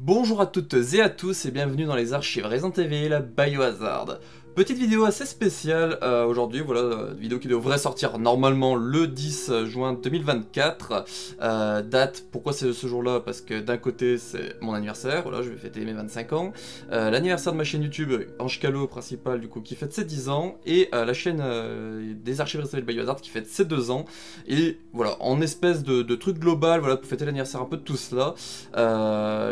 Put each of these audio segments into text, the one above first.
Bonjour à toutes et à tous et bienvenue dans les archives Resident Evil Biohazard. Petite vidéo assez spéciale aujourd'hui, voilà, vidéo qui devrait sortir normalement le 10 juin 2024. Date, pourquoi c'est ce jour-là? Parce que d'un côté c'est mon anniversaire, voilà, je vais fêter mes 25 ans. L'anniversaire de ma chaîne YouTube, Ange Calo principal du coup, qui fête ses 10 ans. Et la chaîne des archives Resident Evil Biohazard qui fête ses 2 ans. Et voilà, en espèce de truc global, voilà, pour fêter l'anniversaire un peu de tout cela,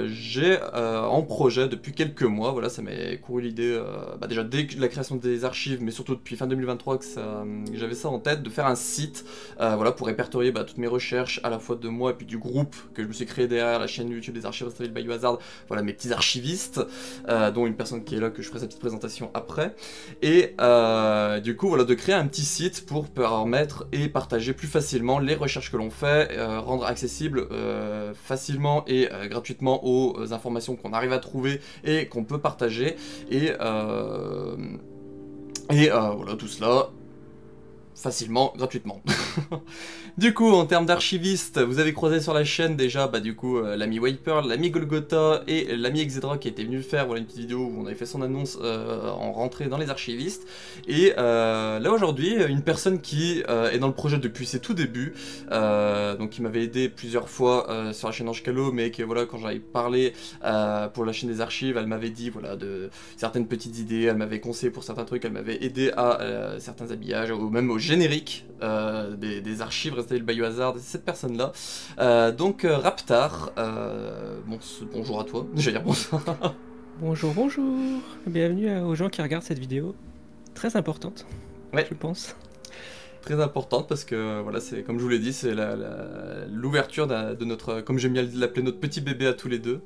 j'ai en projet depuis quelques mois, voilà, ça m'est couru l'idée, déjà dès que la création des archives, mais surtout depuis fin 2023 que j'avais ça en tête, de faire un site, voilà, pour répertorier toutes mes recherches, à la fois de moi et puis du groupe que je me suis créé derrière la chaîne YouTube des archives Resident Evil Biohazard, voilà, mes petits archivistes, dont une personne qui est là, que je ferai sa petite présentation après, et du coup, voilà, de créer un petit site pour permettre et partager plus facilement les recherches que l'on fait, rendre accessible facilement et gratuitement aux informations qu'on arrive à trouver et qu'on peut partager, et voilà, tout cela facilement, gratuitement. Du coup, en termes d'archivistes, vous avez croisé sur la chaîne déjà, du coup, l'ami Wiper, l'ami Golgotha et l'ami Exedra qui était venu faire, voilà, une petite vidéo où on avait fait son annonce en rentrée dans les archivistes. Et là aujourd'hui, une personne qui est dans le projet depuis ses tout débuts, donc qui m'avait aidé plusieurs fois sur la chaîne Ange Calo, mais que voilà, quand j'avais parlé pour la chaîne des archives, elle m'avait dit voilà, de certaines petites idées, elle m'avait conseillé pour certains trucs, elle m'avait aidé à certains habillages, ou même au générique des archives Resident Evil Biohazard, cette personne-là. Donc Raptar, bonjour à toi, j'allais dire bonsoir. Bonjour, bonjour. Bienvenue aux gens qui regardent cette vidéo. Très importante, Ouais. je pense. Très importante parce que voilà, c'est comme je vous l'ai dit, c'est l'ouverture de notre, comme j'aime bien l'appeler, notre petit bébé à tous les deux.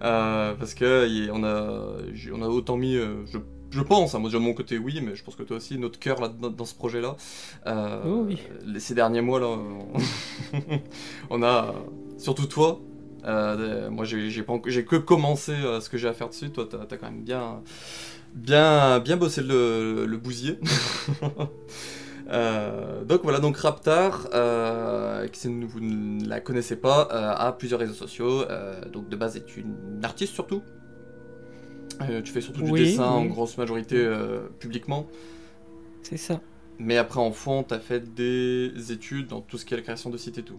Parce que on a autant mis, je pense, moi déjà de mon côté oui, mais je pense que toi aussi, notre cœur là dans ce projet là. Oh oui. Ces derniers mois là, on a, surtout toi. Moi j'ai que commencé ce que j'ai à faire dessus. Toi t'as quand même bien bossé le bousier. Donc voilà, donc Raptar, si vous ne la connaissez pas, a plusieurs réseaux sociaux, donc de base est une artiste surtout. Tu fais surtout du dessin en grosse majorité publiquement. C'est ça. Mais après en fond, tu as fait des études dans tout ce qui est la création de sites et tout.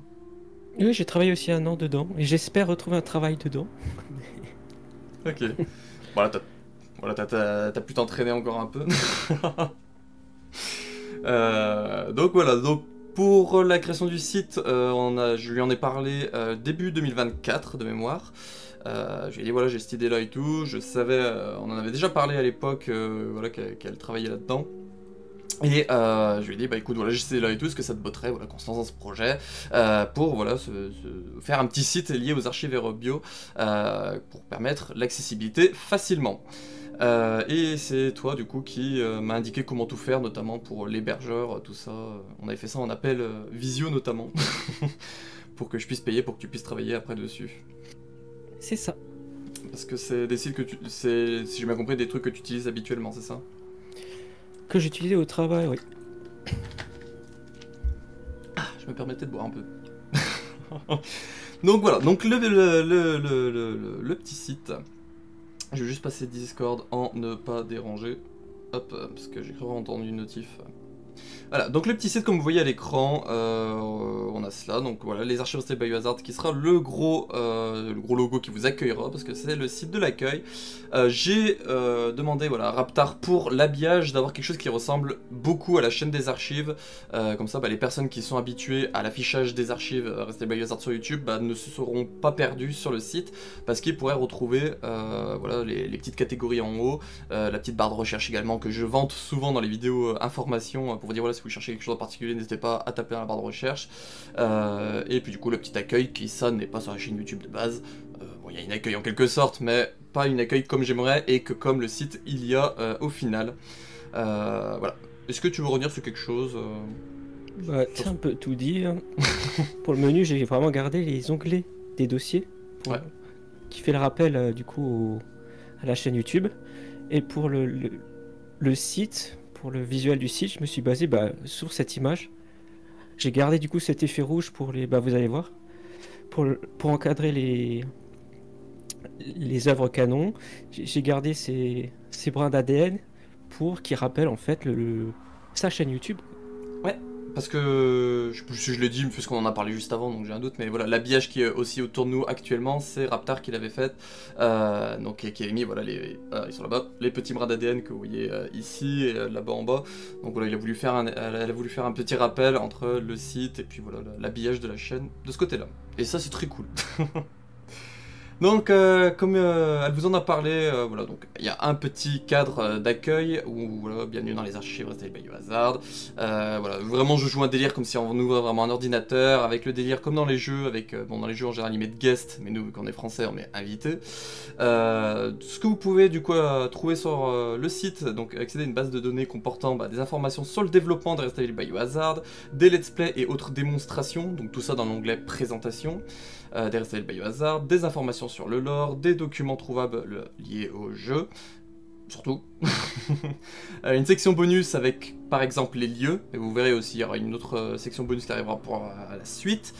Oui, j'ai travaillé aussi 1 an dedans, et j'espère retrouver un travail dedans. Ok. Voilà, t'as pu t'entraîner encore un peu. Donc voilà, donc pour la création du site, je lui en ai parlé début 2024 de mémoire. Je lui ai dit voilà, j'ai cette idée là et tout, je savais, on en avait déjà parlé à l'époque, voilà, qu'elle travaillait là-dedans. Et je lui ai dit écoute, voilà, j'ai cette idée là et tout, est-ce que ça te botterait, voilà, qu'on se lance dans ce projet pour voilà, faire un petit site lié aux archives Aerobio pour permettre l'accessibilité facilement. Et c'est toi du coup qui m'a indiqué comment tout faire, notamment pour l'hébergeur, tout ça. On avait fait ça en appel visio notamment, pour que je puisse payer, pour que tu puisses travailler après dessus. C'est ça. Parce que c'est des sites que si j'ai bien compris, des trucs que tu utilises habituellement, c'est ça? Que j'utilisais au travail, oui. Ah, je me permettais de boire un peu. Donc voilà, donc le petit site. Je vais juste passer Discord en ne pas déranger. Hop, parce que j'ai entendu une notif. Voilà, donc le petit site comme vous voyez à l'écran, on a cela, donc voilà, les archives Resident Evil Biohazard qui sera le gros logo qui vous accueillera, parce que c'est le site de l'accueil. J'ai demandé voilà, à Raptar pour l'habillage d'avoir quelque chose qui ressemble beaucoup à la chaîne des archives, comme ça les personnes qui sont habituées à l'affichage des archives Resident Evil Biohazard sur YouTube ne se seront pas perdues sur le site, parce qu'ils pourraient retrouver voilà, les petites catégories en haut, la petite barre de recherche également que je vante souvent dans les vidéos informations, pour vous dire voilà, si vous cherchez quelque chose en particulier, n'hésitez pas à taper dans la barre de recherche. Et puis du coup le petit accueil qui ça n'est pas sur la chaîne YouTube de base. Bon, il y a une accueil en quelque sorte, mais pas une accueil comme j'aimerais et que comme le site il y a au final. Voilà. Est-ce que tu veux revenir sur quelque chose C'est un peu tout dire. Pour le menu, j'ai vraiment gardé les onglets des dossiers, qui fait le rappel du coup à la chaîne YouTube. Et pour le site, pour le visuel du site, je me suis basé sur cette image. J'ai gardé du coup cet effet rouge pour les, vous allez voir, pour encadrer les œuvres canon. J'ai gardé ces brins d'ADN pour qu'ils rappellent en fait sa chaîne YouTube. Ouais, parce que, je sais plus si je l'ai dit, parce qu'on en a parlé juste avant, donc j'ai un doute, mais voilà, l'habillage qui est aussi autour de nous actuellement, c'est Raptar qui l'avait fait, donc qui avait mis, voilà, ils sont là-bas, les petits brins d'ADN que vous voyez ici et là-bas en bas, donc voilà, elle a voulu faire un petit rappel entre le site et puis voilà, l'habillage de la chaîne de ce côté-là, et ça c'est très cool. Donc, comme elle vous en a parlé, voilà, donc il y a un petit cadre d'accueil où, voilà, bienvenue dans les archives Resident Evil Biohazard. Voilà, vraiment, je joue un délire comme si on ouvrait vraiment un ordinateur, avec le délire comme dans les jeux, avec, bon, dans les jeux en général ils mettent guest, mais nous, quand on est français, on met invité. Ce que vous pouvez du coup trouver sur le site, donc accéder à une base de données comportant des informations sur le développement de Resident Evil Biohazard, des let's play et autres démonstrations, donc tout ça dans l'onglet présentation. Des Resident Evil Biohazard, des informations sur le lore, des documents trouvables liés au jeu, surtout. Une section bonus avec par exemple les lieux, et vous verrez aussi il y aura une autre section bonus qui arrivera pour à la suite.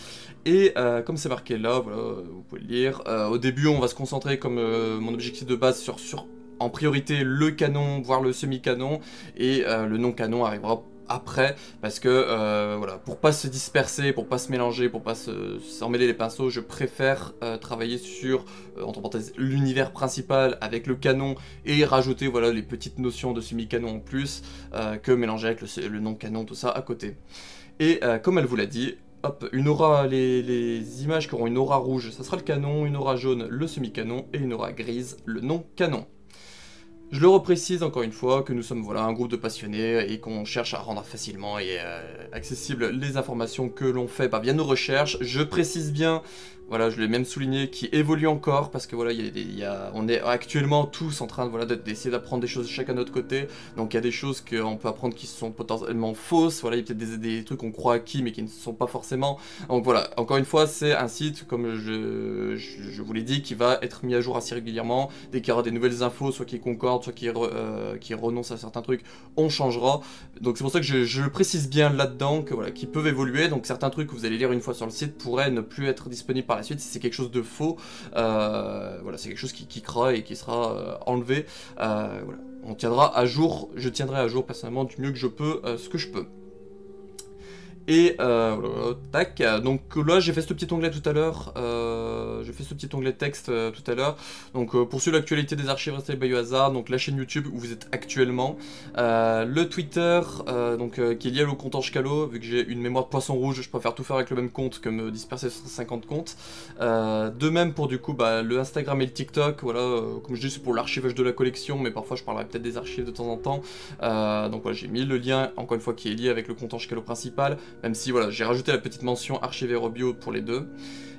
Et comme c'est marqué là, voilà, vous pouvez le lire. Au début on va se concentrer comme mon objectif de base sur en priorité le canon, voire le semi-canon, et le non-canon arrivera après, parce que voilà, pour pas se disperser, pour pas se mélanger, pour pas s'emmêler les pinceaux, je préfère travailler sur, entre parenthèses, l'univers principal avec le canon et rajouter voilà, les petites notions de semi-canon en plus, que mélanger avec le non-canon, tout ça à côté. Et comme elle vous l'a dit, hop, une aura, les images qui auront une aura rouge, ça sera le canon, une aura jaune, le semi-canon, et une aura grise, le non-canon. Je le reprécise encore une fois que nous sommes voilà, un groupe de passionnés et qu'on cherche à rendre facilement et accessible les informations que l'on fait via nos recherches. Je précise bien, voilà, je l'ai même souligné, qui évolue encore parce que voilà, on est actuellement tous en train de, voilà, d'essayer d'apprendre des choses chacun de notre côté. Donc il y a des choses qu'on peut apprendre qui sont potentiellement fausses. Voilà, il y a peut-être des trucs qu'on croit acquis mais qui ne sont pas forcément. Donc voilà, encore une fois, c'est un site, comme je vous l'ai dit, qui va être mis à jour assez régulièrement. Dès qu'il y aura des nouvelles infos, soit qui concordent, soit qui renoncent à certains trucs, on changera. Donc c'est pour ça que je le précise bien là-dedans, que voilà, qui peuvent évoluer. Donc certains trucs que vous allez lire une fois sur le site pourraient ne plus être disponibles par la suite si c'est quelque chose de faux. Voilà, c'est quelque chose qui kickera et qui sera enlevé. Voilà. On tiendra à jour, je tiendrai à jour personnellement du mieux que je peux, ce que je peux. Et voilà, tac, donc là j'ai fait ce petit onglet tout à l'heure, j'ai fait ce petit onglet texte tout à l'heure, donc pour suivre l'actualité des archives Resident Evil Biohazard, donc la chaîne YouTube où vous êtes actuellement, le Twitter, donc qui est lié au compte Ange-Calo, vu que j'ai une mémoire de poisson rouge, je préfère tout faire avec le même compte que me disperser sur 50 comptes, de même pour du coup le Instagram et le TikTok, voilà, comme je dis c'est pour l'archivage de la collection, mais parfois je parlerai peut-être des archives de temps en temps, donc voilà, j'ai mis le lien, encore une fois, qui est lié avec le compte Ange-Calo principal, même si voilà, j'ai rajouté la petite mention archivé Robio pour les deux.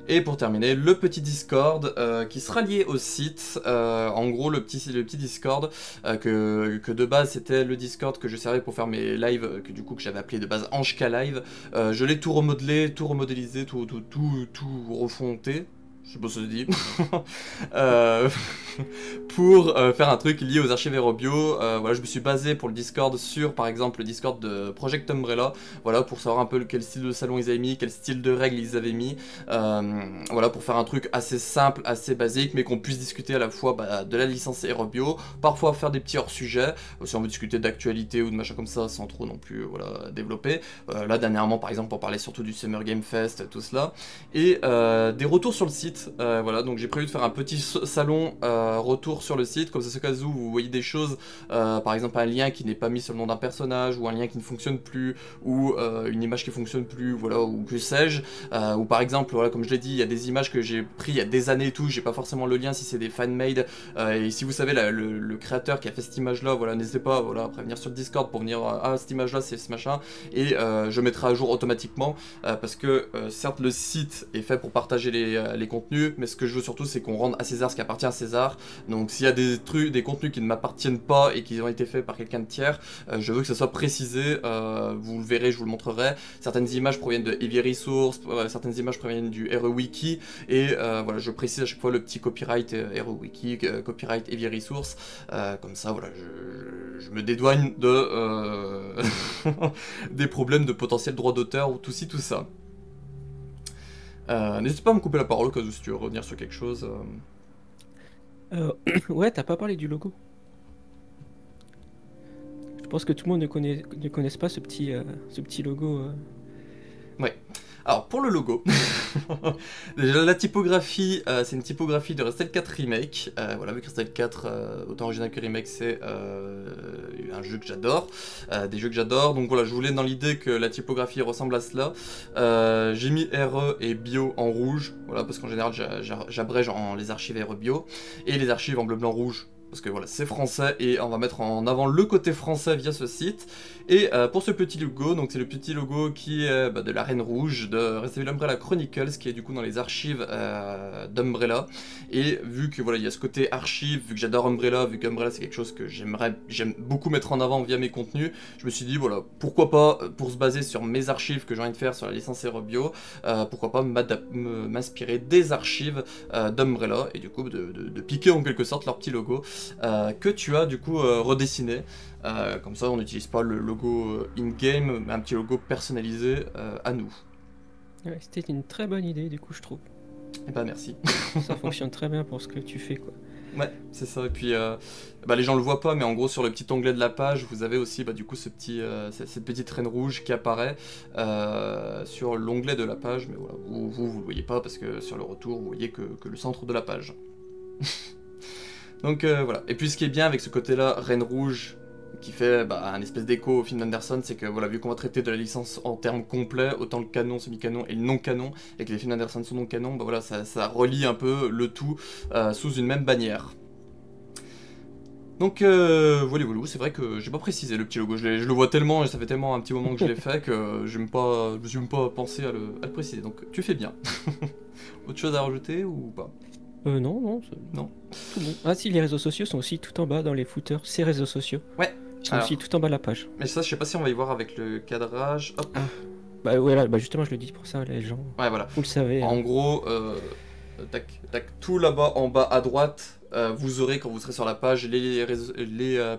Et pour terminer, le petit Discord qui sera lié au site. En gros, le petit Discord que de base c'était le Discord que je servais pour faire mes lives, que j'avais appelé de base Ange-K Live. Je l'ai tout remodelé, tout remodélisé, tout refonté. Je sais pas ce que ça se dit. Pour faire un truc lié aux archives Aerobio. Voilà, je me suis basé pour le Discord sur, par exemple, le Discord de Project Umbrella. Voilà, pour savoir un peu quel style de salon ils avaient mis, quel style de règles ils avaient mis. Voilà, pour faire un truc assez simple, assez basique, mais qu'on puisse discuter à la fois de la licence Aerobio. Parfois faire des petits hors-sujets, si on veut discuter d'actualité ou de machin comme ça, sans trop non plus voilà, développer. Là, dernièrement, par exemple, on parlait surtout du Summer Game Fest, tout cela. Et des retours sur le site. Voilà, donc j'ai prévu de faire un petit salon retour sur le site, comme ça, ce cas où vous voyez des choses, par exemple un lien qui n'est pas mis sur le nom d'un personnage, ou un lien qui ne fonctionne plus, ou une image qui fonctionne plus, voilà, ou que sais-je, ou par exemple, voilà, comme je l'ai dit, il y a des images que j'ai pris il y a des années et tout, j'ai pas forcément le lien si c'est des fan-made, et si vous savez le créateur qui a fait cette image-là, voilà, n'hésitez pas, voilà, à prévenir sur le Discord pour venir, ah, cette image-là, c'est ce machin, et je mettrai à jour automatiquement, parce que certes le site est fait pour partager les contenus, mais ce que je veux surtout c'est qu'on rende à César ce qui appartient à César. Donc s'il y a des contenus qui ne m'appartiennent pas et qui ont été faits par quelqu'un de tiers, je veux que ça soit précisé, vous le verrez, je vous le montrerai. Certaines images proviennent de Heavy Resource, certaines images proviennent du RE-Wiki, et voilà, je précise à chaque fois le petit copyright RE-Wiki, copyright Heavy Resource, comme ça voilà, je me dédouane de des problèmes de potentiel droit d'auteur ou tout ci tout ça. N'hésite pas à me couper la parole si tu veux revenir sur quelque chose. Ouais, t'as pas parlé du logo. Je pense que tout le monde ne connaisse pas ce petit logo. Ouais. Alors pour le logo, déjà la typographie, c'est une typographie de Restel 4 Remake. Voilà, vu que Restel 4, autant original que Remake, c'est un jeu que j'adore, des jeux que j'adore. Donc voilà, je voulais dans l'idée que la typographie ressemble à cela. J'ai mis RE et Bio en rouge, voilà, parce qu'en général j'abrège les archives RE Bio et les archives en bleu, blanc, rouge. Parce que voilà, c'est français et on va mettre en avant le côté français via ce site. Et pour ce petit logo, donc c'est le petit logo qui est de la Reine Rouge, de Resident Evil Umbrella Chronicles, qui est du coup dans les archives d'Umbrella. Et vu que voilà, il y a ce côté archive, vu que j'adore Umbrella, vu qu'Umbrella c'est quelque chose que j'aime beaucoup mettre en avant via mes contenus, je me suis dit voilà, pourquoi pas, pour se baser sur mes archives que j'ai envie de faire sur la licence Bio, pourquoi pas m'inspirer des archives d'Umbrella, et du coup de piquer en quelque sorte leur petit logo. Que tu as du coup redessiné. Comme ça on n'utilise pas le logo in-game, mais un petit logo personnalisé à nous. Ouais, c'était une très bonne idée du coup je trouve. Et bah merci. Ça fonctionne très bien pour ce que tu fais quoi. Ouais, c'est ça. Et puis les gens le voient pas, mais en gros sur le petit onglet de la page, vous avez aussi du coup cette petite reine rouge qui apparaît sur l'onglet de la page. Mais voilà, vous le voyez pas parce que sur le retour, vous voyez que le centre de la page. Donc voilà. Et puis ce qui est bien avec ce côté-là, Reine Rouge, qui fait un espèce d'écho au film d'Anderson, c'est que voilà, vu qu'on va traiter de la licence en termes complets, autant le canon, semi-canon et le non-canon, et que les films d'Anderson sont non-canon, voilà, ça relie un peu le tout sous une même bannière. Donc voilà, c'est vrai que j'ai pas précisé le petit logo, je le vois tellement et ça fait tellement un petit moment que je l'ai fait que je me suis même pas pensé à le préciser, donc tu fais bien. Autre chose à rajouter ou pas? Non. Non. Tout bon. Ah si, les réseaux sociaux sont aussi tout en bas dans les footers, ces réseaux sociaux. Ouais. Ils sont aussi tout en bas de la page. Mais ça, je sais pas si on va y voir avec le cadrage. Hop. Ah. Bah voilà, justement je le dis pour ça, les gens. Ouais, voilà. Vous le savez. En gros, tout là-bas en bas à droite, vous aurez quand vous serez sur la page les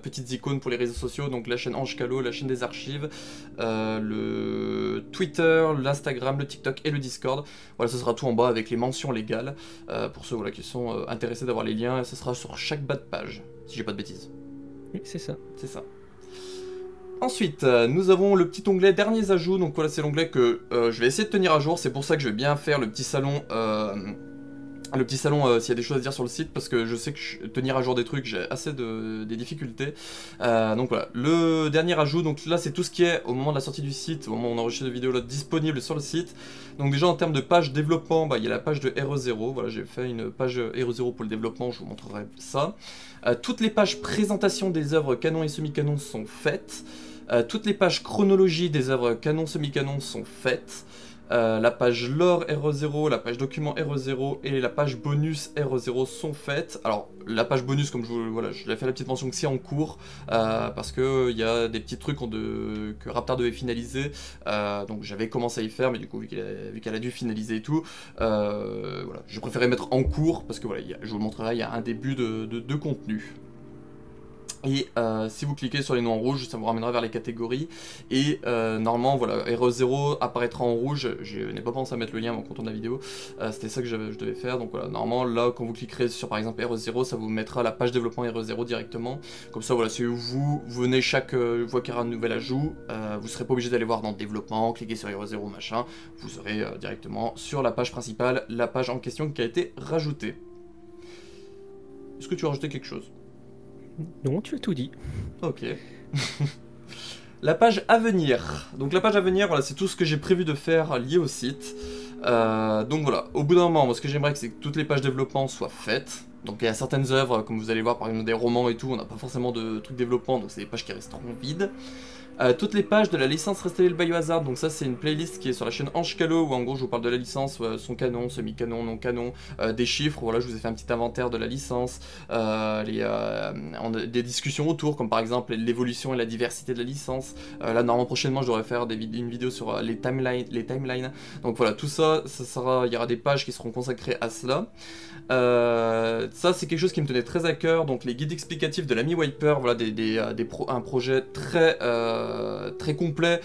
petites icônes pour les réseaux sociaux, donc la chaîne Ange Calo, la chaîne des archives, le Twitter, l'Instagram, le TikTok et le Discord. Voilà, ce sera tout en bas avec les mentions légales pour ceux qui sont intéressés d'avoir les liens. Et ce sera sur chaque bas de page, si j'ai pas de bêtises. Oui, c'est ça. C'est ça. Ensuite, nous avons le petit onglet derniers ajouts. Donc voilà, c'est l'onglet que je vais essayer de tenir à jour. C'est pour ça que je vais bien faire le petit salon. S'il y a des choses à dire sur le site, parce que je sais que tenir à jour des trucs, j'ai assez des difficultés. Donc voilà, le dernier ajout, donc là c'est tout ce qui est au moment de la sortie du site, au moment où on enregistre la vidéo là, disponible sur le site. Donc déjà en termes de page développement, il y a la page de RE0, voilà, j'ai fait une page RE0 pour le développement, je vous montrerai ça. Toutes les pages présentation des œuvres canon et semi-canon sont faites. Toutes les pages chronologie des œuvres canon semi-canon sont faites. La page lore RE0, la page document RE0 et la page bonus RE0 sont faites. Alors la page bonus, comme je l'ai fait la petite mention que c'est en cours, parce que il y a des petits trucs que Raptar devait finaliser, donc j'avais commencé à y faire, mais du coup vu qu'elle a dû finaliser et tout, voilà, je préférais mettre en cours, parce que voilà, je vous le montrerai, il y a un début de contenu. Et si vous cliquez sur les noms en rouge, ça vous ramènera vers les catégories. Et normalement, voilà, RE0 apparaîtra en rouge. Je n'ai pas pensé à mettre le lien avant qu'on tourne la vidéo. C'était ça que je devais faire. Donc voilà, normalement, là, quand vous cliquerez sur par exemple RE0, ça vous mettra la page développement RE0 directement. Comme ça, voilà, si vous venez chaque fois qu'il y aura un nouvel ajout, vous ne serez pas obligé d'aller voir dans développement, cliquer sur RE0, machin. Vous serez directement sur la page principale, la page en question qui a été rajoutée. Est-ce que tu as rajouté quelque chose ? Non, tu as tout dit. Ok. La page à venir. Donc la page à venir, voilà, c'est tout ce que j'ai prévu de faire lié au site. Donc voilà, au bout d'un moment, moi, ce que j'aimerais, c'est que toutes les pages développement soient faites. Donc il y a certaines œuvres, comme vous allez voir, par exemple des romans et tout, on n'a pas forcément de trucs développement, donc c'est des pages qui resteront vides. Toutes les pages de la licence Resident Evil Biohazard, donc ça c'est une playlist qui est sur la chaîne Ange Calo, où en gros je vous parle de la licence, son canon, semi-canon, non-canon, des chiffres, voilà, je vous ai fait un petit inventaire de la licence, des discussions autour, comme par exemple l'évolution et la diversité de la licence. Là normalement prochainement je devrais faire une vidéo sur les timelines, donc voilà, tout ça, il y aura des pages qui seront consacrées à cela. Ça c'est quelque chose qui me tenait très à cœur, donc les guides explicatifs de l'ami Wiper, voilà, un projet très très complet,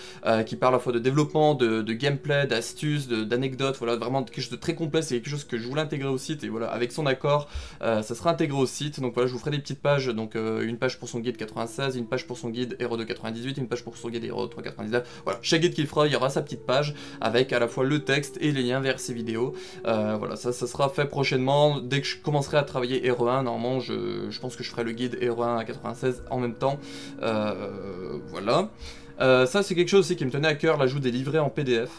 qui parle à la fois de développement, de gameplay, d'astuces, d'anecdotes, voilà, vraiment quelque chose de très complet, c'est quelque chose que je voulais intégrer au site, et voilà, avec son accord, ça sera intégré au site. Donc voilà, je vous ferai des petites pages, donc une page pour son guide 96, une page pour son guide Hero 2 98, une page pour son guide Hero 3 99, voilà, chaque guide qu'il fera, il y aura sa petite page, avec à la fois le texte et les liens vers ses vidéos. Voilà, ça sera fait prochainement, dès que je commencerai à travailler Hero 1, normalement, je pense que je ferai le guide Hero 1 à 96 en même temps, voilà. Ça c'est quelque chose aussi qui me tenait à cœur, l'ajout des livrets en PDF.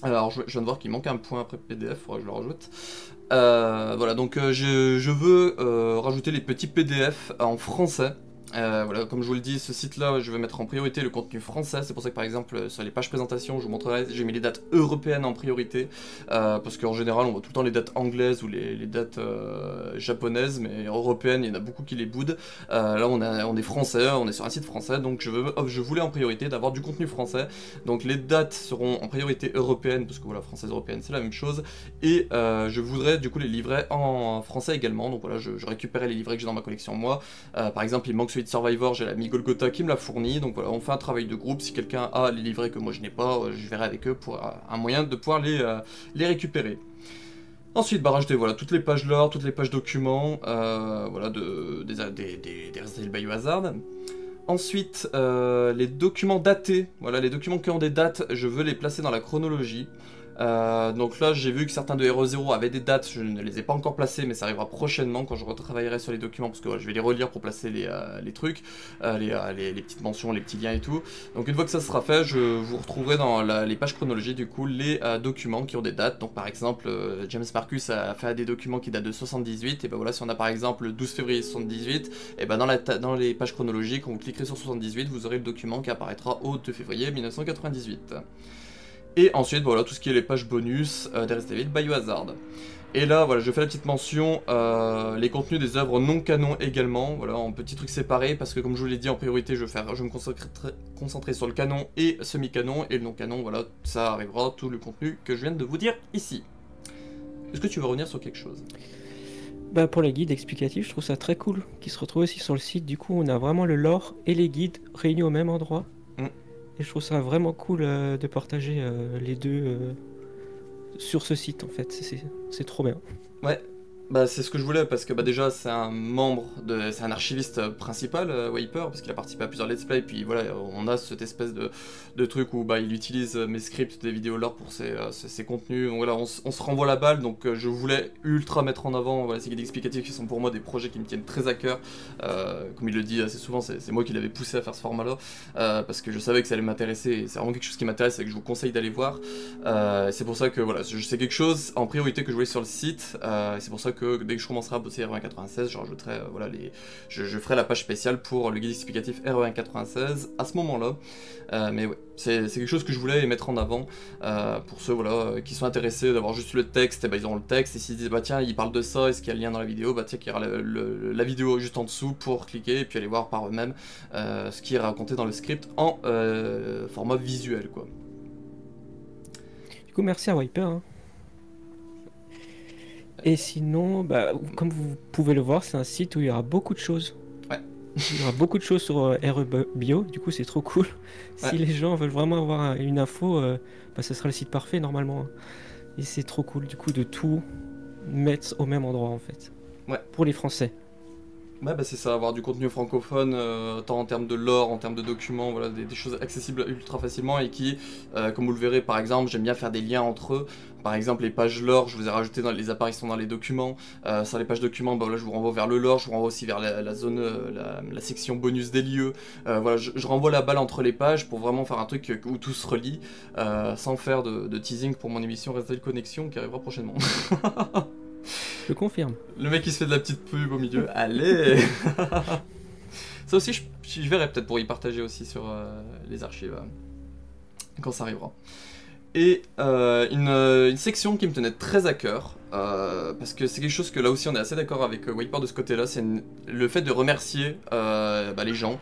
Alors je viens de voir qu'il manque un point après PDF, faudra que je le rajoute. Voilà, donc je veux rajouter les petits PDF en français. Voilà, comme je vous le dis, ce site-là, je vais mettre en priorité le contenu français. C'est pour ça que par exemple, sur les pages présentation, je vous montrerai, j'ai mis les dates européennes en priorité. Parce qu'en général, on voit tout le temps les dates anglaises ou les dates japonaises, mais européennes, il y en a beaucoup qui les boudent. Là, on est français, on est sur un site français, donc je voulais en priorité d'avoir du contenu français. Donc les dates seront en priorité européenne, parce que voilà, française européenne, c'est la même chose. Et je voudrais du coup les livrets en français également. Donc voilà, je récupérais les livrets que j'ai dans ma collection moi. Par exemple, il manque celui de Survivor, j'ai l'ami Golgotha qui me l'a fourni, donc voilà, on fait un travail de groupe. Si quelqu'un a les livrets que moi je n'ai pas, je verrai avec eux pour un moyen de pouvoir les récupérer. Ensuite, rajouter voilà, toutes les pages lore, toutes les pages documents, voilà, des Resident Evil Biohazard. Ensuite, les documents datés, voilà, les documents qui ont des dates, je veux les placer dans la chronologie. Donc là j'ai vu que certains de Hero 0 avaient des dates, je ne les ai pas encore placés, mais ça arrivera prochainement quand je retravaillerai sur les documents, parce que voilà, je vais les relire pour placer les trucs, les petites mentions, les petits liens et tout. Donc une fois que ça sera fait, je vous retrouverai dans les pages chronologiques du coup les documents qui ont des dates. Donc par exemple James Marcus a fait des documents qui datent de 78, et ben voilà, si on a par exemple le 12 février 78, et ben dans les pages chronologiques, quand vous cliquerez sur 78, vous aurez le document qui apparaîtra au 2 février 1998. Et ensuite, voilà, tout ce qui est les pages bonus des Resident Evil Biohazard. Et là, voilà, je fais la petite mention, les contenus des œuvres non canon également, voilà, en petits trucs séparés, parce que comme je vous l'ai dit, en priorité, je vais me concentrer sur le canon et semi-canon, et le non canon, voilà, ça arrivera, tout le contenu que je viens de vous dire ici. Est-ce que tu veux revenir sur quelque chose ? Bah pour les guides explicatifs, je trouve ça très cool, qui se retrouvent aussi sur le site. Du coup, on a vraiment le lore et les guides réunis au même endroit. Et je trouve ça vraiment cool de partager les deux sur ce site en fait, c'est trop bien. Ouais, bah c'est ce que je voulais, parce que bah déjà c'est un membre, c'est un archiviste principal, Wiper, parce qu'il a participé à plusieurs let's play, puis voilà, on a cette espèce de truc où bah il utilise mes scripts des vidéos lore pour ses contenus, donc voilà, on se renvoie la balle, donc je voulais ultra mettre en avant voilà, ces guides explicatifs qui sont pour moi des projets qui me tiennent très à cœur, comme il le dit assez souvent, c'est moi qui l'avais poussé à faire ce format là, parce que je savais que ça allait m'intéresser, et c'est vraiment quelque chose qui m'intéresse et que je vous conseille d'aller voir, c'est pour ça que voilà, c'est quelque chose en priorité que je voulais sur le site, c'est pour ça que dès que je commencerai à bosser RE1 96, je rajouterai voilà, je ferai la page spéciale pour le guide explicatif RE1 96 à ce moment-là. Mais ouais, c'est quelque chose que je voulais mettre en avant pour ceux voilà, qui sont intéressés d'avoir juste le texte, et bah, ils auront le texte, et s'ils disent bah tiens il parle de ça, est-ce qu'il y a le lien dans la vidéo, bah tiens qu'il y aura la vidéo juste en dessous pour cliquer et puis aller voir par eux-mêmes ce qui est raconté dans le script en format visuel quoi. Du coup merci à Wiper hein. Et sinon, bah, comme vous pouvez le voir, c'est un site où il y aura beaucoup de choses. Ouais. Il y aura beaucoup de choses sur RE Bio, du coup c'est trop cool. Si ouais. les gens veulent vraiment avoir une info, bah, ce sera le site parfait normalement. Et c'est trop cool du coup de tout mettre au même endroit en fait. Ouais. Pour les Français. Ouais bah c'est ça, avoir du contenu francophone, tant en termes de lore, en termes de documents, voilà, des choses accessibles ultra facilement et qui, comme vous le verrez par exemple, j'aime bien faire des liens entre eux. Par exemple les pages lore, je vous ai rajouté dans les apparitions dans les documents, sur les pages documents, bah là je vous renvoie vers le lore, je vous renvoie aussi vers la zone, la section bonus des lieux, voilà, je renvoie la balle entre les pages pour vraiment faire un truc où tout se relie, sans faire de teasing pour mon émission Resident Evil Connexion qui arrivera prochainement. Je confirme. Le mec il se fait de la petite pub au milieu, allez. Ça aussi je verrai peut-être pour y partager aussi sur les archives, quand ça arrivera. Et une section qui me tenait très à cœur, parce que c'est quelque chose que là aussi on est assez d'accord avec Wiper de ce côté là, c'est le fait de remercier les gens.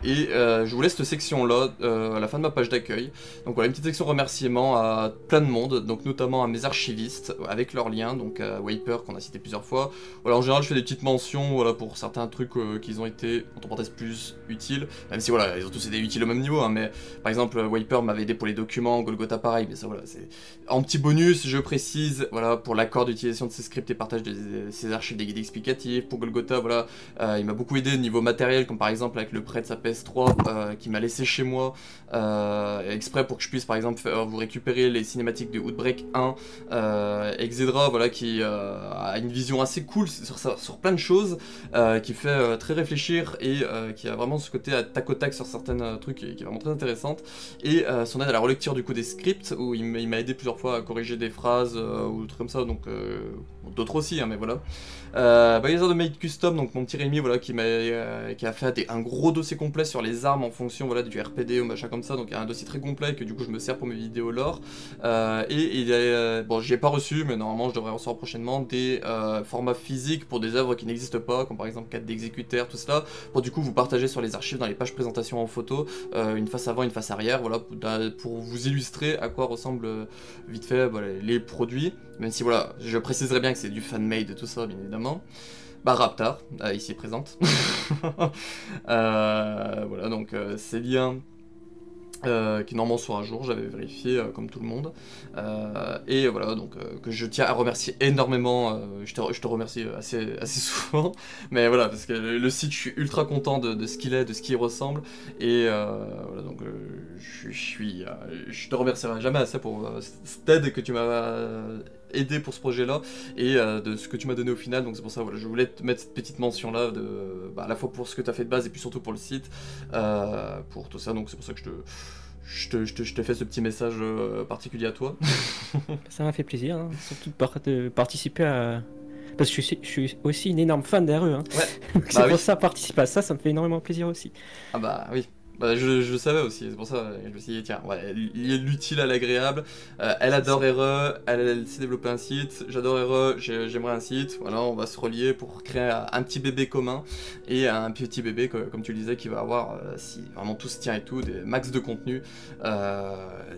Et je vous laisse cette section-là à la fin de ma page d'accueil. Donc voilà, une petite section remerciements à plein de monde, donc notamment à mes archivistes, avec leurs liens, donc à Wiper qu'on a cité plusieurs fois. Voilà, en général je fais des petites mentions voilà, pour certains trucs qui ont été, entre parenthèses, plus utiles, même si voilà, ils ont tous été utiles au même niveau, hein, mais par exemple Wiper m'avait aidé pour les documents, Golgotha pareil, mais ça voilà, c'est... En petit bonus, je précise, voilà, pour l'accord d'utilisation de ces scripts et partage de ces archives des guides explicatifs, pour Golgotha, voilà, il m'a beaucoup aidé au niveau matériel, comme par exemple avec le prêt de sa PS3 qui m'a laissé chez moi, exprès pour que je puisse par exemple vous récupérer les cinématiques de Outbreak 1, Exedra, voilà, qui a une vision assez cool sur plein de choses, qui fait très réfléchir et qui a vraiment ce côté à tac au tac sur certains trucs qui est vraiment très intéressante, et son aide à la relecture du coup des scripts, où il m'a aidé plusieurs fois à corriger des phrases ou des trucs comme ça, donc d'autres aussi, hein, mais voilà. Biohazard de Made Custom, donc mon petit Rémi, voilà, qui a fait un gros dossier complet sur les armes en fonction voilà, du RPD ou machin comme ça, donc il y a un dossier très complet que du coup je me sers pour mes vidéos lore, et il est, bon j'y ai pas reçu, mais normalement je devrais recevoir prochainement des formats physiques pour des œuvres qui n'existent pas, comme par exemple 4 d'exécuteurs, tout cela, pour du coup vous partager sur les archives dans les pages présentation en photo, une face avant, une face arrière, voilà, pour vous illustrer à quoi ressemblent vite fait voilà, les produits, même si voilà, je préciserai bien que c'est du fan-made et tout ça, bien évidemment. Bah Raptar, ici présente. Voilà, donc c'est liens qui normalement sont à jour, j'avais vérifié comme tout le monde. Et voilà, donc que je tiens à remercier énormément, je te remercie assez souvent, mais voilà, parce que le site, je suis ultra content de ce qu'il est, de ce qu'il ressemble, et voilà, donc je te remercierai jamais assez pour cette aide que tu m'as aidé pour ce projet-là, et de ce que tu m'as donné au final, donc c'est pour ça, voilà, je voulais te mettre cette petite mention-là, à la fois pour ce que tu as fait de base, et puis surtout pour le site, pour tout ça, donc c'est pour ça que je te fais ce petit message particulier à toi. Ça m'a fait plaisir, hein, surtout de participer à... Parce que je suis aussi une énorme fan d'RE, hein. Ouais. C'est pour ça, participer à ça, ça me fait énormément plaisir aussi. Ah bah oui. Bah, je le savais aussi, c'est pour ça je me suis dit, tiens, ouais, l'utile à l'agréable. Elle adore RE, elle s'est développé un site, j'adore RE, j'aimerais un site, voilà, on va se relier pour créer un petit bébé commun, et un petit bébé, comme tu le disais, qui va avoir, si vraiment tout se tient et tout, des max de contenu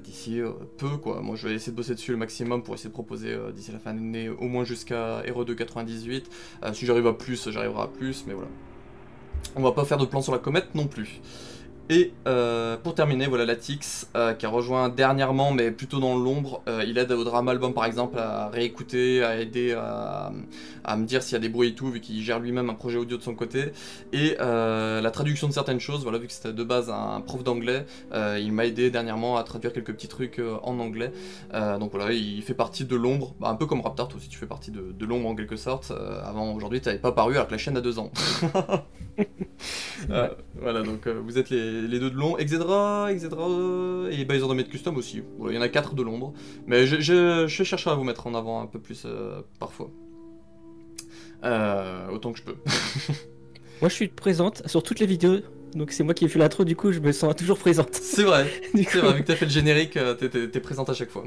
d'ici peu, quoi. Moi je vais essayer de bosser dessus le maximum pour essayer de proposer d'ici la fin de l'année, au moins jusqu'à RE 2.98. Si j'arrive à plus, j'arriverai à plus, mais voilà. On va pas faire de plan sur la comète non plus. Et pour terminer, voilà Latix qui a rejoint dernièrement, mais plutôt dans l'ombre. Il aide au Drama Album par exemple à réécouter, à aider à me dire s'il y a des bruits et tout, vu qu'il gère lui-même un projet audio de son côté. Et la traduction de certaines choses, voilà, vu que c'était de base un prof d'anglais, il m'a aidé dernièrement à traduire quelques petits trucs en anglais. Donc voilà, il fait partie de l'ombre, un peu comme Raptar, toi aussi tu fais partie de l'ombre en quelque sorte. Avant aujourd'hui, tu n'avais pas paru alors que la chaîne a 2 ans. Voilà, donc vous êtes les deux de l'ombre, Exedra et Biohazard de Made Custom aussi. Voilà, il y en a 4 de l'ombre, mais je chercherai à vous mettre en avant un peu plus parfois. Autant que je peux. Moi je suis présente sur toutes les vidéos, donc c'est moi qui ai fait l'intro, du coup je me sens toujours présente. C'est vrai, c'est vrai, vu que t'as fait le générique, t'es présente à chaque fois.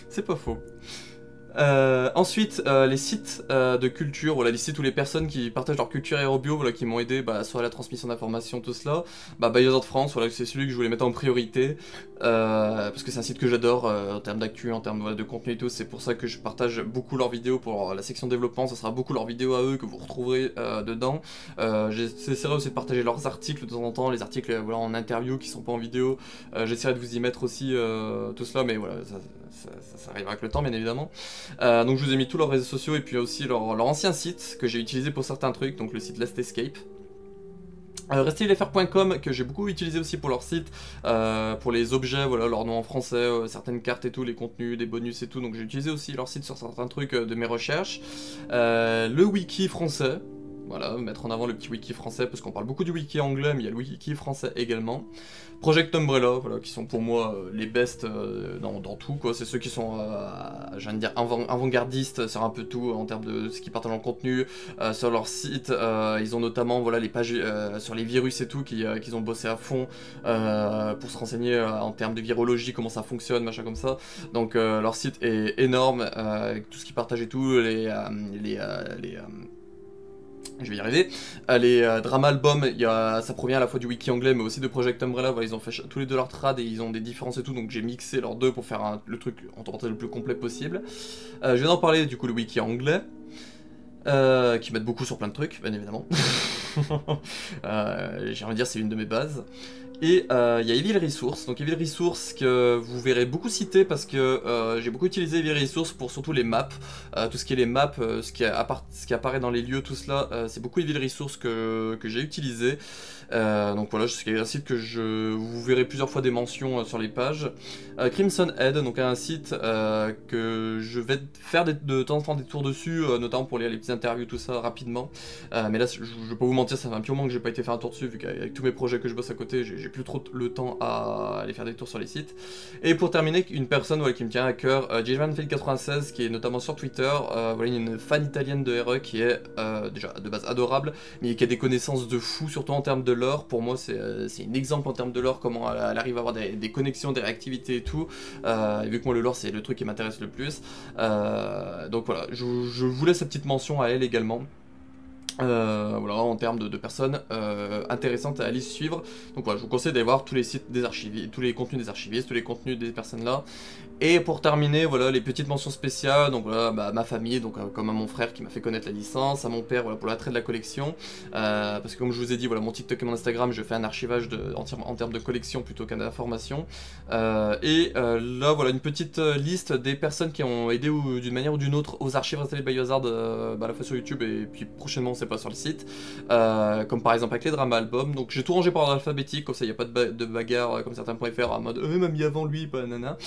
C'est pas faux. Ensuite, les sites de culture, voilà, les sites où les personnes qui partagent leur culture aérobio, voilà, qui m'ont aidé sur la transmission d'informations, tout cela. Biohazard France, voilà, c'est celui que je voulais mettre en priorité, parce que c'est un site que j'adore en termes d'actu, en termes voilà, de contenu et tout. C'est pour ça que je partage beaucoup leurs vidéos pour la section développement. Ça sera beaucoup leurs vidéos à eux que vous retrouverez dedans. J'essaierai aussi de partager leurs articles de temps en temps, les articles voilà, en interview qui sont pas en vidéo. J'essaierai de vous y mettre aussi tout cela, mais voilà, ça arrivera avec le temps, bien évidemment. Donc je vous ai mis tous leurs réseaux sociaux et puis aussi leur ancien site que j'ai utilisé pour certains trucs, donc le site Last Escape. Restezlfr.com que j'ai beaucoup utilisé aussi pour leur site, pour les objets, voilà, leur nom en français, certaines cartes et tout, les contenus, des bonus et tout, donc j'ai utilisé aussi leur site sur certains trucs de mes recherches. Le wiki français, voilà, mettre en avant le petit wiki français, parce qu'on parle beaucoup du wiki anglais, mais il y a le wiki français également. Project Umbrella, voilà, qui sont pour moi les best dans tout, quoi. C'est ceux qui sont, je viens de dire, avant-gardistes sur un peu tout en termes de ce qu'ils partagent en contenu. Sur leur site, ils ont notamment voilà, les pages sur les virus et tout, qu'ils ont bossé à fond pour se renseigner en termes de virologie, comment ça fonctionne, machin comme ça. Donc leur site est énorme, avec tout ce qu'ils partagent et tout, Je vais y arriver. Les drama albums, ça provient à la fois du wiki anglais mais aussi de Project Umbrella. Voilà, ils ont fait tous les deux leur trad et ils ont des différences et tout, donc j'ai mixé leurs deux pour faire le truc en temps le plus complet possible. Je viens d'en parler du coup, le wiki anglais, qui m'aide beaucoup sur plein de trucs, bien évidemment. J'ai envie de dire, c'est une de mes bases. Et il y a Evil Resource, donc Evil Resource que vous verrez beaucoup citer parce que j'ai beaucoup utilisé Evil Resource pour surtout les maps, tout ce qui est les maps, ce qui apparaît dans les lieux, tout cela, c'est beaucoup Evil Resource que j'ai utilisé. Donc voilà, c'est un site que vous verrez plusieurs fois des mentions sur les pages. Crimson Head, donc un site que je vais faire de temps en temps des tours dessus, notamment pour lire les petites interviews, tout ça rapidement. Mais là, je vais pas vous mentir, ça fait un petit moment que j'ai pas été faire un tour dessus, vu qu'avec tous mes projets que je bosse à côté, j'ai plus trop le temps à aller faire des tours sur les sites. Et pour terminer, une personne qui me tient à cœur, JVanfield96, qui est notamment sur Twitter, voilà, une fan italienne de RE qui est déjà de base adorable, mais qui a des connaissances de fou, surtout en termes de lore. Pour moi, c'est un exemple en termes de lore, comment elle arrive à avoir des connexions, des réactivités et tout. Et vu que moi, le lore, c'est le truc qui m'intéresse le plus. Donc voilà, je vous laisse cette petite mention à elle également. Voilà, en termes de personnes intéressantes à aller suivre. Donc voilà, je vous conseille d'aller voir tous les sites des archivistes, tous les contenus des archivistes, tous les contenus des personnes là. Et pour terminer, voilà, les petites mentions spéciales. Donc voilà, ma famille, donc comme à mon frère qui m'a fait connaître la licence, à mon père, voilà, pour l'attrait de la collection, parce que comme je vous ai dit, voilà, mon TikTok et mon Instagram, je fais un archivage en termes de collection plutôt qu'un d'information. Là, voilà, une petite liste des personnes qui ont aidé d'une manière ou d'une autre aux archives installées de Biohazard, à la fois sur YouTube et puis prochainement, c'est pas sur le site, comme par exemple avec les drama albums. Donc j'ai tout rangé par ordre alphabétique, comme ça il n'y a pas de bagarre comme certains pourraient faire en mode m'a mis avant lui, pas nana.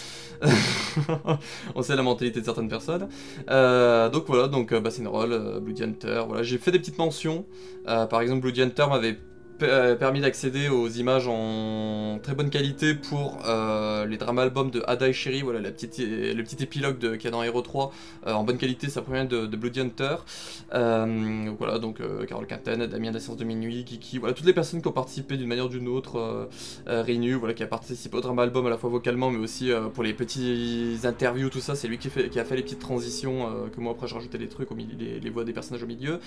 On sait la mentalité de certaines personnes. Donc voilà, donc Bassinroll, Bloody Hunter, voilà, j'ai fait des petites mentions. Par exemple, Bloody Hunter m'avait permis d'accéder aux images en très bonne qualité pour les drama albums de Ada et Sherry, voilà, le petit épilogue qu'il y a dans Hero 3, en bonne qualité, ça provient de Bloody Hunter. Voilà, donc Carole Quinten, Damien d'Essence de Minuit, Kiki, voilà, toutes les personnes qui ont participé d'une manière ou d'une autre, Rénu, voilà, qui a participé au drama album à la fois vocalement, mais aussi pour les petits interviews, tout ça, c'est lui qui a fait les petites transitions, que moi après j'ai rajouté des trucs, les voix des personnages au milieu.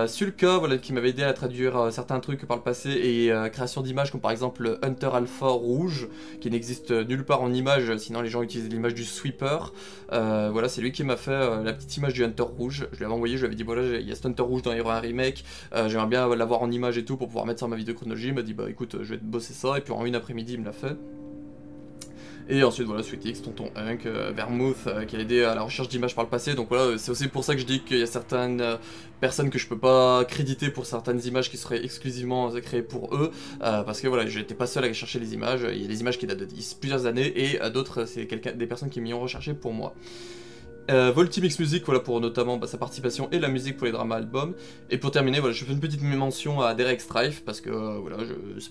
Sulka, voilà, qui m'avait aidé à traduire certains trucs par le passé, et création d'images comme par exemple Hunter Alpha rouge qui n'existe nulle part en image, sinon les gens utilisent l'image du sweeper. Voilà, c'est lui qui m'a fait la petite image du Hunter rouge. Je lui avais envoyé, je lui avais dit voilà, il y a ce Hunter rouge dans Hero 1 Remake, j'aimerais bien l'avoir en image et tout pour pouvoir mettre ça dans ma vidéo chronologie. Il m'a dit bah écoute, je vais te bosser ça, et puis en une après-midi il me l'a fait. Et ensuite voilà, SweetX, Tonton Hunk, Vermouth, qui a aidé à la recherche d'images par le passé. Donc voilà, c'est aussi pour ça que je dis qu'il y a certaines personnes que je peux pas créditer pour certaines images qui seraient exclusivement créées pour eux, parce que voilà, j'étais pas seul à chercher les images. Il y a des images qui datent de plusieurs années, et d'autres c'est des personnes qui m'y ont recherché pour moi. Voltimix Music, voilà, pour notamment sa participation et la musique pour les drama albums. Et pour terminer, voilà, je fais une petite mention à Derek Strife, parce que voilà,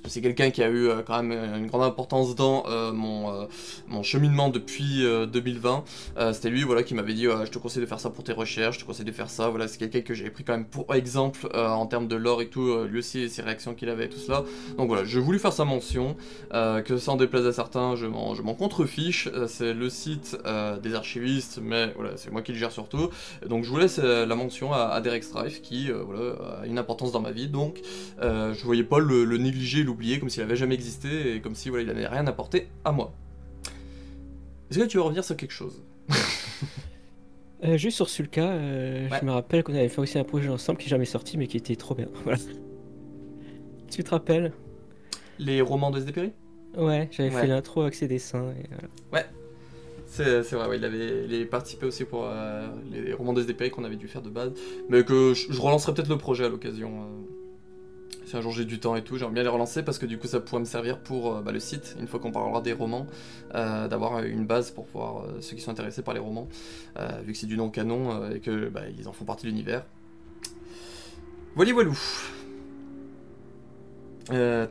c'est quelqu'un qui a eu quand même une grande importance dans mon cheminement depuis 2020. C'était lui, voilà, qui m'avait dit je te conseille de faire ça pour tes recherches, je te conseille de faire ça. Voilà, c'est quelqu'un que j'avais pris quand même pour exemple en termes de lore et tout, lui aussi, ses réactions qu'il avait et tout cela. Donc voilà, je voulais faire sa mention, que ça en déplaise à certains, je m'en contrefiche. C'est le site des archivistes, mais voilà, c'est moi qui le gère surtout. Donc je vous laisse la mention à Derek Strife qui voilà, a une importance dans ma vie, donc je voyais pas le négliger, l'oublier comme s'il avait jamais existé et comme si voilà, il n'avait rien apporté à moi. Est-ce que tu veux revenir sur quelque chose? Juste sur Sulka, ouais. Je me rappelle qu'on avait fait aussi un projet ensemble qui n'est jamais sorti mais qui était trop bien. Voilà. Tu te rappelles? Les romans de SDPRI? Ouais, j'avais fait l'intro avec ses dessins. Et voilà. Ouais. C'est vrai, ouais, il avait participé aussi pour les romans de SDPRI qu'on avait dû faire de base, mais que je relancerai peut-être le projet à l'occasion. Si un jour j'ai du temps et tout, j'aimerais bien les relancer parce que du coup ça pourrait me servir pour le site, une fois qu'on parlera des romans, d'avoir une base pour pouvoir, ceux qui sont intéressés par les romans, vu que c'est du non-canon et que ils en font partie de l'univers. Voilà, voilou.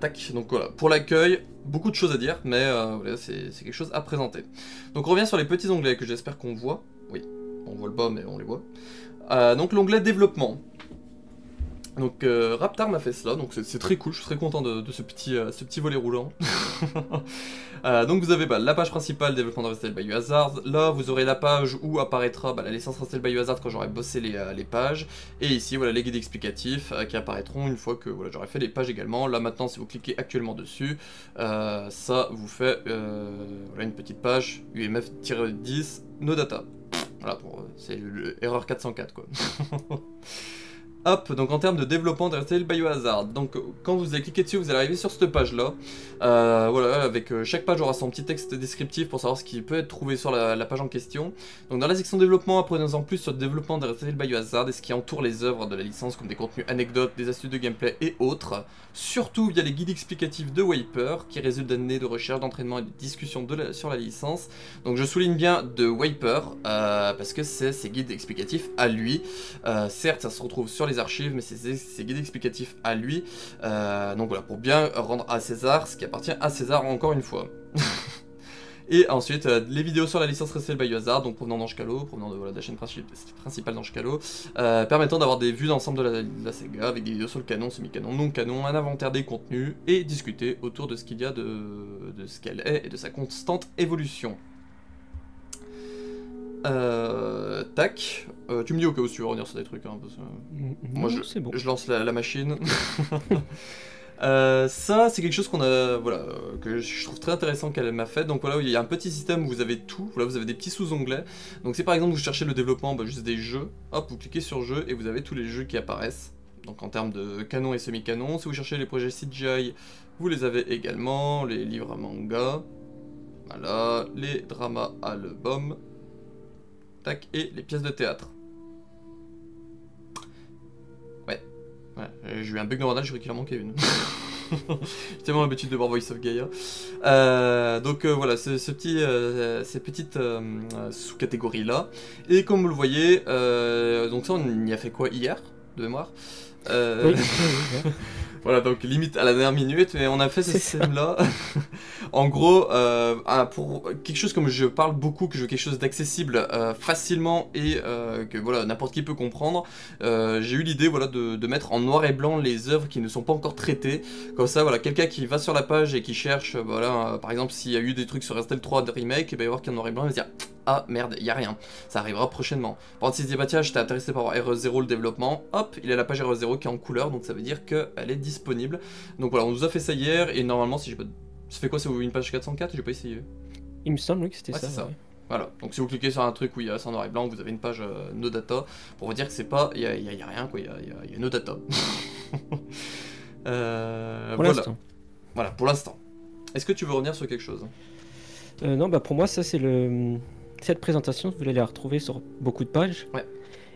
Tac, donc voilà, pour l'accueil, beaucoup de choses à dire, mais voilà, c'est quelque chose à présenter. Donc on revient sur les petits onglets que j'espère qu'on voit. Oui, on voit le bas, mais on les voit. Donc l'onglet développement. Donc Raptar m'a fait cela, donc c'est très cool, je suis très content de ce petit volet roulant. Donc vous avez la page principale développement de Restel Biohazard, là vous aurez la page où apparaîtra la licence Restel Biohazard quand j'aurai bossé les pages, et ici voilà les guides explicatifs qui apparaîtront une fois que voilà, j'aurai fait les pages également. Là maintenant si vous cliquez actuellement dessus, ça vous fait voilà, une petite page UMF-10 no data. Voilà, c'est erreur 404 quoi. Hop, donc en termes de développement de RTL Biohazard, donc quand vous allez cliquer dessus, vous allez arriver sur cette page là. Voilà, avec chaque page aura son petit texte descriptif pour savoir ce qui peut être trouvé sur la page en question. Donc dans la section développement, apprenez-en plus sur le développement de RTL Biohazard et ce qui entoure les œuvres de la licence, comme des contenus anecdotes, des astuces de gameplay et autres. Surtout via les guides explicatifs de Wiper, qui résultent d'années de recherche, d'entraînement et de discussion sur la licence. Donc je souligne bien de Wiper, parce que c'est ses guides explicatifs à lui. Certes, ça se retrouve sur les archives, mais c'est ses guides explicatifs à lui. Donc voilà, pour bien rendre à César ce qui appartient à César encore une fois. Et ensuite, les vidéos sur la licence Restel Biohazard, donc provenant d'Ange-Calo, provenant de la chaîne principale d'Ange-Calo, permettant d'avoir des vues d'ensemble de la saga, avec des vidéos sur le canon, semi-canon, non-canon, un inventaire des contenus, et discuter autour de ce qu'il y a de ce qu'elle est et de sa constante évolution. Tac. Tu me dis au cas où tu veux revenir sur des trucs, hein, parce que... moi je lance la machine. Ça c'est quelque chose qu'on a, voilà, que je trouve très intéressant qu'elle m'a fait. Donc voilà, il y a un petit système où vous avez tout, voilà, vous avez des petits sous-onglets. Donc c'est par exemple vous cherchez le développement, juste des jeux, hop, vous cliquez sur jeux et vous avez tous les jeux qui apparaissent. Donc en termes de canon et semi-canon, si vous cherchez les projets CGI, vous les avez également, les livres à manga, voilà, les dramas albums, tac, et les pièces de théâtre. Ouais, j'ai eu un bug neuronal, je crois qu'il en manquait une. J'ai tellement l'habitude de voir Voice of Gaia. Donc voilà, ces petites sous-catégories là. Et comme vous le voyez, donc ça on y a fait quoi hier, de mémoire Oui. Voilà, donc limite à la dernière minute, mais on a fait ce système-là. En gros, pour quelque chose comme je parle beaucoup, que je veux quelque chose d'accessible facilement et que voilà, n'importe qui peut comprendre, j'ai eu l'idée voilà, de mettre en noir et blanc les œuvres qui ne sont pas encore traitées. Comme ça, voilà, quelqu'un qui va sur la page et qui cherche, voilà, par exemple, s'il y a eu des trucs sur Restel 3 de remake, il va y avoir qu'un noir et blanc, il va se dire ah merde, il n'y a rien, ça arrivera prochainement. Par contre, si je dis bah tiens, j'étais intéressé par RE0 le développement, hop, il y a la page RE0 qui est en couleur, donc ça veut dire qu'elle est disponible. Donc voilà, on nous a fait ça hier, et normalement, si j'ai pas... Ça fait quoi, c'est une page 404? J'ai pas essayé. Il me semble oui, que c'était ça. Ouais. Voilà, donc si vous cliquez sur un truc où il y a ça en noir et blanc, vous avez une page no data, pour vous dire que c'est pas... Il y a rien, quoi, il y a no data. Pour l'instant. Voilà, pour l'instant. Est-ce que tu veux revenir sur quelque chose? Non, bah pour moi, ça c'est le... Cette présentation, vous allez la retrouver sur beaucoup de pages. Ouais.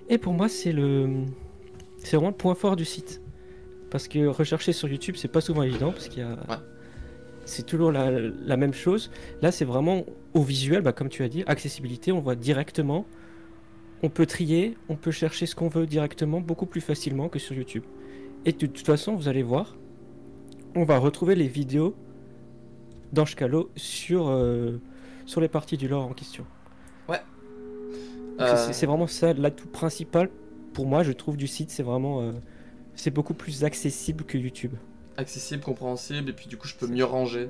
Et pour moi, c'est vraiment le point fort du site. Parce que rechercher sur YouTube, c'est pas souvent évident, parce qu'il y a... Ouais. C'est toujours la même chose. Là, c'est vraiment au visuel, comme tu as dit, accessibilité, on voit directement. On peut trier, on peut chercher ce qu'on veut directement, beaucoup plus facilement que sur YouTube. Et de toute façon, vous allez voir, on va retrouver les vidéos d'Ange-Calo sur les parties du lore en question. Ouais. C'est vraiment ça l'atout principal pour moi, je trouve, du site. C'est vraiment c'est beaucoup plus accessible que YouTube. Accessible, compréhensible, et puis du coup je peux mieux ranger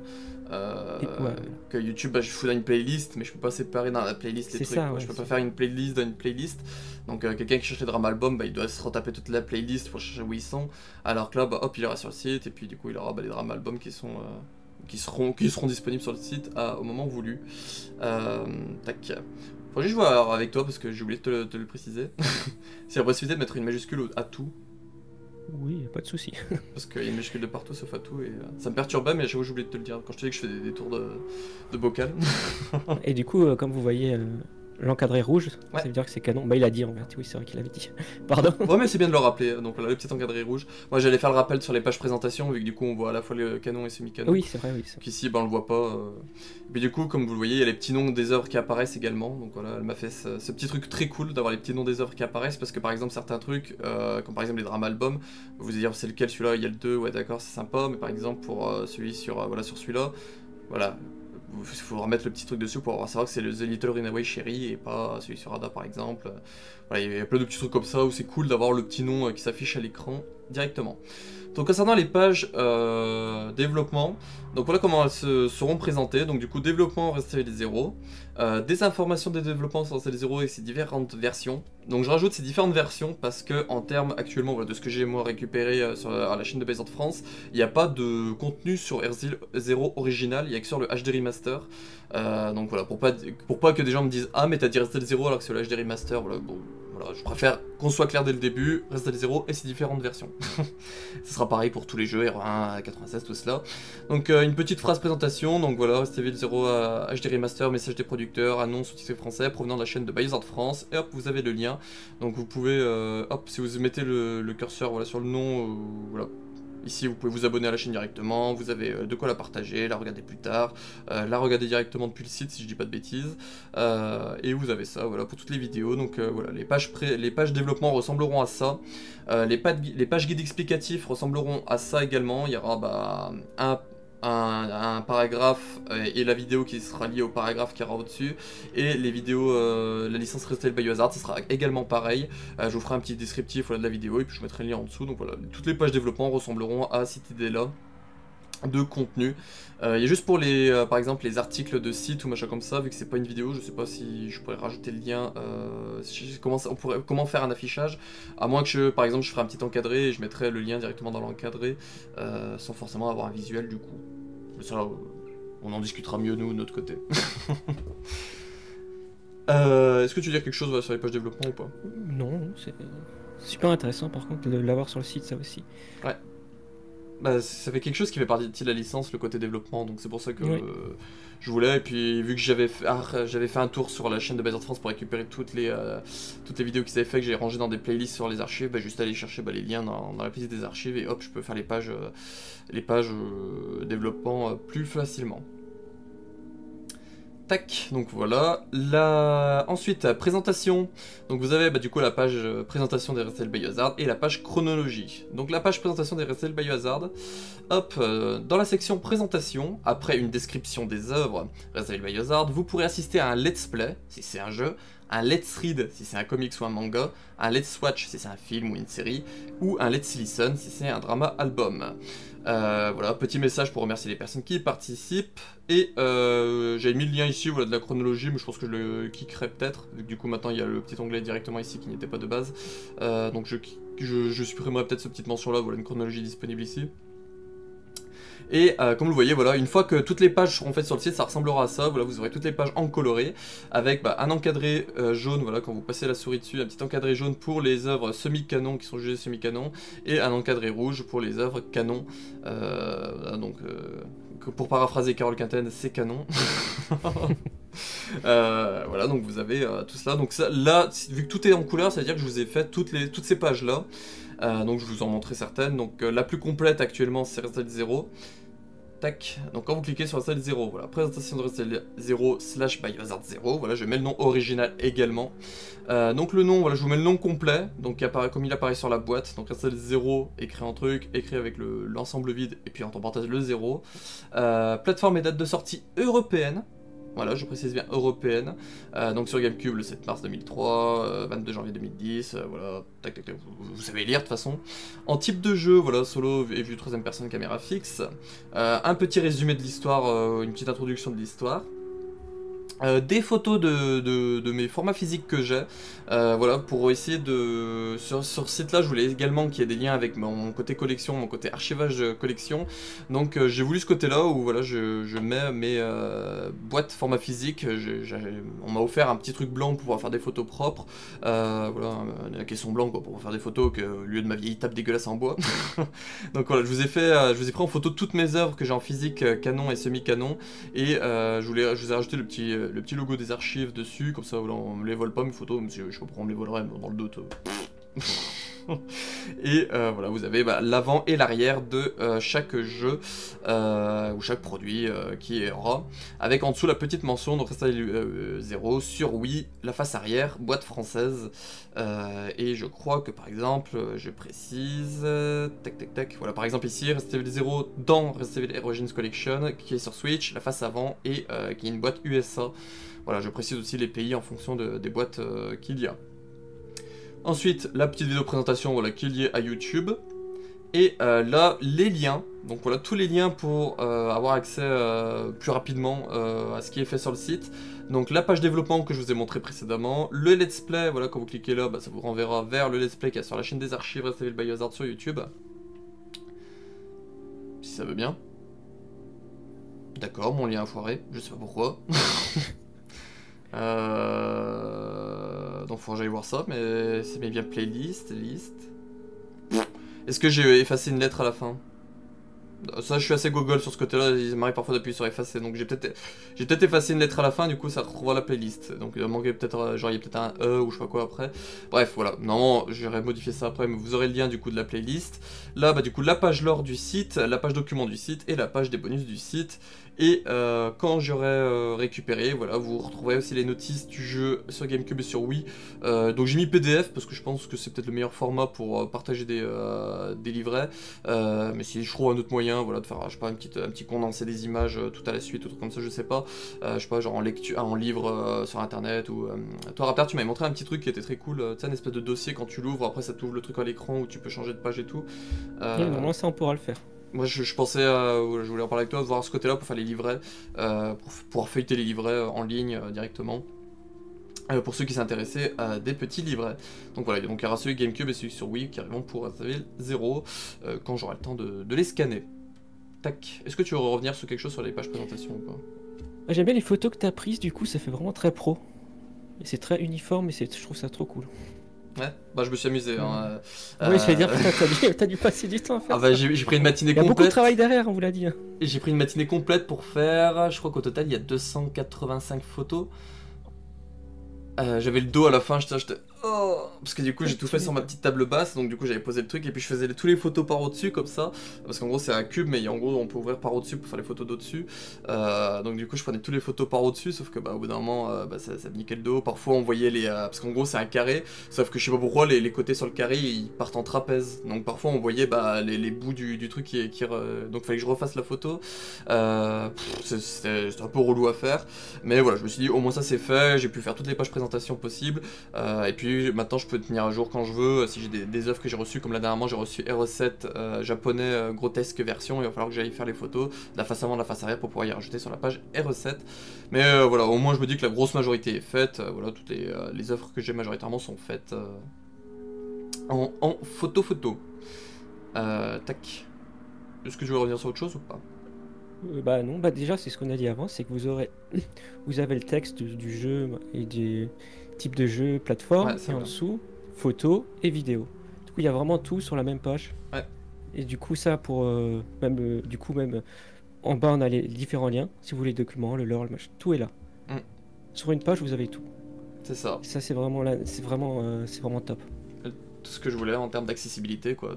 Ouais. que YouTube. Je fous dans une playlist, mais je peux pas séparer dans la playlist les trucs. Ça, ouais, je peux pas faire une playlist dans une playlist. Donc quelqu'un qui cherche les dramas albums, il doit se retaper toute la playlist pour chercher où ils sont. Alors que là, hop, il ira sur le site, et puis du coup il aura les dramas albums qui seront disponibles sur le site au moment voulu. Tac. Faut juste voir avec toi parce que j'ai oublié de te le préciser. C'est la possibilité de mettre une majuscule à tout. Oui, y a pas de souci. Parce qu'il y a une majuscule de partout sauf à tout et ça me perturbait, mais j'ai oublié de te le dire quand je te dis que je fais des tours de bocal. Et du coup, comme vous voyez l'encadré rouge, ouais. Ça veut dire que c'est canon. Bah il a dit en fait, oui c'est vrai qu'il avait dit. Pardon. Ouais mais c'est bien de le rappeler, donc voilà le petit encadré rouge. Moi j'allais faire le rappel sur les pages présentation vu que du coup on voit à la fois le canon et semi-canon. Oui c'est vrai, oui. Donc ici on le voit pas. Et puis du coup comme vous le voyez il y a les petits noms des œuvres qui apparaissent également. Donc voilà elle m'a fait ce petit truc très cool d'avoir les petits noms des œuvres qui apparaissent parce que par exemple certains trucs, comme par exemple les dramas albums, vous allez dire c'est lequel celui-là, il y a le 2, ouais d'accord c'est sympa, mais par exemple pour celui sur celui-là, voilà. Il faut remettre le petit truc dessus pour savoir que c'est le The Little Runaway Cherry et pas celui sur Ada par exemple. Voilà, il y a plein de petits trucs comme ça où c'est cool d'avoir le petit nom qui s'affiche à l'écran. directement. Donc concernant les pages développement, donc voilà comment elles seront présentées. Donc du coup développement Resident Evil 0, des informations des développements sur Resident Evil 0 et ses différentes versions. Donc je rajoute ces différentes versions parce que en termes actuellement voilà, de ce que j'ai moi récupéré à la chaîne de Bayazard France, il n'y a pas de contenu sur Resident Evil 0 original, il n'y a que sur le HD Remaster. Donc voilà, pour pas que des gens me disent ah mais t'as dit Resident Evil 0 alors que c'est le HD Remaster, voilà, bon, voilà, je préfère qu'on soit clair dès le début, Resident Evil 0 et ses différentes versions. Ce sera pareil pour tous les jeux, R1, 96, tout cela. Donc une petite phrase présentation, donc voilà, Resident Evil 0 HD Remaster, message des producteurs, annonce sous-titré français provenant de la chaîne de Bayazard France, et hop, vous avez le lien. Donc vous pouvez, hop, si vous mettez le curseur voilà, sur le nom, voilà. Ici, vous pouvez vous abonner à la chaîne directement, vous avez de quoi la partager, la regarder plus tard, la regarder directement depuis le site si je dis pas de bêtises, et vous avez ça voilà, pour toutes les vidéos. Donc voilà, les pages développement ressembleront à ça, les pages guides explicatifs ressembleront à ça également. Il y aura bah, un paragraphe et la vidéo qui sera liée au paragraphe qui ira au-dessus, et les vidéos, la licence Resident Evil Biohazard, ça sera également pareil. Je vous ferai un petit descriptif voilà, de la vidéo et puis je mettrai le lien en dessous. Donc voilà, toutes les pages développement ressembleront à cette idée-là de contenu. Il y a juste pour les, par exemple les articles de site ou machin comme ça, vu que c'est pas une vidéo, je sais pas si je pourrais rajouter le lien, comment faire un affichage, à moins que par exemple je ferai un petit encadré et je mettrai le lien directement dans l'encadré, sans forcément avoir un visuel du coup. Mais ça, on en discutera mieux nous de notre côté. Est-ce que tu veux dire quelque chose voilà, sur les pages développement ou pas? Non, c'est super intéressant par contre de l'avoir sur le site, ça aussi. Ouais. Bah, ça fait quelque chose qui fait partie de la licence, le côté développement, donc c'est pour ça que Oui. je voulais. Et puis vu que j'avais fait un tour sur la chaîne de Bayazard France pour récupérer toutes les vidéos qu'ils avaient fait, que j'ai rangé dans des playlists sur les archives, bah, juste aller chercher les liens dans la playlist des archives et hop, je peux faire les pages développement plus facilement. Tac, donc voilà. Ensuite, présentation. Donc vous avez du coup la page présentation des Resident Evil Biohazard et la page chronologie. Donc la page présentation des Resident Evil Biohazard, hop, dans la section présentation, après une description des œuvres Resident Evil Biohazard, vous pourrez assister à un let's play, si c'est un jeu, un let's read, si c'est un comics ou un manga, un let's watch, si c'est un film ou une série, ou un let's listen, si c'est un drama album. Voilà, petit message pour remercier les personnes qui y participent. Et j'avais mis le lien ici voilà, de la chronologie, mais je pense que je le kickerai peut-être, vu que du coup maintenant il y a le petit onglet directement ici qui n'était pas de base. Donc je supprimerai peut-être cette petite mention là, voilà une chronologie disponible ici. Et comme vous le voyez, voilà, une fois que toutes les pages seront faites sur le site, ça ressemblera à ça. Voilà, vous aurez toutes les pages en coloré, avec un encadré jaune, voilà, quand vous passez la souris dessus, un petit encadré jaune pour les œuvres semi-canon qui sont jugées semi-canon, et un encadré rouge pour les œuvres canon. Donc, pour paraphraser Carole Quinten, c'est canon. Voilà, donc vous avez tout cela. Donc ça, là, vu que tout est en couleur, ça veut dire que je vous ai fait toutes ces pages là. Donc je vous en montrerai certaines. Donc la plus complète actuellement c'est Resident Evil 0. Tac. Donc quand vous cliquez sur Resident Evil 0, voilà, présentation de Resident Evil 0 / Biohazard 0, voilà, je mets le nom original également. Donc le nom, voilà, je vous mets le nom complet, donc comme il apparaît sur la boîte. Donc Resident Evil 0 écrit en truc, écrit avec l'ensemble vide et puis entre parenthèses le 0. Plateforme et date de sortie européenne. Voilà, je précise bien européenne. Donc sur GameCube le 7 mars 2003, 22 janvier 2010, voilà, tac tac tac, vous savez lire de toute façon. En type de jeu, voilà, solo et vue troisième personne caméra fixe. Un petit résumé de l'histoire, une petite introduction de l'histoire. Des photos de mes formats physiques que j'ai, voilà, pour essayer de... Sur ce site-là, je voulais également qu'il y ait des liens avec mon côté collection, mon côté archivage collection, donc j'ai voulu ce côté-là où voilà, je mets mes boîtes format physique, on m'a offert un petit truc blanc pour pouvoir faire des photos propres, voilà, la caisson blanc quoi, pour pouvoir faire des photos que, au lieu de ma vieille table dégueulasse en bois. Donc voilà, je vous ai pris en photo toutes mes œuvres que j'ai en physique, canon et semi-canon, et je vous ai rajouté le petit logo des archives dessus, comme ça voilà, on me les vole pas mes photos, même si je sais pas pourquoi on me les volerait, mais dans le doute. Et voilà, vous avez l'avant et l'arrière de chaque jeu ou chaque produit qui aura, avec en dessous la petite mention donc Resident Evil 0 sur Wii, la face arrière, boîte française, et je crois que par exemple, je précise, tac tac tac, voilà par exemple ici Resident Evil 0 dans Resident Evil Origins Collection qui est sur Switch, la face avant et qui est une boîte USA. Voilà, je précise aussi les pays en fonction des boîtes qu'il y a. Ensuite, la petite vidéo présentation voilà, qui est liée à YouTube. Et là, les liens, donc voilà, tous les liens pour avoir accès plus rapidement à ce qui est fait sur le site. Donc la page développement que je vous ai montré précédemment, le let's play, voilà, quand vous cliquez là, bah, ça vous renverra vers le let's play qu'il y a sur la chaîne des archives Resident Evil Biohazard sur YouTube. Si ça veut bien. D'accord, mon lien a foiré, je sais pas pourquoi. Donc faut que j'aille voir ça, mais c'est bien playlist, liste. Est-ce que j'ai effacé une lettre à la fin? Ça, je suis assez gogol sur ce côté-là, il m'arrive parfois d'appuyer sur effacer, donc j'ai peut-être effacé une lettre à la fin, du coup ça retrouvera la playlist. Donc il manquait peut-être, genre il y a peut-être un E ou je sais pas quoi après. Bref, voilà, non, j'irai modifier ça après, mais vous aurez le lien du coup de la playlist. Là, bah du coup, la page lore du site, la page document du site et la page des bonus du site. Et quand j'aurai récupéré, voilà, vous retrouverez aussi les notices du jeu sur GameCube et sur Wii. Donc j'ai mis PDF parce que je pense que c'est peut-être le meilleur format pour partager des livrets. Mais si je trouve un autre moyen, voilà, de faire, je sais pas, un petit condensé des images tout à la suite, ou truc comme ça, je sais pas. Je sais pas, genre en lecture, en livre sur internet ou. Toi, Rapper, tu m'avais montré un petit truc qui était très cool. Tu sais, un espèce de dossier quand tu l'ouvres, après ça t'ouvre le truc à l'écran où tu peux changer de page et tout. Oui, normalement, ça, on pourra le faire. Moi je pensais, je voulais en parler avec toi, voir ce côté-là pour faire les livrets, pour pouvoir feuilleter les livrets en ligne directement. Pour ceux qui s'intéressaient à des petits livrets. Donc voilà, donc il y aura celui GameCube et celui sur Wii qui arriveront pour Resident Evil 0 quand j'aurai le temps de les scanner. Tac. Est-ce que tu veux revenir sur quelque chose sur les pages présentation ou pas? J'aime bien les photos que tu as prises, du coup, ça fait vraiment très pro. Et c'est très uniforme et je trouve ça trop cool. Ouais, bah je me suis amusé. Hein, oui, je vais dire, t'as dû passer du temps à faire ça. Bah, j'ai pris une matinée complète. Il y a beaucoup de travail derrière, on vous l'a dit. Et j'ai pris une matinée complète pour faire, je crois qu'au total il y a 285 photos. J'avais le dos à la fin, j'étais oh, parce que du coup j'ai tout fait sur ma petite table basse, donc du coup j'avais posé le truc et puis je faisais tous les photos par au-dessus comme ça, parce qu'en gros c'est un cube mais en gros on peut ouvrir par au-dessus pour faire les photos d'au-dessus, donc du coup je prenais tous les photos par au-dessus, sauf que bah au bout d'un moment ça me niquait le dos, parfois on voyait les, parce qu'en gros c'est un carré, sauf que je sais pas pourquoi les côtés sur le carré ils partent en trapèze, donc parfois on voyait les bouts du truc donc fallait que je refasse la photo, c'était un peu relou à faire, mais voilà je me suis dit au moins ça c'est fait, j'ai pu faire toutes les pages présentations possibles, et puis maintenant je peux tenir à jour quand je veux, si j'ai des offres que j'ai reçues, comme là dernièrement j'ai reçu RE7 japonais grotesque version, il va falloir que j'aille faire les photos de la face avant, de la face arrière pour pouvoir y rajouter sur la page RE7. Mais voilà, au moins je me dis que la grosse majorité est faite, voilà, toutes les offres que j'ai majoritairement sont faites en photo. Tac. Est-ce que je veux revenir sur autre chose ou pas? Bah non, bah déjà c'est ce qu'on a dit avant, c'est que vous avez le texte du jeu et des types de jeux, plateformes, et en dessous, photos et vidéos. Du coup il y a vraiment tout sur la même page. Ouais. Et du coup ça pour même en bas on a les différents liens, si vous voulez les documents, le lore, le machin, tout est là. Sur une page vous avez tout. C'est ça. Et ça c'est vraiment là, c'est vraiment top. Tout ce que je voulais en termes d'accessibilité, quoi.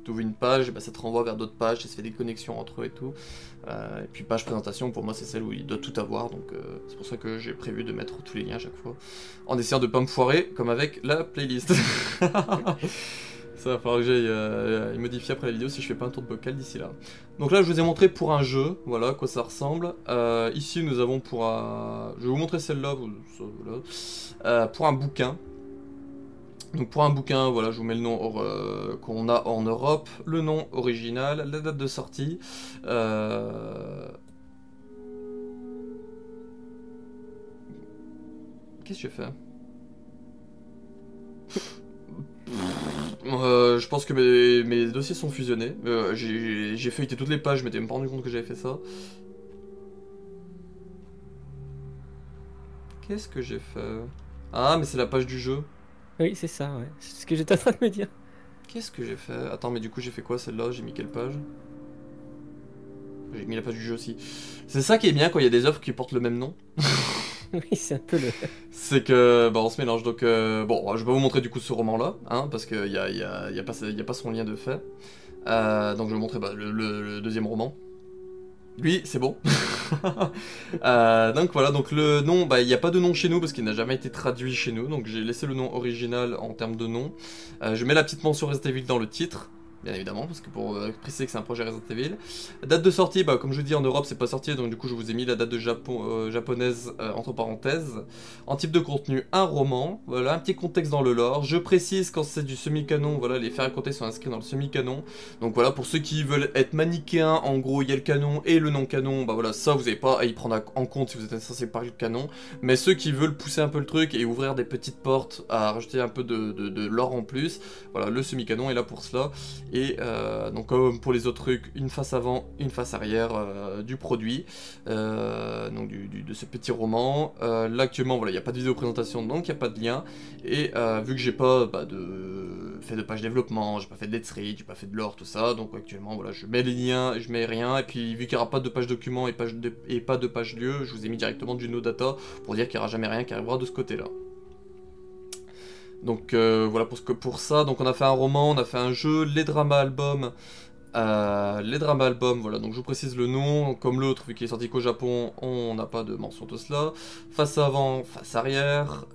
T'ouvres une page, bah, ça te renvoie vers d'autres pages, ça se fait des connexions entre eux et tout. Et puis page présentation, pour moi c'est celle où il doit tout avoir, donc c'est pour ça que j'ai prévu de mettre tous les liens à chaque fois, en essayant de pas me foirer, comme avec la playlist. Ça va falloir que j'aille modifier après la vidéo si je fais pas un tour de bocal d'ici là. Donc là je vous ai montré pour un jeu, voilà à quoi ça ressemble. Ici nous avons pour un... Je vais vous montrer celle-là, voilà. Pour un bouquin. Donc pour un bouquin, voilà, je vous mets le nom qu'on a en Europe, le nom original, la date de sortie. Qu'est-ce que j'ai fait? Je pense que mes dossiers sont fusionnés. J'ai feuilleté toutes les pages, je m'étais même pas rendu compte que j'avais fait ça. Qu'est-ce que j'ai fait? Ah, mais c'est la page du jeu. Oui, c'est ça, ouais. C'est ce que j'étais en train de me dire. Qu'est-ce que j'ai fait? Attends, mais du coup, j'ai fait quoi celle-là? J'ai mis quelle page? J'ai mis la page du jeu aussi. C'est ça qui est bien quand il y a des offres qui portent le même nom. Oui, c'est un peu le... C'est que, bah, on se mélange. Donc, bon, je vais vous montrer du coup ce roman-là, hein, parce qu'il y a pas son lien de fait. Donc, je vais vous montrer le deuxième roman. Lui, c'est bon. Donc voilà, donc le nom, bah il n'y a pas de nom chez nous parce qu'il n'a jamais été traduit chez nous, donc j'ai laissé le nom original en termes de nom. Je mets la petite mention Resident Evil dans le titre, bien évidemment, parce que pour préciser que c'est un projet Resident Evil. Date de sortie, bah, comme je vous dis, en Europe c'est pas sorti, donc du coup je vous ai mis la date de japonaise entre parenthèses. En type de contenu, un roman, voilà, un petit contexte dans le lore. Je précise quand c'est du semi-canon, voilà, les faits racontés sont inscrits dans le semi-canon. Donc voilà, pour ceux qui veulent être manichéens, en gros il y a le canon et le non-canon, bah voilà, ça vous n'avez pas à y prendre en compte si vous êtes censé parler de canon. Mais ceux qui veulent pousser un peu le truc et ouvrir des petites portes à rajouter un peu de lore en plus, voilà, le semi-canon est là pour cela. Et donc comme pour les autres trucs, une face avant, une face arrière du produit, donc de ce petit roman. Là actuellement, voilà, il n'y a pas de vidéo présentation, donc il n'y a pas de lien. Et vu que j'ai pas fait de page développement, j'ai pas fait de let's read, j'ai pas fait de lore, tout ça, donc actuellement, voilà, je mets les liens, je mets rien. Et puis vu qu'il n'y aura pas de page document et pas de page lieu, je vous ai mis directement du no data pour dire qu'il n'y aura jamais rien qui arrivera de ce côté-là. Donc voilà pour ça, donc on a fait un roman, on a fait un jeu, les dramas albums, voilà, donc je vous précise le nom, comme l'autre, vu qu'il est sorti qu'au Japon, on n'a pas de mention de cela. Face avant, face arrière,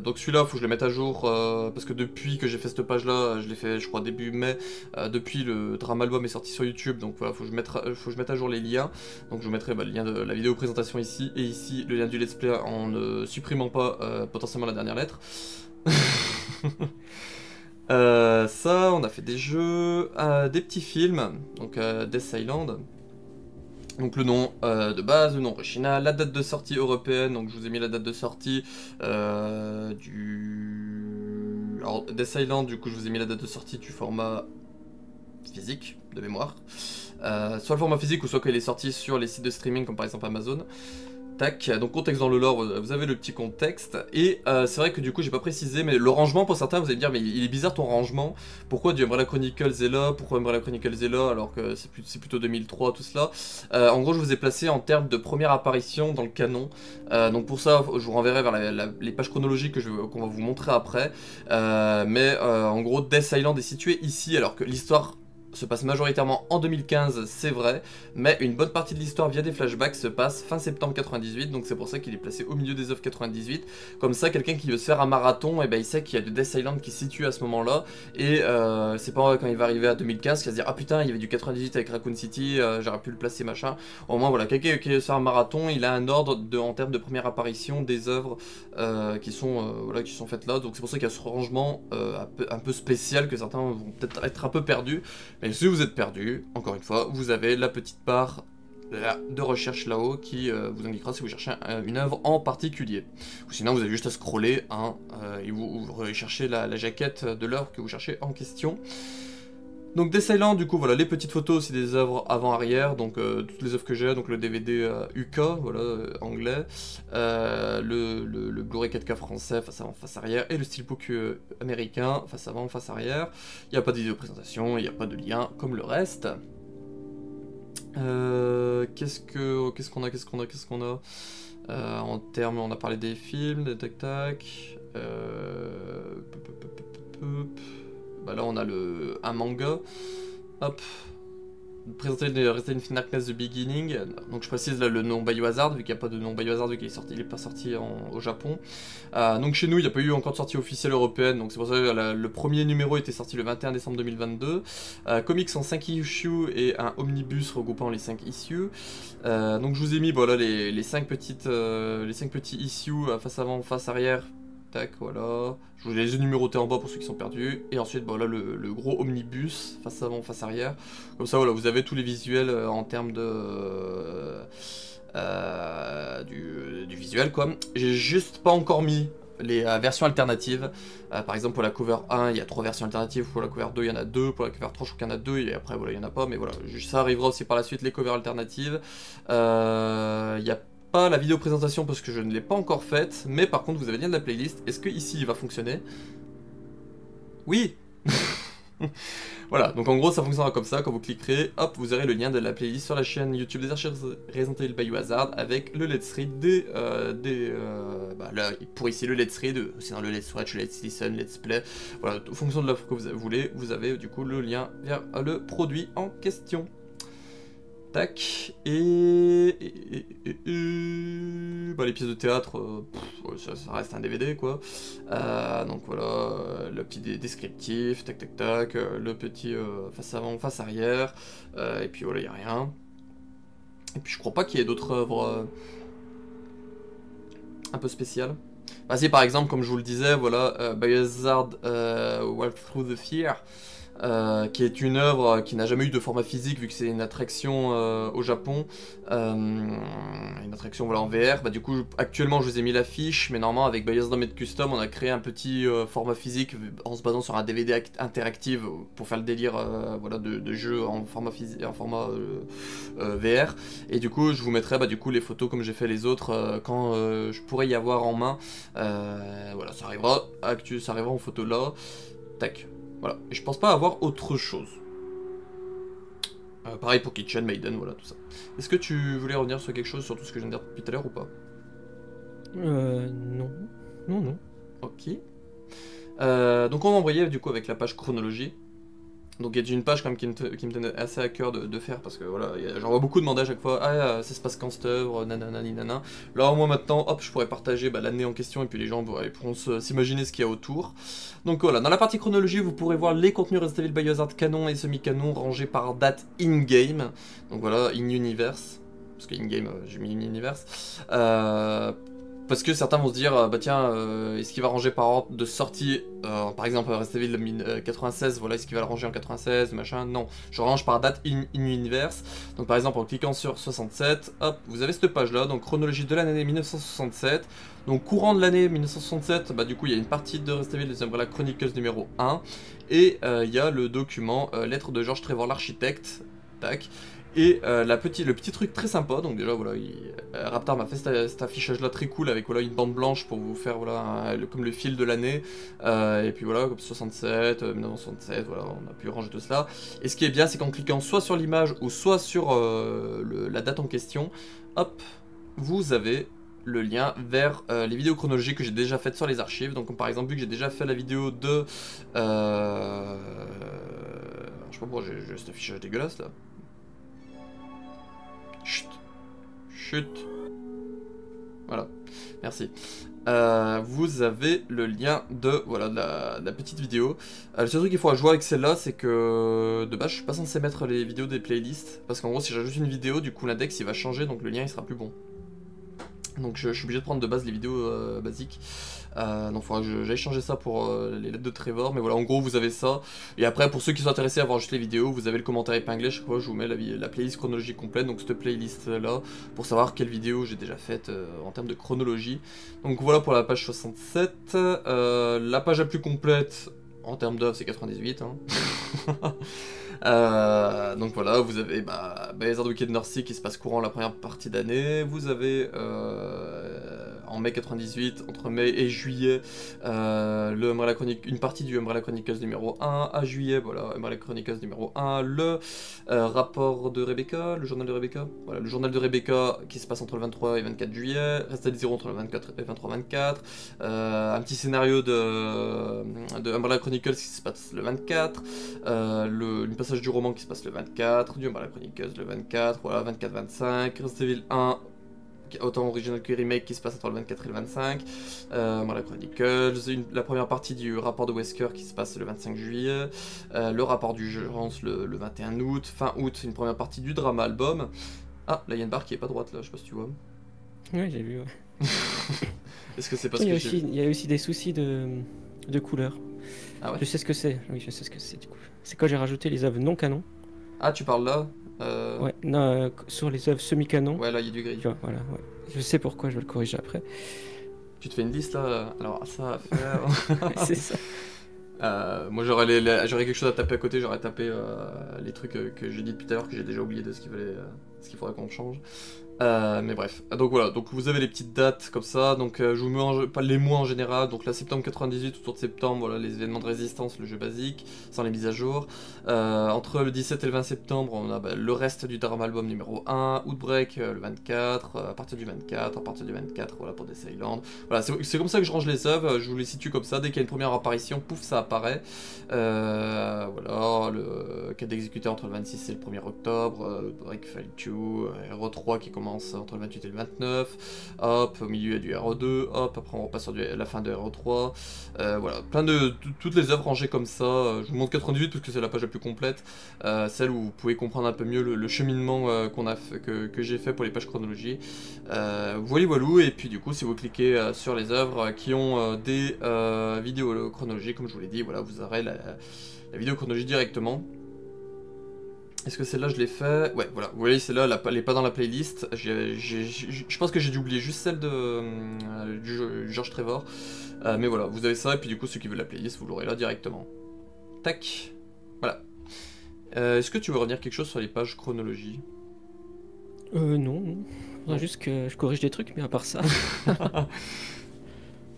donc celui-là, faut que je le mette à jour, parce que depuis que j'ai fait cette page-là, je l'ai fait, je crois, début mai, depuis le drama album est sorti sur YouTube, donc voilà, faut que je mette à jour les liens, donc je vous mettrai le lien de la vidéo présentation ici, et ici, le lien du let's play en ne supprimant pas potentiellement la dernière lettre. Ça, on a fait des jeux, des petits films, donc Death Island. Donc le nom de base, le nom original, la date de sortie européenne, donc je vous ai mis la date de sortie du... Alors Death Island, du coup je vous ai mis la date de sortie du format physique, de mémoire. Soit le format physique ou soit quand il est sorti sur les sites de streaming comme par exemple Amazon. Tac, donc contexte dans le lore, vous avez le petit contexte, et c'est vrai que du coup j'ai pas précisé, mais le rangement pour certains vous allez me dire mais il est bizarre ton rangement, pourquoi du Umbrella Chronicles est là, pourquoi Umbrella Chronicles est là alors que c'est plutôt 2003 tout cela. En gros je vous ai placé en termes de première apparition dans le canon, donc pour ça je vous renverrai vers les pages chronologiques qu'on va vous montrer après, mais en gros Death Island est situé ici alors que l'histoire se passe majoritairement en 2015, c'est vrai, mais une bonne partie de l'histoire via des flashbacks se passe fin septembre 98, donc c'est pour ça qu'il est placé au milieu des œuvres 98. Comme ça, quelqu'un qui veut se faire un marathon, et ben il sait qu'il y a du Death Island qui se situe à ce moment-là, et c'est pas quand il va arriver à 2015 qu'il va se dire ah putain il y avait du 98 avec Raccoon City, j'aurais pu le placer machin. Au moins voilà, quelqu'un qui veut se faire un marathon, il a un ordre en termes de première apparition des œuvres qui sont faites là, donc c'est pour ça qu'il y a ce rangement un peu spécial que certains vont peut-être être un peu perdus. Et si vous êtes perdu, encore une fois, vous avez la petite barre de recherche là-haut qui vous indiquera si vous cherchez une œuvre en particulier. Ou sinon vous avez juste à scroller et vous recherchez la jaquette de l'œuvre que vous cherchez en question. Donc Death Island, du coup voilà les petites photos aussi des œuvres avant-arrière, donc toutes les œuvres que j'ai, donc le DVD UK, voilà, anglais, le Blu-ray 4K français face avant, face arrière, et le steelbook américain face avant, face arrière. Il n'y a pas de vidéo présentation, il n'y a pas de lien comme le reste. Qu'est-ce qu'on a en termes, on a parlé des films, des tac-tac. Bah là on a un manga, hop, présenter le Resident Evil Darkness The Beginning, donc je précise là le nom Biohazard, vu qu'il n'y a pas de nom Biohazard, vu qu'il est pas sorti au Japon. Donc chez nous il n'y a pas eu encore de sortie officielle européenne, donc c'est pour ça que le premier numéro était sorti le 21 décembre 2022. Comics en 5 issues et un omnibus regroupant les 5 issues. Donc je vous ai mis voilà, les 5 petits issues face avant, face arrière. Tac, voilà. Je vous les ai numérotés en bas pour ceux qui sont perdus. Et ensuite, voilà le gros omnibus, face avant, face arrière. Comme ça, voilà, vous avez tous les visuels en termes du visuel, quoi. J'ai juste pas encore mis les versions alternatives. Par exemple, pour la cover 1, il y a 3 versions alternatives. Pour la cover 2, il y en a 2. Pour la cover 3, je crois qu'il y en a 2. Et après, voilà, il y en a pas. Mais voilà, ça arrivera aussi par la suite, les covers alternatives. Il y a la vidéo présentation parce que je ne l'ai pas encore faite, mais par contre vous avez le lien de la playlist. Est-ce que ici il va fonctionner? Oui. Voilà, donc en gros ça fonctionnera comme ça, quand vous cliquerez, hop, vous aurez le lien de la playlist sur la chaîne YouTube des archives Resident Evil Biohazard avec le Let's Read là, pour ici le Let's Read, sinon le Let's Watch, le Let's Listen, Let's Play, voilà, en fonction de l'offre que vous voulez, vous avez du coup le lien vers le produit en question. Tac. Bah, les pièces de théâtre, ça reste un DVD quoi. Donc voilà, le petit descriptif, tac tac tac, le petit face avant, face arrière, et puis voilà, il n'y a rien. Et puis je crois pas qu'il y ait d'autres œuvres un peu spéciales. Bah si par exemple, comme je vous le disais, voilà, Biohazard Walk Through the Fear, qui est une œuvre qui n'a jamais eu de format physique vu que c'est une attraction au Japon, une attraction voilà, en VR. Bah, du coup actuellement je vous ai mis l'affiche, mais normalement avec Biohazard Made Custom on a créé un petit format physique en se basant sur un DVD interactif pour faire le délire voilà, de jeu en format, VR. Et du coup je vous mettrai bah, du coup, les photos comme j'ai fait les autres quand je pourrais y avoir en main. Voilà, ça arrivera en photo là. Tac. Voilà, et je pense pas avoir autre chose. Pareil pour Kitchen, Maiden, voilà, tout ça. Est-ce que tu voulais revenir sur quelque chose, sur tout ce que je viens de dire depuis tout à l'heure ou pas? Non. Non. Ok. Donc on va envoyer du coup avec la page chronologie. Donc il y a une page quand même qui me tenait assez à cœur de faire parce que voilà, j'en vois beaucoup demander à chaque fois, ah ça se passe quand cette œuvre, nanana, nanana. Là au moins maintenant, hop, je pourrais partager bah, l'année en question et puis les gens pourront s'imaginer ce qu'il y a autour. Donc voilà, dans la partie chronologie, vous pourrez voir les contenus Resident Evil Biohazard canon et semi-canon rangés par date in-game. Donc voilà, in-universe, parce que in-game j'ai mis in-universe. Parce que certains vont se dire, bah tiens, est-ce qu'il va ranger par ordre de sortie, par exemple Resident Evil 96, voilà, est-ce qu'il va le ranger en 96, machin, non, je range par date in-universe. Donc par exemple en cliquant sur 67, hop, vous avez cette page là, donc chronologie de l'année 1967. Donc courant de l'année 1967, bah du coup il y a une partie de Resident Evil The Umbrella Chronicles numéro 1, et il y a le document lettre de George Trevor l'architecte, tac. Et le petit truc très sympa, donc déjà voilà, Raptor m'a fait cet affichage là très cool avec voilà, une bande blanche pour vous faire voilà, comme le fil de l'année, et puis voilà, comme 67, 1967, voilà, on a pu ranger tout cela. Et ce qui est bien, c'est qu'en cliquant soit sur l'image ou soit sur la date en question, hop, vous avez le lien vers les vidéos chronologiques que j'ai déjà faites sur les archives. Donc par exemple, vu que j'ai déjà fait la vidéo de... je sais pas pourquoi j'ai cet affichage dégueulasse là. Chut. Chut. Voilà. Merci. Vous avez le lien de voilà, la petite vidéo. Le seul truc qu'il faut jouer avec celle-là, c'est que de base, je suis pas censé mettre les vidéos des playlists. Parce qu'en gros, si j'ajoute une vidéo, du coup, l'index il va changer, donc le lien il sera plus bon. Donc je suis obligé de prendre de base les vidéos basiques. Donc il faudra que j'aille changer ça pour les lettres de Trevor. Mais voilà, en gros vous avez ça. Et après pour ceux qui sont intéressés à voir juste les vidéos, vous avez le commentaire épinglé. Chaque fois je vous mets la playlist chronologique complète. Donc cette playlist là pour savoir quelle vidéo j'ai déjà faite en termes de chronologie. Donc voilà pour la page 67. La page la plus complète en termes d'œuvre c'est 98 hein. Donc voilà, vous avez Biohazard Wicked North Sea qui se passe courant la première partie d'année. Vous avez en mai 98, entre mai et juillet, une partie du Umbrella Chronicles numéro 1. À juillet, voilà, Umbrella Chronicles numéro 1. Le rapport de Rebecca, le journal de Rebecca. Voilà, le journal de Rebecca qui se passe entre le 23 et 24 juillet. Resident Evil 0 entre le 24 et 23-24. Un petit scénario de Umbrella Chronicles qui se passe le 24. Une passage du roman qui se passe le 24, du Umbrella Chronicles le 24, voilà, 24-25, Resident Evil 1, autant original que remake qui se passe entre le 24 et le 25, Umbrella Chronicles, la première partie du rapport de Wesker qui se passe le 25 juillet, le rapport d'urgence le 21 août, fin août, une première partie du drama album. Ah, là il y a une barre qui est pas droite là, je sais pas si tu vois. Ouais, j'ai vu, ouais. Est-ce que c'est parce que il y a aussi des soucis de couleur. Ah ouais. Je sais ce que c'est, oui, je sais ce que c'est du coup. C'est quand j'ai rajouté les œuvres non canon. Ah, tu parles là Ouais, non, sur les œuvres semi-canon. Ouais, là il y a du gris. Tu vois, voilà, ouais. Je sais pourquoi, je vais le corriger après. Tu te fais une liste là, alors ça à faire. C'est ça. Moi j'aurais quelque chose à taper à côté, j'aurais tapé les trucs que j'ai dit depuis tout à l'heure que j'ai déjà oublié de ce qu'il ce qu'il faudrait qu'on change. Mais bref, donc voilà, donc vous avez les petites dates comme ça, donc je vous mets pas les mois en général, donc là septembre 98, autour de septembre, voilà les événements de résistance, le jeu basique, sans les mises à jour. Entre le 17 et le 20 septembre, on a le reste du Dharma Album numéro 1, Outbreak le 24, à partir du 24, voilà pour Death Island. Voilà, c'est comme ça que je range les œuvres, je vous les situe comme ça, dès qu'il y a une première apparition, pouf, ça apparaît. Voilà, le cas d'exécuter entre le 26 et le 1er octobre, Outbreak File 2, Hero 3 qui commence entre le 28 et le 29, hop, au milieu il y a du RE2, hop, après on repasse sur la fin de RE3, voilà, plein de toutes les œuvres rangées comme ça. Je vous montre 98 parce que c'est la page la plus complète, celle où vous pouvez comprendre un peu mieux le cheminement que j'ai fait pour les pages chronologie. Voilou, et puis du coup si vous cliquez sur les œuvres qui ont des vidéos chronologiques, comme je vous l'ai dit, voilà, vous aurez la vidéo chronologie directement. Est-ce que celle-là je l'ai fait? Ouais, voilà, vous voyez celle-là, elle est pas dans la playlist. Je pense que j'ai dû oublier juste celle du George Trevor. Mais voilà, vous avez ça, et puis du coup ceux qui veulent la playlist, vous l'aurez là directement. Tac, voilà. Est-ce que tu veux redire quelque chose sur les pages chronologie? Non. Faudrait juste que je corrige des trucs, mais à part ça...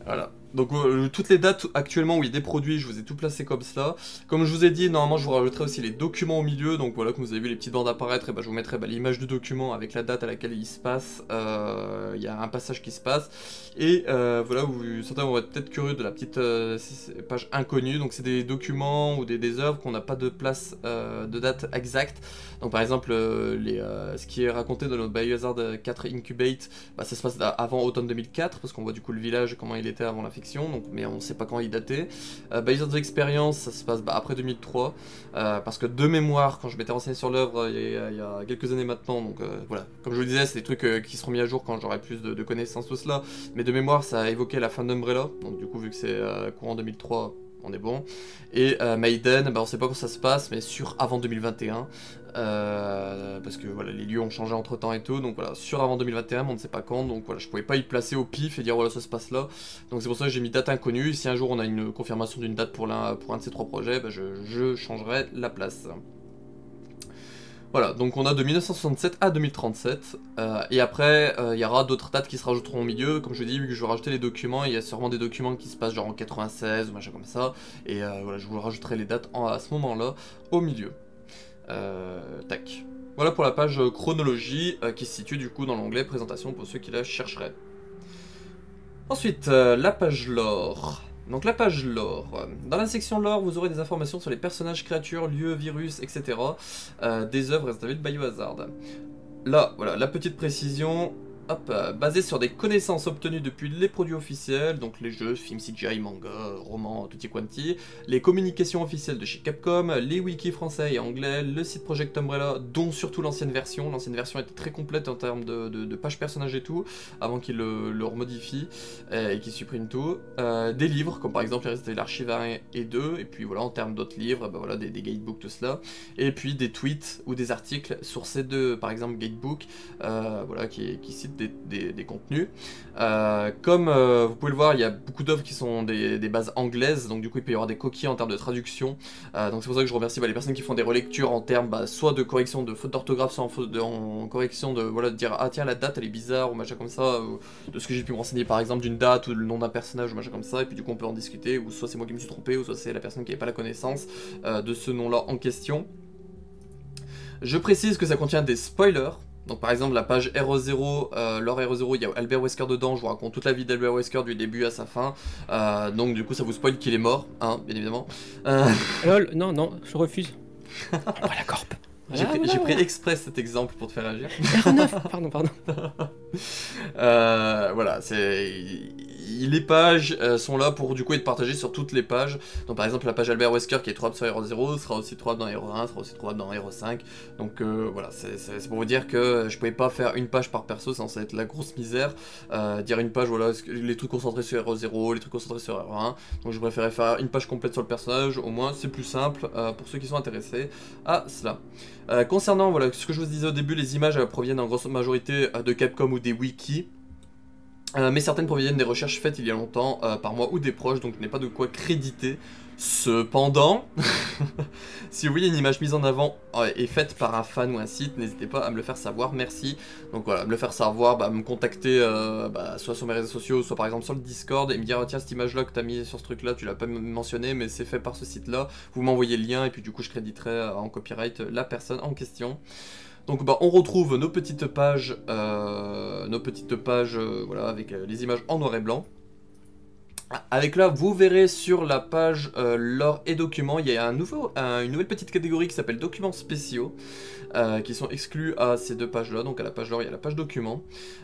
Voilà. Donc toutes les dates actuellement où il y a des produits, je vous ai tout placé comme cela. Comme je vous ai dit, normalement je vous rajouterai aussi les documents au milieu. Donc voilà, comme vous avez vu les petites bandes apparaître, et je vous mettrai l'image du document avec la date à laquelle il se passe. Il y a un passage qui se passe. Et voilà, certains vont être peut-être curieux de la petite page inconnue. Donc c'est des documents ou des œuvres qu'on n'a pas de place de date exacte. Donc par exemple, ce qui est raconté dans notre Biohazard 4 Incubate, ça se passe avant automne 2004, parce qu'on voit du coup le village, comment il était avant la fiction, donc, mais on ne sait pas quand il datait. Biohazard Experience, ça se passe après 2003, parce que de mémoire, quand je m'étais renseigné sur l'œuvre il y a quelques années maintenant, donc voilà, comme je vous le disais, c'est des trucs qui seront mis à jour quand j'aurai plus de connaissances de cela, mais de mémoire ça a évoqué la fin d'Umbrella, donc du coup vu que c'est courant 2003, on est bon. Et Maiden, on sait pas quand ça se passe, mais sur avant 2021. Parce que voilà, les lieux ont changé entre temps et tout, donc voilà, sur avant 2021, mais on ne sait pas quand, donc voilà, je pouvais pas y placer au pif et dire voilà, ça se passe là. Donc c'est pour ça que j'ai mis date inconnue. Si un jour on a une confirmation d'une date pour un de ces trois projets, je changerai la place. Voilà, donc on a de 1967 à 2037, et après il y aura d'autres dates qui se rajouteront au milieu. Comme je vous dis, vu que je vais rajouter les documents, il y a sûrement des documents qui se passent genre en 96 ou machin comme ça, et voilà, je vous rajouterai les dates à ce moment-là au milieu. Tac. Voilà pour la page chronologie qui se situe du coup dans l'onglet présentation pour ceux qui la chercheraient. Ensuite, la page lore. Donc la page lore. Dans la section lore, vous aurez des informations sur les personnages, créatures, lieux, virus, etc. Des œuvres Resident Evil Biohazard. Là, voilà, la petite précision. Hop, basé sur des connaissances obtenues depuis les produits officiels, donc les jeux, films, CGI, manga, romans, tutti quanti, les communications officielles de chez Capcom, les wikis français et anglais, le site Project Umbrella, dont surtout l'ancienne version. L'ancienne version était très complète en termes de pages personnages et tout, avant qu'ils le remodifient et qu'ils suppriment tout. Des livres, comme par exemple les Resident Evil Archive 1 et 2, et puis voilà, en termes d'autres livres, voilà, des guidebooks, tout cela. Et puis des tweets ou des articles sur ces deux, par exemple, guidebooks, voilà, qui citent des contenus. Comme vous pouvez le voir, il y a beaucoup d'œuvres qui sont des bases anglaises, donc du coup il peut y avoir des coquilles en termes de traduction. Donc c'est pour ça que je remercie les personnes qui font des relectures en termes soit de correction de fautes d'orthographe, soit en correction de, voilà, de dire ah tiens la date elle est bizarre ou machin comme ça, ou de ce que j'ai pu me renseigner par exemple d'une date ou le nom d'un personnage ou machin comme ça, et puis du coup on peut en discuter, ou soit c'est moi qui me suis trompé, ou soit c'est la personne qui n'avait pas la connaissance de ce nom là en question. Je précise que ça contient des spoilers. Donc par exemple la page RE0, lore RE0, il y a Albert Wesker dedans, je vous raconte toute la vie d'Albert Wesker du début à sa fin, donc du coup ça vous spoil qu'il est mort, hein, bien évidemment. Lol, non, je refuse. Pas la corp. J'ai pris exprès cet exemple pour te faire réagir. R9, pardon. Voilà, les pages sont là pour du coup être partagées sur toutes les pages. Donc par exemple la page Albert Wesker qui est trouvable sur RE0 sera aussi trouvable dans RE1, sera aussi trouvable dans RE5. Donc voilà, c'est pour vous dire que je pouvais pas faire une page par perso, c'est censé être la grosse misère. Dire une page, voilà, les trucs concentrés sur RE0, les trucs concentrés sur RE1. Donc je préférais faire une page complète sur le personnage, au moins c'est plus simple pour ceux qui sont intéressés à cela. Concernant voilà, ce que je vous disais au début, les images proviennent en grosse majorité de Capcom ou des wikis. Mais certaines proviennent des recherches faites il y a longtemps par moi ou des proches, donc je n'ai pas de quoi créditer. Cependant, Si vous voyez une image mise en avant et faite par un fan ou un site, n'hésitez pas à me le faire savoir, merci. Donc voilà, me le faire savoir, me contacter soit sur mes réseaux sociaux, soit par exemple sur le Discord, et me dire tiens cette image là que t'as mis sur ce truc là, tu l'as pas mentionné mais c'est fait par ce site là, vous m'envoyez le lien et puis du coup je créditerai en copyright la personne en question. Donc on retrouve nos petites pages, voilà, avec les images en noir et blanc. Avec là, vous verrez sur la page lore et documents, il y a une nouvelle petite catégorie qui s'appelle documents spéciaux, qui sont exclus à ces deux pages là. Donc à la page lore, il y a la page documents.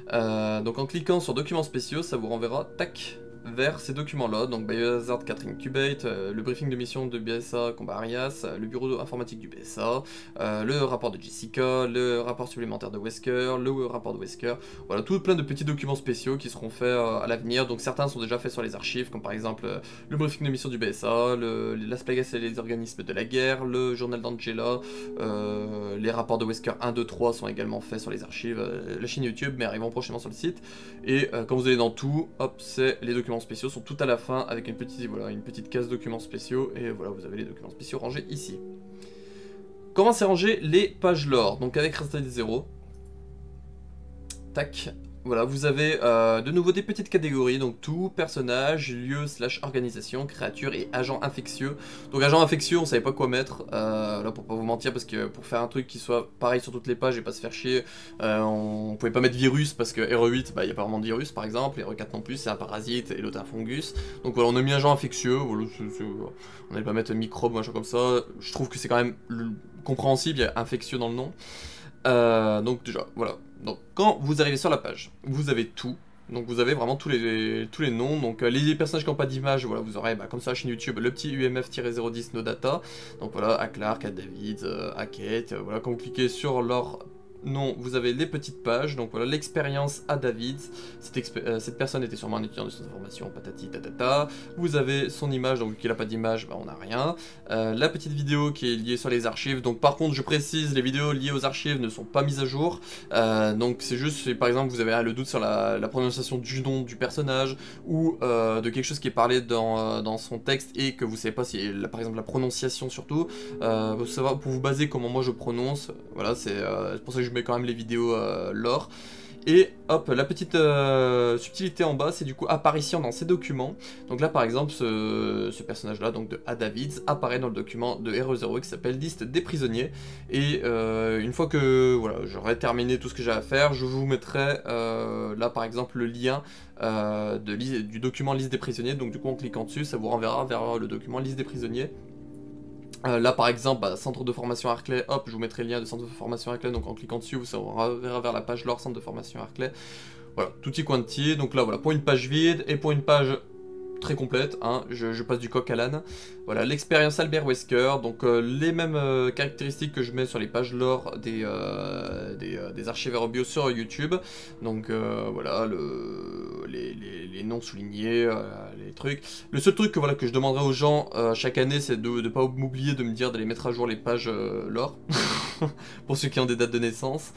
Donc en cliquant sur documents spéciaux, ça vous renverra, tac, vers ces documents-là, donc Biohazard 4 Incubate, le briefing de mission de BSA Combat Arias, le bureau informatique du BSA, le rapport de Jessica, le rapport supplémentaire de Wesker, le rapport de Wesker, voilà, tout plein de petits documents spéciaux qui seront faits à l'avenir, donc certains sont déjà faits sur les archives, comme par exemple le briefing de mission du BSA, Las Plagas et les organismes de la guerre, le journal d'Angela, les rapports de Wesker 1, 2, 3 sont également faits sur les archives, la chaîne YouTube, mais arriveront prochainement sur le site, et quand vous allez dans tout, hop, c'est les documents spéciaux sont tout à la fin avec une petite case documents spéciaux et voilà vous avez les documents spéciaux rangés ici. Comment c'est rangé les pages lore? Donc avec Restart 0, tac, voilà vous avez de nouveau des petites catégories, donc tout, personnage, lieu / organisation, créature et agent infectieux. Donc agent infectieux on savait pas quoi mettre, là pour pas vous mentir parce que pour faire un truc qui soit pareil sur toutes les pages et pas se faire chier, on pouvait pas mettre virus parce que RE8 il y a pas vraiment de virus par exemple, RE4 non plus c'est un parasite et l'autre un fungus. Donc voilà on a mis agent infectieux, voilà, on n'allait pas mettre microbe ou un truc comme ça, je trouve que c'est quand même compréhensible, il y a infectieux dans le nom. Donc déjà, voilà. Donc quand vous arrivez sur la page, vous avez tout. Donc vous avez vraiment tous les noms. Donc les personnages qui n'ont pas d'image, voilà, vous aurez comme ça la chaîne YouTube, le petit UMF-010 no data. Donc voilà, à Clark, à David, à Kate. Voilà, quand vous cliquez sur leur nom, vous avez les petites pages. Donc voilà, l'expérience à David. Cette personne était sûrement un étudiant de cette formation, patati tatata. Vous avez son image, donc vu qu'il n'a pas d'image, on n'a rien. La petite vidéo qui est liée sur les archives. Donc par contre, je précise, les vidéos liées aux archives ne sont pas mises à jour. Donc c'est juste, si par exemple vous avez le doute sur la prononciation du nom du personnage ou de quelque chose qui est parlé dans son texte et que vous savez pas si, par exemple la prononciation surtout, pour vous baser comment moi je prononce, voilà, c'est pour ça que je mets quand même les vidéos lore. Et hop, la petite subtilité en bas, c'est du coup apparition dans ces documents. Donc là par exemple, ce personnage-là, donc de A. Davids, apparaît dans le document de RE0 qui s'appelle liste des prisonniers. Et une fois que voilà, j'aurai terminé tout ce que j'ai à faire, je vous mettrai là par exemple le lien du document liste des prisonniers. Donc du coup en cliquant dessus, ça vous renverra vers le document liste des prisonniers. Là par exemple, centre de formation Harclay, hop, je vous mettrai le lien de centre de formation Harclay, donc en cliquant dessus, vous renverra vers la page lore centre de formation Harclay. Voilà, tutti quanti, donc là voilà, pour une page vide et pour une page très complète, hein, je passe du coq à l'âne. Voilà, l'expérience Albert Wesker, donc les mêmes caractéristiques que je mets sur les pages lore des archives bio sur YouTube. Donc voilà, les noms soulignés, les trucs. Le seul truc que je demanderai aux gens chaque année, c'est de ne pas m'oublier de me dire d'aller mettre à jour les pages lore. Pour ceux qui ont des dates de naissance.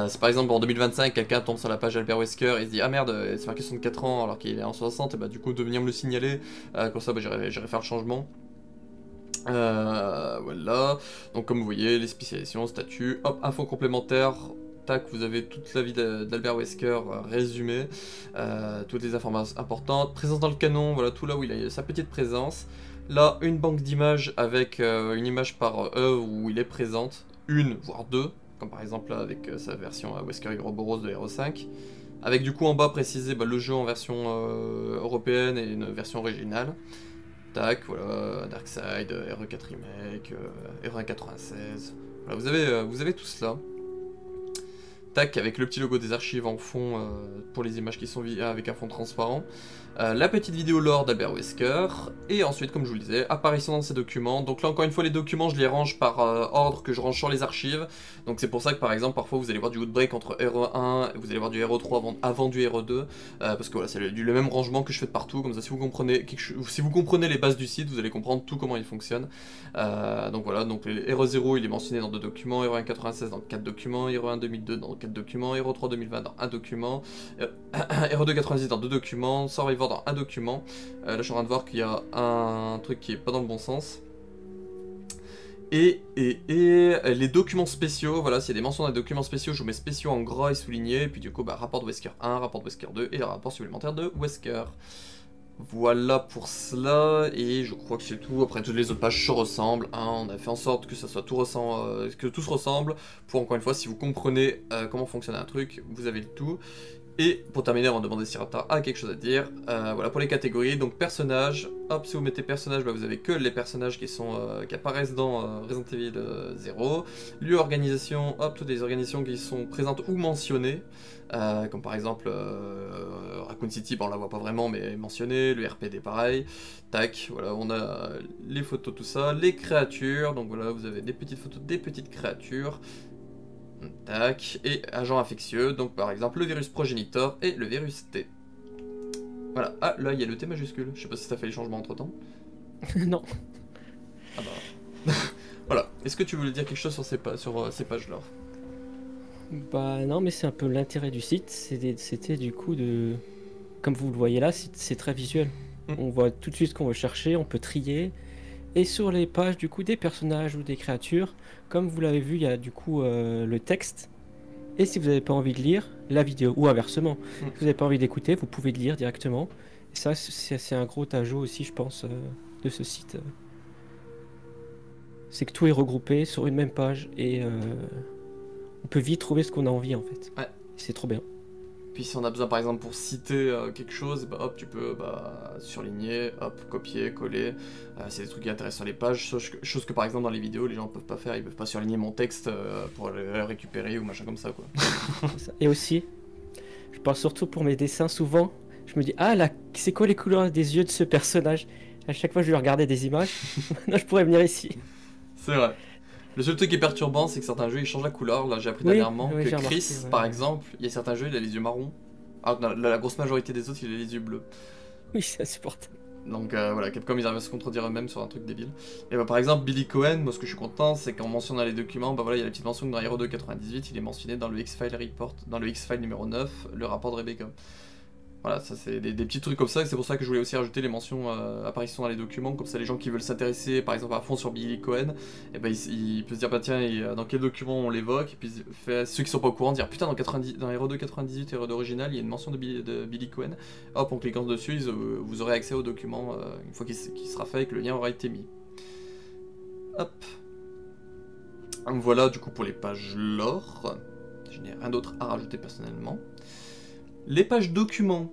Si par exemple en 2025 quelqu'un tombe sur la page Albert Wesker et se dit ah merde c'est marqué 64 ans alors qu'il est en 60, et bah du coup de venir me le signaler, comme ça j'irai faire le changement. Voilà, donc comme vous voyez, les spécialisations, statuts, hop, infos complémentaires, tac, vous avez toute la vie d'Albert Wesker résumée, toutes les informations importantes, présence dans le canon, voilà tout là où il a sa petite présence. Là, une banque d'images avec une image par œuvre où il est présente, une voire deux, comme par exemple là avec sa version Wesker Ouroboros de RE5, avec du coup en bas précisé le jeu en version européenne et une version originale. Tac, voilà, Darkside, RE4 Remake, RE96, voilà, vous avez tout cela. Tac, avec le petit logo des archives en fond pour les images qui sont avec un fond transparent. La petite vidéo lore d'Albert Wesker, et ensuite, comme je vous le disais, apparition dans ces documents. Donc là, encore une fois, les documents, je les range par ordre que je range sur les archives. Donc c'est pour ça que, par exemple, parfois, vous allez voir du Outbreak entre RE1, et vous allez voir du RE3 avant du RE2, parce que voilà, c'est le même rangement que je fais de partout. Comme ça, si vous comprenez les bases du site, vous allez comprendre tout comment il fonctionne. Donc voilà, donc RE0, il est mentionné dans 2 documents, RE196 dans 4 documents, RE1 2002 dans 4 documents, RE3 2020 dans 1 document, RE2 90 dans 2 documents, Survivor dans un document. Là je suis en train de voir qu'il y a un truc qui est pas dans le bon sens. Et les documents spéciaux, voilà, s'il y a des mentions dans les documents spéciaux, je vous mets spéciaux en gras et soulignés, et puis du coup, bah, rapport de Wesker 1, rapport de Wesker 2, et le rapport supplémentaire de Wesker. Voilà pour cela, et je crois que c'est tout. Après, toutes les autres pages se ressemblent, hein. On a fait en sorte que ça soit tout que tout se ressemble, pour encore une fois, si vous comprenez comment fonctionne un truc, vous avez le tout. Et pour terminer, on va demander si Raptor a quelque chose à dire. Voilà pour les catégories. Donc personnages, hop, si vous mettez personnages, bah, vous avez que les personnages qui apparaissent dans Resident Evil 0. Lieu, organisation, hop, toutes les organisations qui sont présentes ou mentionnées. Comme par exemple Raccoon City, bah, on la voit pas vraiment, mais mentionnée. Le RPD pareil. Tac, voilà, on a les photos, tout ça. Les créatures, donc voilà, vous avez des petites photos des petites créatures. Tac, et agent infectieux, donc par exemple le virus progénitor et le virus T. Voilà, ah là il y a le T majuscule, je sais pas si ça fait les changements entre temps. Non. Ah bah. Voilà, est-ce que tu voulais dire quelque chose sur ces pages là? Bah non, mais c'est un peu l'intérêt du site, c'était du coup de... Comme vous le voyez là, c'est très visuel. On voit tout de suite ce qu'on veut chercher, on peut trier. Et sur les pages du coup des personnages ou des créatures, comme vous l'avez vu, il y a du coup le texte. Et si vous n'avez pas envie de lire, la vidéo, ou inversement, si vous n'avez pas envie d'écouter, vous pouvez le lire directement. Et ça, c'est un gros ajout aussi, je pense, de ce site. C'est que tout est regroupé sur une même page et on peut vite trouver ce qu'on a envie en fait. Ouais. C'est trop bien. Puis si on a besoin par exemple pour citer quelque chose, bah, hop, tu peux surligner, hop, copier, coller. C'est des trucs qui intéressent sur les pages, chose que par exemple dans les vidéos les gens peuvent pas faire, ils peuvent pas surligner mon texte pour le récupérer ou machin comme ça quoi. Et aussi, je parle surtout pour mes dessins souvent, je me dis ah là, c'est quoi les couleurs des yeux de ce personnage? À chaque fois je lui regardais des images, maintenant je pourrais venir ici. C'est vrai. Le seul truc qui est perturbant, c'est que certains jeux ils changent la couleur. Là, j'ai appris dernièrement que Chris, par exemple, il y a certains jeux, il a les yeux marrons. Alors que la grosse majorité des autres, il a les yeux bleus. Oui, c'est insupportable. Donc voilà, Capcom ils arrivent à se contredire eux-mêmes sur un truc débile. Et bah par exemple, Billy Cohen, moi ce que je suis content, c'est qu'en mentionnant les documents, bah voilà, il y a la petite mention que dans Hero 2 98, il est mentionné dans le X-File Report, dans le X-File numéro 9, le rapport de Rebecca. Voilà, ça c'est des petits trucs comme ça, et c'est pour ça que je voulais aussi rajouter les mentions apparition dans les documents, comme ça les gens qui veulent s'intéresser par exemple à fond sur Billy Cohen, et ben ils peuvent se dire bah tiens, dans quel document on l'évoque, et puis ceux qui sont pas au courant dire putain dans Hero 2 98, Hero d'original, il y a une mention de Billy Cohen, hop en cliquant dessus, vous aurez accès au document une fois qu'il sera fait et que le lien aura été mis. Hop. Voilà du coup pour les pages lore, je n'ai rien d'autre à rajouter personnellement. Les pages documents.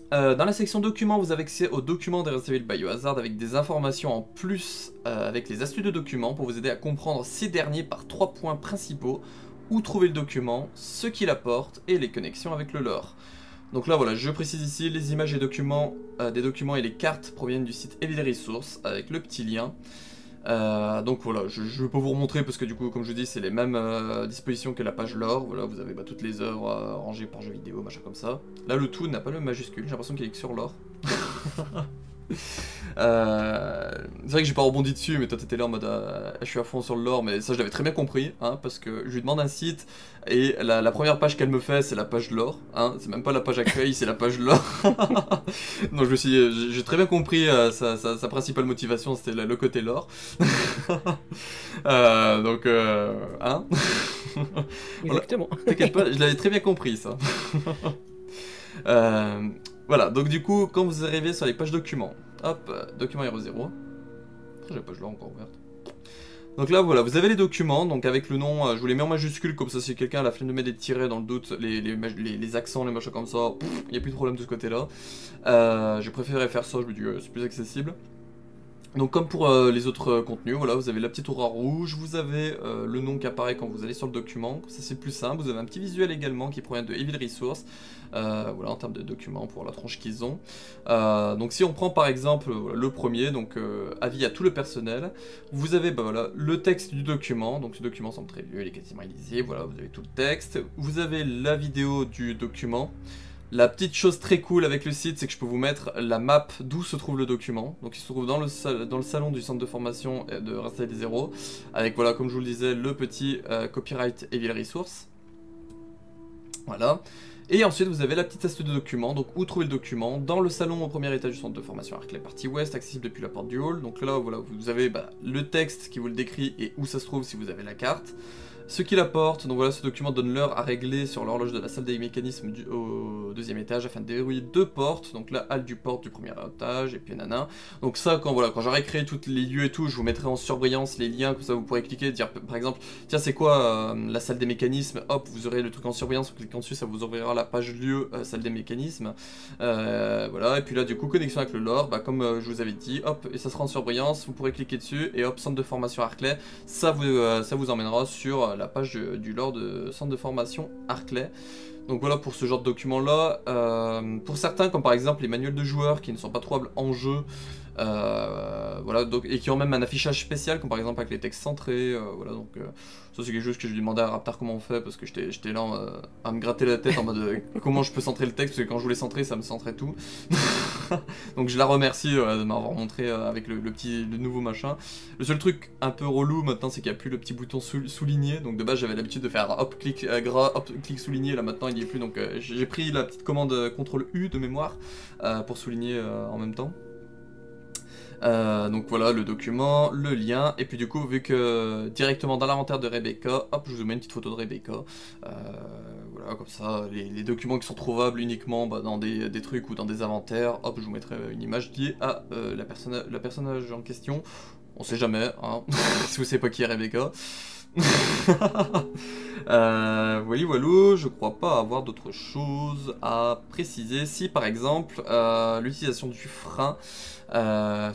Dans la section documents, vous avez accès aux documents de Resident Evil Biohazard avec des informations en plus avec les astuces de documents pour vous aider à comprendre ces derniers par 3 points principaux: où trouver le document, ce qu'il apporte et les connexions avec le lore. Donc là voilà, je précise ici, les images des documents et les cartes proviennent du site Evil Resource avec le petit lien. Donc voilà, je vais pas vous remontrer parce que du coup, comme je vous dis, c'est les mêmes dispositions que la page lore. Voilà, vous avez toutes les œuvres rangées par jeu vidéo, machin comme ça. Là, le tout n'a pas le majuscule, j'ai l'impression qu'il est que sur lore. C'est vrai que j'ai pas rebondi dessus, mais toi t'étais là en mode je suis à fond sur le lore, mais ça je l'avais très bien compris, hein, parce que je lui demande un site et la première page qu'elle me fait c'est la page lore, hein, c'est même pas la page accueil, c'est la page lore. Donc j'ai très bien compris sa principale motivation, c'était le côté lore. Donc hein. Exactement. T'inquiète pas, je l'avais très bien compris ça. Voilà, donc du coup, quand vous arrivez sur les pages documents, hop, document Hero 0, j'ai la page là encore ouverte. Donc là, voilà, vous avez les documents, donc avec le nom, je vous les mets en majuscule, comme ça si quelqu'un a la flemme de mettre des tirets dans le doute, les accents, les machins comme ça, il n'y a plus de problème de ce côté-là. J'ai préféré faire ça, je me dis, c'est plus accessible. Donc comme pour les autres contenus, voilà, vous avez la petite aura rouge, vous avez le nom qui apparaît quand vous allez sur le document, ça c'est plus simple, vous avez un petit visuel également qui provient de Evil Resource, voilà, en termes de documents pour la tronche qu'ils ont. Donc si on prend par exemple le premier, donc avis à tout le personnel, vous avez voilà, le texte du document, donc ce document semble très vieux, il est quasiment illisible, voilà, vous avez tout le texte, vous avez la vidéo du document. La petite chose très cool avec le site, c'est que je peux vous mettre la map d'où se trouve le document. Donc il se trouve dans le salon du centre de formation de Resident Evil 0, avec voilà, comme je vous le disais, le petit copyright Evil Resource. Voilà. Et ensuite vous avez la petite astuce de document, donc où trouver le document, dans le salon au premier étage du centre de formation Arclay partie ouest, accessible depuis la porte du hall. Donc là voilà, vous avez le texte qui vous le décrit et où ça se trouve si vous avez la carte. Ce qu'il apporte, donc voilà, ce document donne l'heure à régler sur l'horloge de la salle des mécanismes au deuxième étage afin de déverrouiller 2 portes, donc la halle du porte du premier étage et puis nana. Donc ça, quand j'aurai créé tous les lieux et tout, je vous mettrai en surbrillance les liens, comme ça vous pourrez cliquer, dire par exemple, tiens c'est quoi la salle des mécanismes, hop, vous aurez le truc en surbrillance, en cliquant dessus ça vous ouvrira la page lieu salle des mécanismes. Voilà, et puis là du coup, connexion avec le lore, comme je vous avais dit, hop, et ça sera en surbrillance, vous pourrez cliquer dessus, et hop, centre de formation Arclay, ça vous emmènera sur la page du lore de centre de formation Arclay. Donc voilà pour ce genre de document là. Pour certains, comme par exemple les manuels de joueurs qui ne sont pas trouvables en jeu, voilà, donc, et qui ont même un affichage spécial, comme par exemple avec les textes centrés, voilà, donc ça c'est quelque chose que je lui demandais à Raptar comment on fait, parce que j'étais là à me gratter la tête en mode comment je peux centrer le texte, parce que quand je voulais centrer ça me centrait tout. Donc je la remercie de m'avoir montré avec le nouveau machin. Le seul truc un peu relou maintenant c'est qu'il n'y a plus le petit bouton souligné, donc de base j'avais l'habitude de faire hop clic gras, hop clic souligné, là maintenant il n'y est plus, donc j'ai pris la petite commande CTRL U de mémoire pour souligner en même temps. Donc voilà le document, le lien, et puis du coup vu que directement dans l'inventaire de Rebecca, hop je vous mets une petite photo de Rebecca, voilà comme ça les documents qui sont trouvables uniquement dans des trucs ou dans des inventaires, hop je vous mettrai une image liée à la personnage en question, on sait jamais hein, si vous savez pas qui est Rebecca. Voilà, je crois pas avoir d'autres choses à préciser. Si par exemple l'utilisation du frein,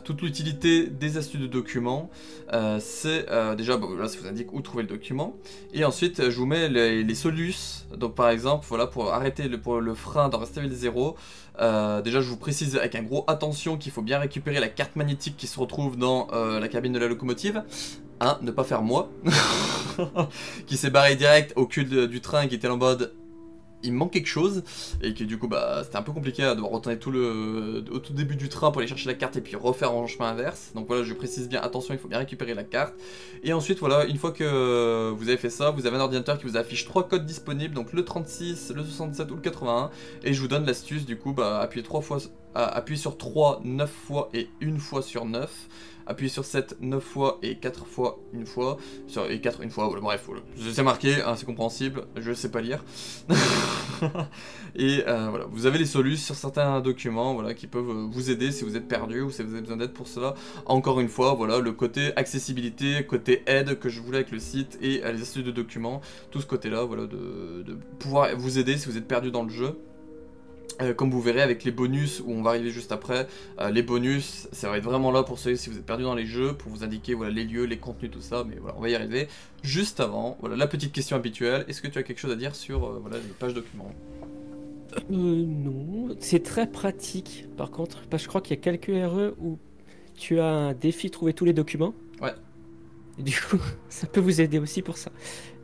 toute l'utilité des astuces de document, c'est déjà là ça vous indique où trouver le document, et ensuite je vous mets les solus. Donc par exemple voilà, pour arrêter le frein dans Restable 0, déjà je vous précise avec un gros attention qu'il faut bien récupérer la carte magnétique qui se retrouve dans la cabine de la locomotive. Ne pas faire moi qui s'est barré direct au cul du train et qui était en mode il me manque quelque chose, et que du coup c'était un peu compliqué à devoir retourner au tout début du train pour aller chercher la carte et puis refaire en chemin inverse. Donc voilà, je précise bien, attention, il faut bien récupérer la carte. Et ensuite voilà, une fois que vous avez fait ça, vous avez un ordinateur qui vous affiche 3 codes disponibles, donc le 36, le 67 ou le 81, et je vous donne l'astuce du coup, appuyez sur 3 9 fois et 1 fois sur 9. Appuyez sur 7 9 fois et 4 fois une fois, et 4 une fois, voilà, bref, voilà. C'est marqué, hein, c'est compréhensible, je sais pas lire. Et voilà, vous avez les solutions sur certains documents, voilà, qui peuvent vous aider si vous êtes perdu ou si vous avez besoin d'aide pour cela. Encore une fois, voilà, le côté accessibilité, côté aide que je voulais avec le site, et les astuces de documents, tout ce côté-là, voilà, de pouvoir vous aider si vous êtes perdu dans le jeu. Comme vous verrez avec les bonus, où on va arriver juste après, les bonus, ça va être vraiment là pour ceux si vous êtes perdu dans les jeux, pour vous indiquer voilà, les lieux, les contenus, tout ça, mais voilà, on va y arriver. Juste avant, voilà, la petite question habituelle, est-ce que tu as quelque chose à dire sur voilà, les pages documents? Non, c'est très pratique par contre, parce que je crois qu'il y a quelques RE où tu as un défi trouver tous les documents. Ouais. Et du coup, ça peut vous aider aussi pour ça.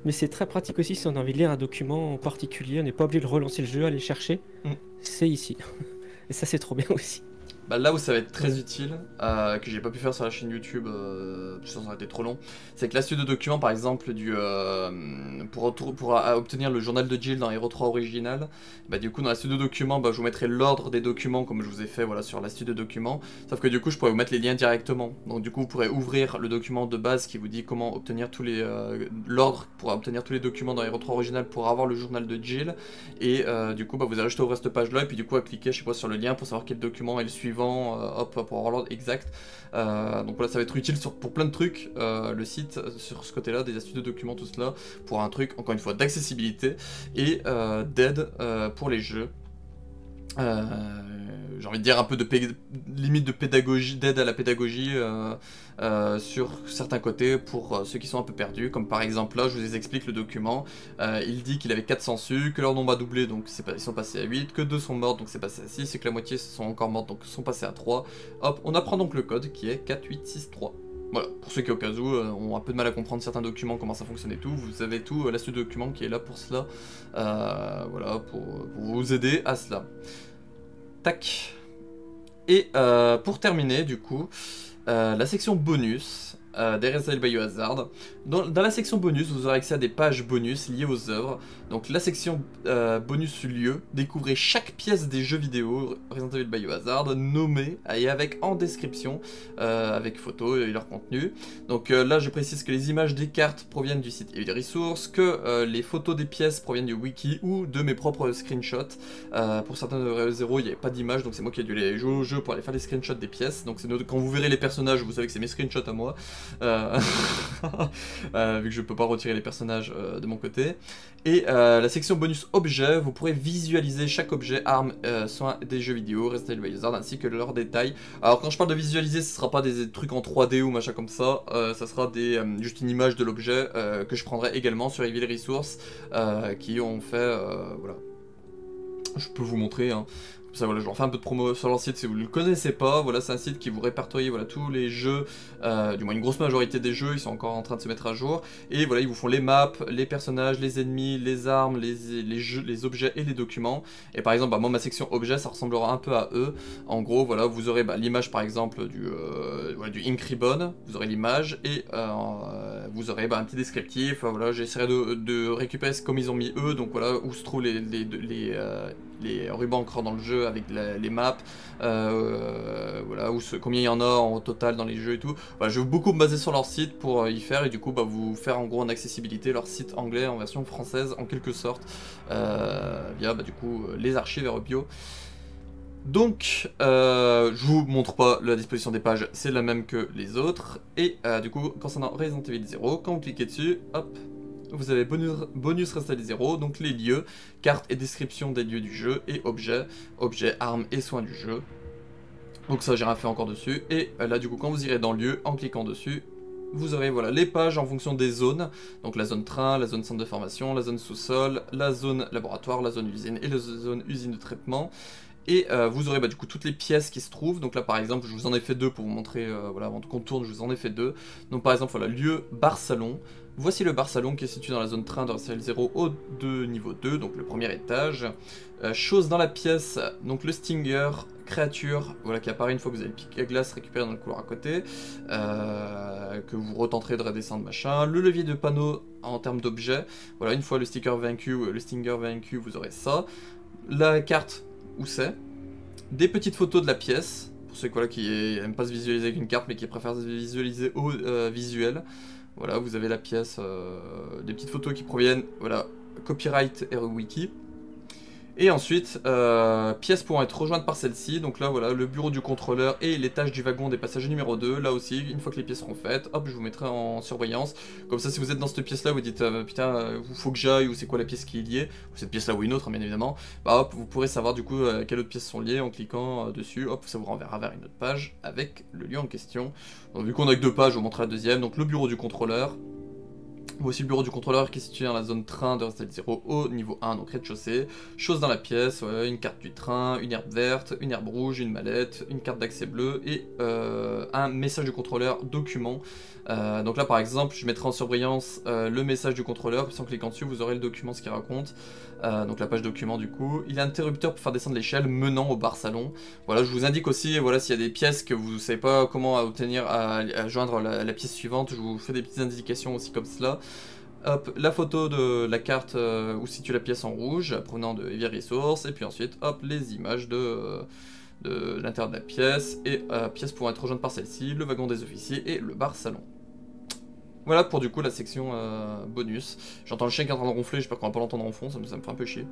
Mais c'est très pratique aussi si on a envie de lire un document en particulier, on n'est pas obligé de relancer le jeu, aller le chercher. C'est ici. Et ça c'est trop bien aussi. Là où ça va être très utile, que j'ai pas pu faire sur la chaîne YouTube, ça aurait été trop long, c'est que l'astuce de document par exemple pour obtenir le journal de Jill dans Hero 3 original, du coup dans l'astuce de document je vous mettrai l'ordre des documents comme je vous ai fait voilà, sur l'astuce de document, sauf que du coup je pourrais vous mettre les liens directement, donc du coup vous pourrez ouvrir le document de base qui vous dit comment obtenir l'ordre pour obtenir tous les documents dans Hero 3 original pour avoir le journal de Jill, et du coup vous avez juste à ouvrir cette page là et puis du coup à cliquer je sais pas sur le lien pour savoir quel document est le suivant. Hop, pour avoir l'ordre exact. Donc voilà, ça va être utile pour plein de trucs, le site, sur ce côté-là, des astuces de documents, tout cela, pour un truc, encore une fois, d'accessibilité et d'aide pour les jeux. J'ai envie de dire un peu de limite de pédagogie, d'aide à la pédagogie sur certains côtés pour ceux qui sont un peu perdus, comme par exemple là je vous explique le document, il dit qu'il avait 4 sangsues, que leur nombre a doublé donc ils sont passés à 8, que 2 sont mortes donc c'est passé à 6 et que la moitié sont encore mortes donc sont passés à 3. Hop, on apprend donc le code qui est 4, 8, 6, 3. Voilà, pour ceux qui au cas où ont un peu de mal à comprendre certains documents, comment ça fonctionne et tout, vous avez tout, l'astuce de document qui est là pour cela, voilà, pour vous aider à cela. Tac. Et pour terminer, du coup, la section bonus, des Resident Evil Biohazard. Dans la section bonus, vous aurez accès à des pages bonus liées aux œuvres. Donc la section bonus lieu, découvrez chaque pièce des jeux vidéo Resident Evil Biohazard nommée et avec en description, avec photos et leur contenu. Donc là je précise que les images des cartes proviennent du site Evil Resource, que les photos des pièces proviennent du wiki ou de mes propres screenshots. Pour certains de 0, il n'y avait pas d'image, donc c'est moi qui ai dû aller jouer au jeu pour aller faire les screenshots des pièces. Donc quand vous verrez les personnages, vous savez que c'est mes screenshots à moi, vu que je peux pas retirer les personnages de mon côté. Et la section bonus objet, vous pourrez visualiser chaque objet, arme, soin des jeux vidéo, Resident Evil Biohazard, ainsi que leurs détails. Alors quand je parle de visualiser, ce sera pas des trucs en 3D ou machin comme ça, ça sera juste une image de l'objet que je prendrai également sur Evil Resource, qui ont fait, voilà. Je peux vous montrer, hein. Ça, voilà, je leur fais un peu de promo sur leur site si vous ne le connaissez pas. Voilà, c'est un site qui vous répertorie voilà, tous les jeux, du moins une grosse majorité des jeux, ils sont encore en train de se mettre à jour. Et voilà, ils vous font les maps, les personnages, les ennemis, les armes, les jeux, les objets et les documents. Et par exemple, moi ma section objets, ça ressemblera un peu à eux. En gros, voilà, vous aurez l'image par exemple du Ink Ribbon, vous aurez l'image et vous aurez un petit descriptif. Voilà, j'essaierai de récupérer comme ils ont mis eux, donc voilà, où se trouvent les rubans encre dans le jeu avec les maps, voilà, combien il y en a en total dans les jeux et tout. Voilà, je vais beaucoup me baser sur leur site pour y faire et du coup vous faire en gros en accessibilité leur site anglais en version française en quelque sorte, via du coup les archives ReBio. Donc, je vous montre pas la disposition des pages, c'est la même que les autres. Et du coup, concernant Resident Evil 0, quand vous cliquez dessus, hop, vous avez bonus Resident Evil 0, donc les lieux, carte et description des lieux du jeu, et objets, armes et soins du jeu. Donc ça j'ai rien fait encore dessus, et là du coup quand vous irez dans lieu, en cliquant dessus, vous aurez voilà, les pages en fonction des zones, donc la zone train, la zone centre de formation, la zone sous-sol, la zone laboratoire, la zone usine et la zone usine de traitement. Et vous aurez du coup toutes les pièces qui se trouvent. Donc là par exemple je vous en ai fait deux pour vous montrer, voilà, avant qu'on tourne je vous en ai fait deux. Donc par exemple voilà, lieu bar salon. Voici le bar salon qui est situé dans la zone train de Resident Evil 0 au niveau 2, donc le premier étage. Chose dans la pièce, donc le Stinger, créature, voilà, qui apparaît une fois que vous avez le pic à glace récupéré dans le couloir à côté, que vous retenterez de redescendre machin. Le levier de panneau en termes d'objets, voilà, une fois le sticker vaincu, le Stinger vaincu, vous aurez ça. La carte, où c'est, des petites photos de la pièce, pour ceux voilà, qui n'aiment pas se visualiser avec une carte mais qui préfèrent se visualiser au visuel. Voilà, vous avez la pièce, des petites photos qui proviennent, voilà, copyright et wiki. Et ensuite, pièces pouvant être rejointes par celle-ci, donc là voilà, le bureau du contrôleur et l'étage du wagon des passagers numéro 2, là aussi, une fois que les pièces seront faites, hop, je vous mettrai en surveillance, comme ça si vous êtes dans cette pièce là, vous dites putain, faut que j'aille, ou c'est quoi la pièce qui est liée, ou cette pièce là ou une autre, bien évidemment, bah hop, vous pourrez savoir du coup quelles autres pièces sont liées en cliquant dessus, hop, ça vous renverra vers une autre page avec le lieu en question. Donc vu qu'on a que deux pages, je vous montrerai la deuxième, donc le bureau du contrôleur. Voici le bureau du contrôleur qui est situé dans la zone train de Resident Evil 0 au niveau 1, donc rez-de-chaussée. Choses dans la pièce, ouais, une carte du train, une herbe verte, une herbe rouge, une mallette, une carte d'accès bleue et un message du contrôleur document. Donc là par exemple je mettrai en surbrillance le message du contrôleur, puis en cliquant dessus vous aurez le document, ce qu'il raconte. Donc la page document du coup. Il y a un interrupteur pour faire descendre l'échelle menant au bar salon. Voilà, je vous indique aussi voilà, s'il y a des pièces que vous ne savez pas comment obtenir à joindre la pièce suivante, je vous fais des petites indications aussi comme cela. Hop, la photo de la carte où se situe la pièce en rouge provenant de Evil Resource, et puis ensuite hop, les images de l'intérieur de la pièce, et pièces pouvant être rejointes par celle-ci, le wagon des officiers et le bar salon. Voilà pour du coup la section bonus. J'entends le chien qui est en train de ronfler, j'espère qu'on va pas l'entendre en fond, ça me fait un peu chier.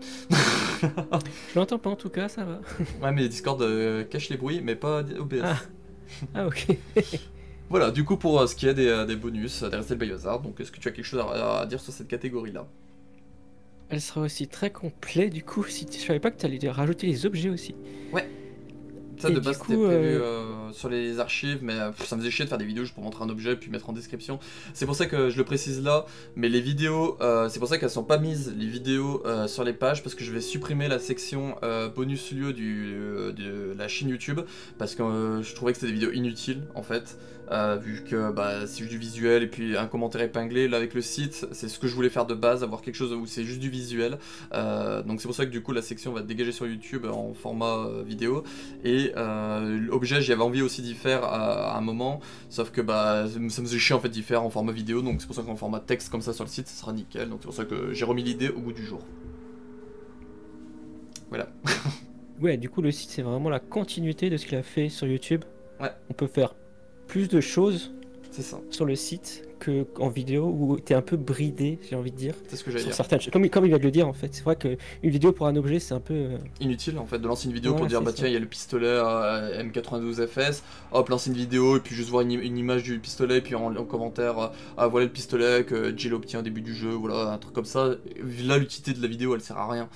Je l'entends pas en tout cas, ça va. Ouais mais Discord cache les bruits mais pas OBS. Ah ok. Voilà, du coup pour ce qui est des bonus des Resident Evil Biohazard, donc est-ce que tu as quelque chose à dire sur cette catégorie là? Elle sera aussi très complète du coup, si je savais pas que tu allais rajouter les objets aussi. Ouais. Ça de base c'était prévu sur les archives, mais ça me faisait chier de faire des vidéos juste pour montrer un objet puis mettre en description. C'est pour ça que je le précise là, mais les vidéos, c'est pour ça qu'elles sont pas mises les vidéos sur les pages, parce que je vais supprimer la section bonus lieu de la chaîne YouTube, parce que je trouvais que c'était des vidéos inutiles en fait. Vu que c'est juste du visuel et puis un commentaire épinglé. Là avec le site, c'est ce que je voulais faire de base, avoir quelque chose où c'est juste du visuel. Donc c'est pour ça que du coup la section va être dégagée sur YouTube en format vidéo. Et objet, j'avais envie voulais aussi d'y faire à un moment, sauf que bah ça me faisait chier en fait d'y faire en format vidéo, donc c'est pour ça qu'en format texte comme ça sur le site ça sera nickel, donc c'est pour ça que j'ai remis l'idée au bout du jour. Voilà. Ouais, du coup le site c'est vraiment la continuité de ce qu'il a fait sur YouTube. Ouais. On peut faire plus de choses C'est ça. sur le site que en vidéo où t'es un peu bridé, j'ai envie de dire. C'est ce que j'allais Sur dire. certaines choses. Comme il vient de le dire en fait, c'est vrai qu'une vidéo pour un objet c'est un peu. Inutile en fait de lancer une vidéo Voilà, pour dire c'est bah ça. tiens il y a le pistolet M92FS, hop lancer une vidéo et puis juste voir une image du pistolet et puis en commentaire ah voilà le pistolet que Jill obtient au début du jeu, voilà un truc comme ça. Là l'utilité de la vidéo elle sert à rien.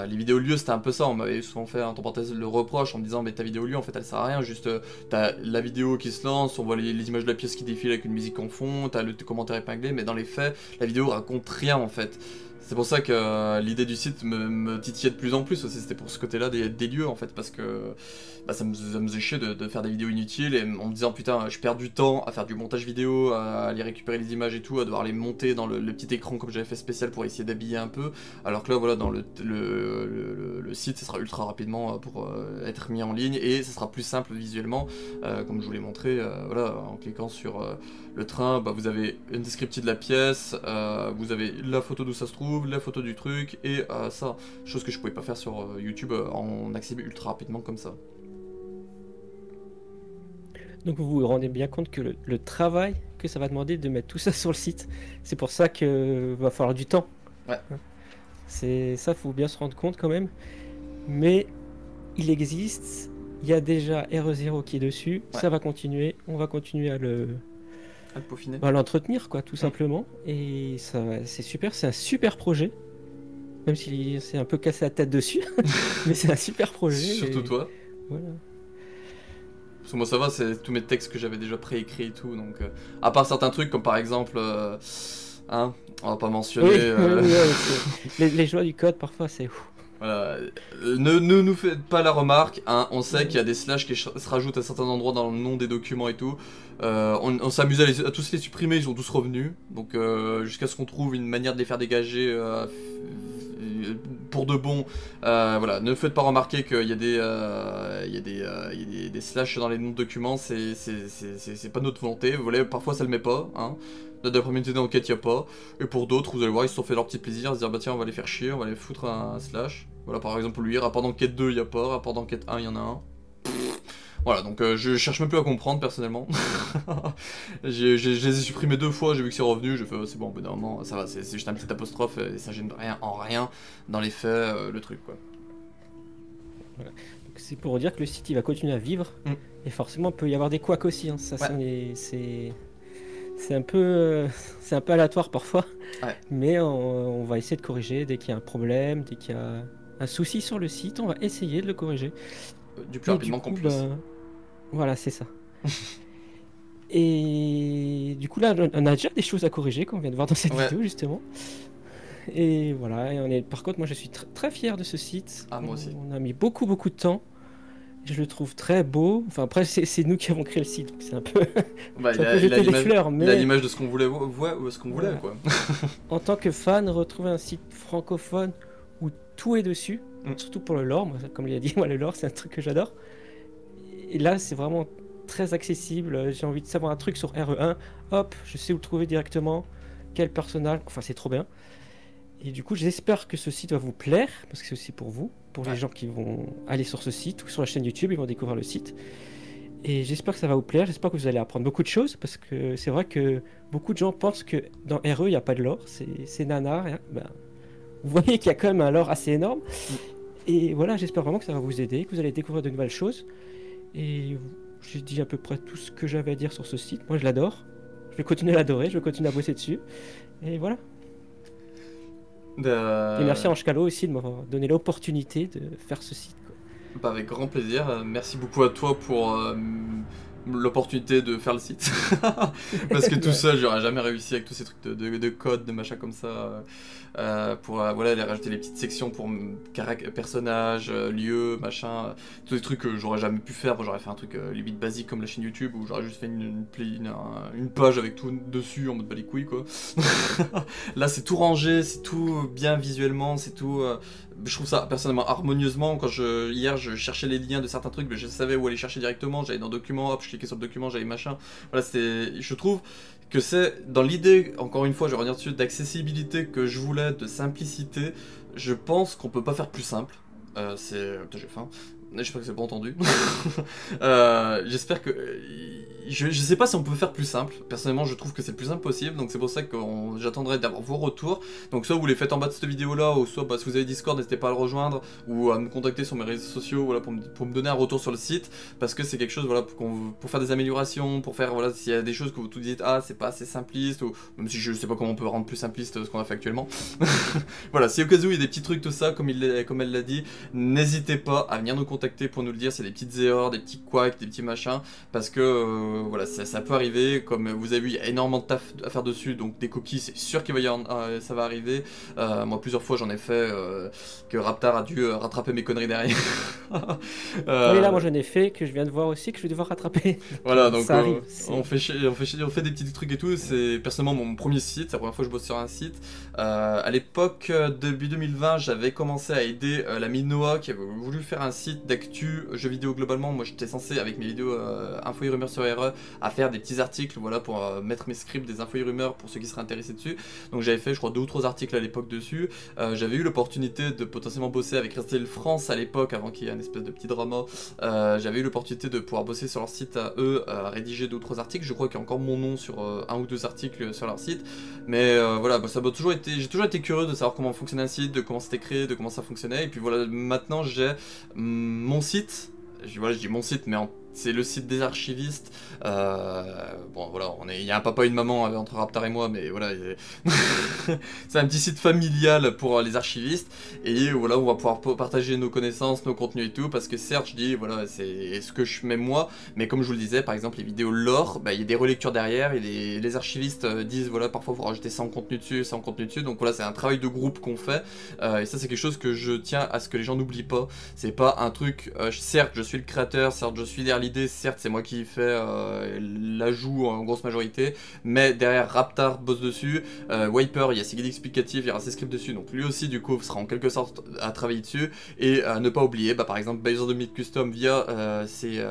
Les vidéos lieu c'était un peu ça, on m'avait souvent fait entre parenthèses le reproche en me disant mais ta vidéo lieu en fait elle sert à rien, juste t'as la vidéo qui se lance, on voit les images de la pièce qui défilent avec une musique en fond, t'as le commentaire épinglé, mais dans les faits la vidéo raconte rien en fait. C'est pour ça que l'idée du site me titillait de plus en plus aussi, c'était pour ce côté-là des lieux en fait, parce que bah, ça me faisait chier de faire des vidéos inutiles et en me disant putain je perds du temps à faire du montage vidéo, à aller récupérer les images et tout, à devoir les monter dans le petit écran comme j'avais fait spécial pour essayer d'habiller un peu, alors que là voilà dans le site ça sera ultra rapidement pour être mis en ligne et ça sera plus simple visuellement, comme je vous l'ai montré, voilà, en cliquant sur le train, bah, vous avez une descriptive de la pièce, vous avez la photo d'où ça se trouve, la photo du truc, et ça, chose que je pouvais pas faire sur YouTube en accès ultra rapidement comme ça. Donc vous vous rendez bien compte que le travail que ça va demander de mettre tout ça sur le site, c'est pour ça que va falloir du temps. Ouais. C'est ça, faut bien se rendre compte quand même. Mais il existe, il y a déjà RE0 qui est dessus, Ouais. ça va continuer, on va continuer à le peaufiner. L'entretenir quoi, tout simplement. Et ça, c'est super, c'est un super projet. Même s'il s'est un peu cassé la tête dessus, mais c'est un super projet. Surtout toi. Voilà. Parce que moi ça va, c'est tous mes textes que j'avais déjà préécrits et tout, donc à part certains trucs comme par exemple, on va pas mentionner. Oui, les joies du code parfois c'est. Voilà. Ne nous faites pas la remarque, hein. On sait qu'il y a des slash qui se rajoutent à certains endroits dans le nom des documents et tout. On s'amuse à tous les supprimer, ils sont tous revenus. Donc jusqu'à ce qu'on trouve une manière de les faire dégager pour de bon. Voilà, ne faites pas remarquer qu'il y a des slash dans les noms de documents, c'est pas notre volonté. Voilà, parfois ça le met pas, hein. Dans la première unité d'enquête, il n'y a pas. Et pour d'autres, vous allez voir, ils se sont fait leur petit plaisir à se dire bah tiens, on va les faire chier, on va les foutre un slash. Voilà, par exemple, lui, rapport d'enquête 2, il n'y a pas, rapport d'enquête 1, il y en a un. Voilà, donc je cherche même plus à comprendre personnellement. Je les ai supprimés 2 fois, j'ai vu que c'est revenu, j'ai fait c'est bon, au bout d'un moment, ça va, c'est juste un petit apostrophe et ça gêne rien en rien dans les faits, le truc quoi. Voilà. C'est pour dire que le site il va continuer à vivre et forcément il peut y avoir des couacs aussi, hein. Ça, ouais. C'est un peu aléatoire parfois, ouais. Mais on va essayer de corriger dès qu'il y a un problème, dès qu'il y a un souci sur le site, on va essayer de le corriger. Du plus rapidement qu'on puisse. Voilà, c'est ça. Et du coup là, on a déjà des choses à corriger qu'on vient de voir dans cette vidéo justement. Et voilà, et par contre moi je suis très fier de ce site. Ah, moi aussi. On a mis beaucoup de temps. Je le trouve très beau. Enfin après c'est nous qui avons créé le site, donc c'est un peu. Bah, il a l'image de ce qu'on voulait voir ou ce qu'on voulait quoi. En tant que fan, retrouver un site francophone où tout est dessus, surtout pour le lore. Moi, comme il a dit, moi le lore c'est un truc que j'adore. Et là c'est vraiment très accessible. J'ai envie de savoir un truc sur RE1. Hop, je sais où le trouver directement. Quel personnage. Enfin c'est trop bien. Et du coup, j'espère que ce site va vous plaire, parce que c'est aussi pour vous, pour les gens qui vont aller sur ce site ou sur la chaîne YouTube, ils vont découvrir le site. Et j'espère que ça va vous plaire, j'espère que vous allez apprendre beaucoup de choses, parce que c'est vrai que beaucoup de gens pensent que dans RE, il n'y a pas de lore, c'est nanar. Hein. Ben, vous voyez qu'il y a quand même un lore assez énorme. Et voilà, j'espère vraiment que ça va vous aider, que vous allez découvrir de nouvelles choses. Et j'ai dit à peu près tout ce que j'avais à dire sur ce site. Moi, je l'adore. Je vais continuer à l'adorer, je vais continuer à bosser dessus. Et voilà. Et merci à Ange Calo aussi de m'avoir donné l'opportunité de faire ce site. Quoi. Bah avec grand plaisir. Merci beaucoup à toi pour l'opportunité de faire le site. Parce que tout seul, j'aurais jamais réussi avec tous ces trucs de code, de machin comme ça. Pour voilà, aller rajouter les petites sections pour personnages, lieux, machin. Tous les trucs que j'aurais jamais pu faire. J'aurais fait un truc limite basique comme la chaîne YouTube où j'aurais juste fait une page avec tout dessus en mode bah les couilles quoi. Là c'est tout rangé, c'est tout bien visuellement, c'est tout je trouve ça personnellement harmonieusement. Hier je cherchais les liens de certains trucs, mais je savais où aller chercher directement. J'allais dans documents, hop, je cliquais sur le document, j'allais machin. Voilà, je trouve que c'est dans l'idée, encore une fois, je vais revenir dessus, d'accessibilité que je voulais, de simplicité. Je pense qu'on peut pas faire plus simple. Putain, j'ai faim. J'espère que c'est pas entendu. J'espère que... Je sais pas si on peut faire plus simple. Personnellement, je trouve que c'est le plus simple possible. Donc c'est pour ça que j'attendrai d'avoir vos retours. Donc soit vous les faites en bas de cette vidéo là, ou soit si vous avez Discord, n'hésitez pas à le rejoindre, ou à me contacter sur mes réseaux sociaux, voilà, pour me donner un retour sur le site. Parce que c'est quelque chose, voilà, pour faire des améliorations, pour faire, voilà, s'il y a des choses que vous tout dites, ah c'est pas assez simpliste, ou même si je sais pas comment on peut rendre plus simpliste ce qu'on a fait actuellement. Voilà, si au cas où il y a des petits trucs, tout ça, comme elle l'a dit, n'hésitez pas à venir nous contacter pour nous le dire. C'est des petites erreurs, des petits couacs, des petits machins, parce que voilà, ça peut arriver. Comme vous avez vu, il y a énormément de taf à faire dessus, donc des coquilles, c'est sûr qu'il ça va arriver. Moi, plusieurs fois, j'en ai fait que Raptar a dû rattraper mes conneries derrière. Oui, là, moi, j'en ai fait que je viens de voir aussi que je vais devoir rattraper. Voilà, donc ça arrive, on fait des petits trucs et tout. C'est personnellement mon premier site, c'est la première fois que je bosse sur un site. À l'époque, début 2020, j'avais commencé à aider l'ami Noah qui avait voulu faire un site d'actu jeux vidéo globalement. Moi, j'étais censé, avec mes vidéos info et rumeurs sur RE, à faire des petits articles, voilà, pour mettre mes scripts des infos et rumeurs pour ceux qui seraient intéressés dessus. Donc j'avais fait, je crois, 2 ou 3 articles à l'époque dessus. J'avais eu l'opportunité de potentiellement bosser avec Restel France à l'époque, avant qu'il y ait un espèce de petit drama. J'avais eu l'opportunité de pouvoir bosser sur leur site à eux, rédiger 2 ou 3 articles. Je crois qu'il y a encore mon nom sur 1 ou 2 articles sur leur site. Mais voilà, bah, j'ai toujours été curieux de savoir comment fonctionnait un site, de comment c'était créé, de comment ça fonctionnait. Et puis voilà, maintenant j'ai mon site. Voilà, je dis mon site, mais c'est le site des archivistes. Bon voilà, il y a un papa et une maman entre Raptar et moi, mais voilà, c'est un petit site familial pour les archivistes. Et voilà, on va pouvoir partager nos connaissances, nos contenus et tout, parce que certes, je dis, voilà, c'est ce que je mets moi, mais comme je vous le disais, par exemple, les vidéos lore, bah, il y a des relectures derrière, et les archivistes disent, voilà, parfois il faut rajouter ça en contenu dessus, donc voilà, c'est un travail de groupe qu'on fait, et ça c'est quelque chose que je tiens à ce que les gens n'oublient pas. C'est pas un truc, certes, je suis le créateur, certes, je suis derrière l'idée, certes, c'est moi qui fais l'ajout en grosse majorité, mais derrière Raptar bosse dessus, Wiper, il y a ses guides explicatifs, il y aura ses scripts dessus, donc lui aussi du coup sera en quelque sorte à travailler dessus, et ne pas oublier, bah, par exemple Bowser de Myth Custom via ses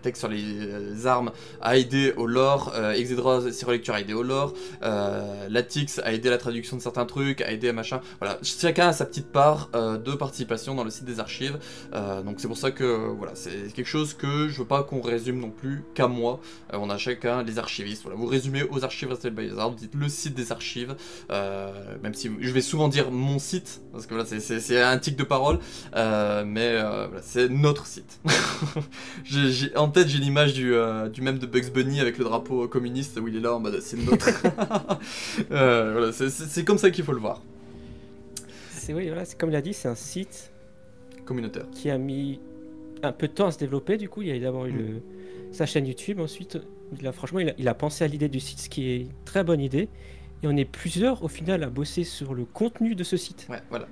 textes sur les armes a aidé au lore, Exedra ses relectures a aidé au lore, Latix a aidé à la traduction de certains trucs, a aidé à machin, voilà, chacun a sa petite part de participation dans le site des archives, donc c'est pour ça que voilà, c'est quelque chose que je veux pas qu'on résume non plus qu'à moi. On a chacun les archivistes, voilà, vous résumez aux archives Restel Biohazard, vous dites le site des archives, même si je vais souvent dire mon site, parce que voilà, c'est un tic de parole, mais voilà, c'est notre site. En tête, j'ai l'image du mème de Bugs Bunny avec le drapeau communiste où il est là en mode c'est le nôtre. Voilà, c'est comme ça qu'il faut le voir. Oui, voilà, comme il a dit, c'est un site communautaire qui a mis un peu de temps à se développer. Du coup, il y a d'abord eu sa chaîne YouTube. Ensuite, franchement, il a pensé à l'idée du site, ce qui est une très bonne idée. Et on est plusieurs au final à bosser sur le contenu de ce site. Ouais, voilà.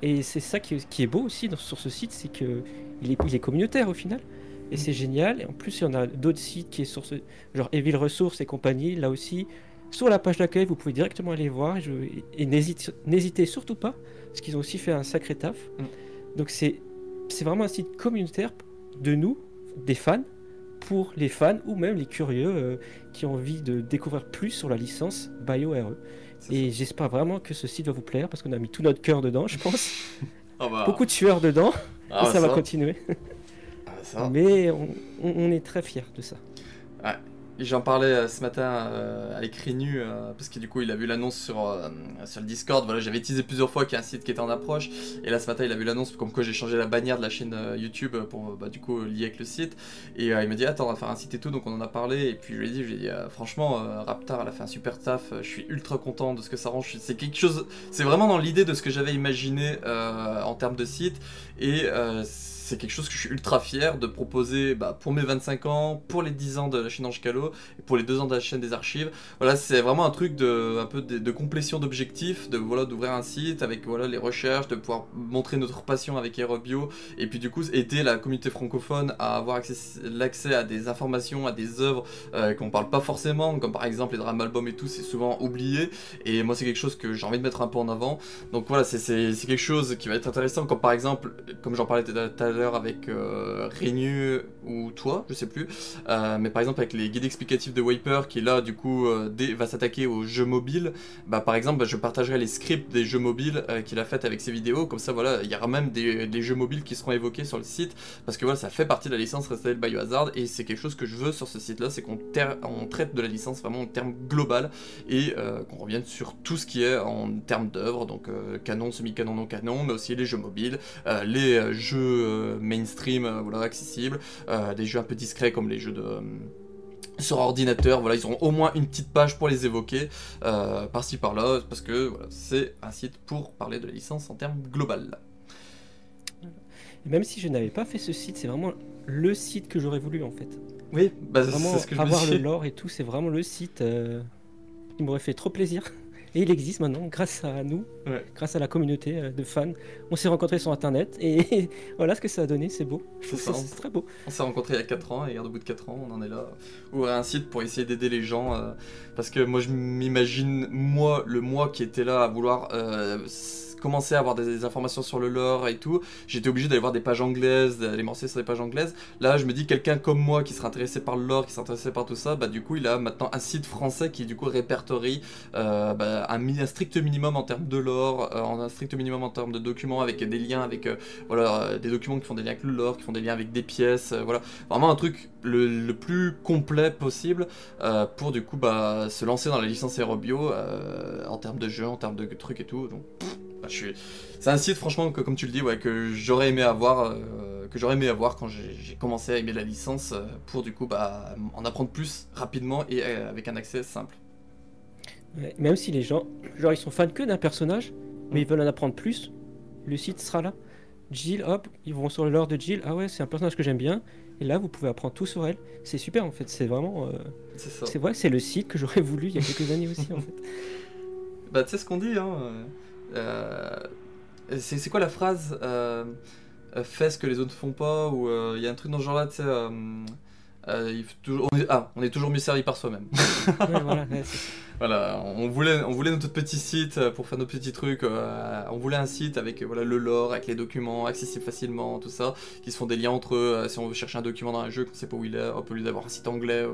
Et c'est ça qui est beau aussi sur ce site, c'est qu'il est communautaire au final. Et c'est génial. Et en plus, il y en a d'autres sites qui est sur genre Evil Resources et compagnie. Là aussi, sur la page d'accueil, vous pouvez directement aller voir. Et n'hésitez surtout pas, parce qu'ils ont aussi fait un sacré taf. Donc c'est vraiment un site communautaire de nous, des fans, pour les fans ou même les curieux qui ont envie de découvrir plus sur la licence BioRE. Et j'espère vraiment que ce site va vous plaire parce qu'on a mis tout notre cœur dedans, je pense. Beaucoup de sueur dedans, et ça va continuer. Mais on est très fiers de ça. Ouais. J'en parlais ce matin avec Rinu, parce que du coup il a vu l'annonce sur le Discord. Voilà, j'avais teasé plusieurs fois qu'il y a un site qui était en approche, et là ce matin il a vu l'annonce comme quoi j'ai changé la bannière de la chaîne YouTube pour du coup lier avec le site, et il m'a dit attends, on va faire un site et tout, donc on en a parlé, et puis je lui ai dit franchement Raptar elle a fait un super taf, je suis ultra content de ce que ça rend, c'est quelque chose, c'est vraiment dans l'idée de ce que j'avais imaginé en termes de site, et c'est quelque chose que je suis ultra fier de proposer pour mes 25 ans, pour les 10 ans de la chaîne Ange Calo, et pour les 2 ans de la chaîne des archives. Voilà, c'est vraiment un truc un peu de complétion d'objectifs, d'ouvrir un site avec les recherches, de pouvoir montrer notre passion avec Aerobio, et puis du coup aider la communauté francophone à avoir l'accès à des informations, à des œuvres qu'on parle pas forcément, comme par exemple les drames albums et tout, c'est souvent oublié, et moi c'est quelque chose que j'ai envie de mettre un peu en avant. Donc voilà, c'est quelque chose qui va être intéressant, comme par exemple, comme j'en parlais tout à l'heure avec Rénu ou toi, je sais plus, mais par exemple avec les guides explicatifs de Wiper qui là du coup va s'attaquer aux jeux mobiles, par exemple je partagerai les scripts des jeux mobiles qu'il a fait avec ses vidéos, comme ça voilà, il y aura même des jeux mobiles qui seront évoqués sur le site, parce que voilà, ça fait partie de la licence Resident Evil Biohazard, et c'est quelque chose que je veux sur ce site là, c'est qu'on traite de la licence vraiment en termes global, et qu'on revienne sur tout ce qui est en termes d'œuvres, donc canon, semi-canon, non canon, mais aussi les jeux mobiles, les jeux mainstream, voilà, accessibles, des jeux un peu discrets comme les jeux de sur ordinateur, voilà, ils auront au moins une petite page pour les évoquer, par-ci par-là, parce que voilà, c'est un site pour parler de la licence en termes global. Et même si je n'avais pas fait ce site, c'est vraiment le site que j'aurais voulu en fait. Oui, vraiment c'est ce que je me avoir dis. le lore et tout, c'est vraiment le site qui m'aurait fait trop plaisir. Et il existe maintenant grâce à nous, grâce à la communauté de fans. On s'est rencontrés sur internet et voilà ce que ça a donné, c'est beau. C'est très beau. On s'est rencontrés il y a 4 ans et regarde, au bout de 4 ans, on en est là. Ouvrir un site pour essayer d'aider les gens. Parce que moi, je m'imagine, le moi qui était là à vouloir commencer à avoir des informations sur le lore et tout, j'étais obligé d'aller voir des pages anglaises, d'aller morcer sur des pages anglaises. Là, je me dis, quelqu'un comme moi qui serait intéressé par le lore, qui serait intéressé par tout ça, du coup, il a maintenant un site français qui, du coup, répertorie un strict minimum en termes de lore, un strict minimum en termes de documents, avec des liens avec, des documents qui font des liens avec le lore, qui font des liens avec des pièces, voilà. Vraiment un truc le plus complet possible pour, du coup, se lancer dans la licence Aerobio en termes de jeux, en termes de trucs et tout. Donc, c'est un site franchement comme tu le dis, que j'aurais aimé avoir quand j'ai commencé à aimer la licence, pour du coup en apprendre plus rapidement et avec un accès simple. Ouais, même si les gens, genre ils sont fans que d'un personnage, mais ils veulent en apprendre plus, le site sera là. Jill, hop, ils vont sur le lore de Jill, ah ouais c'est un personnage que j'aime bien, et là vous pouvez apprendre tout sur elle. C'est super en fait, c'est vraiment... c'est vrai, c'est le site que j'aurais voulu il y a quelques années aussi en fait. Tu sais ce qu'on dit, hein, c'est quoi la phrase, fais ce que les autres font pas, ou il y a un truc dans ce genre là, tu sais, on est toujours mieux servi par soi-même. Ouais, voilà, voilà, on voulait notre petit site pour faire nos petits trucs, on voulait un site avec le lore, avec les documents accessibles facilement, tout ça, qui se font des liens entre eux, si on veut chercher un document dans un jeu qu'on sait pas où il est, hop, au lieu d'avoir un site anglais,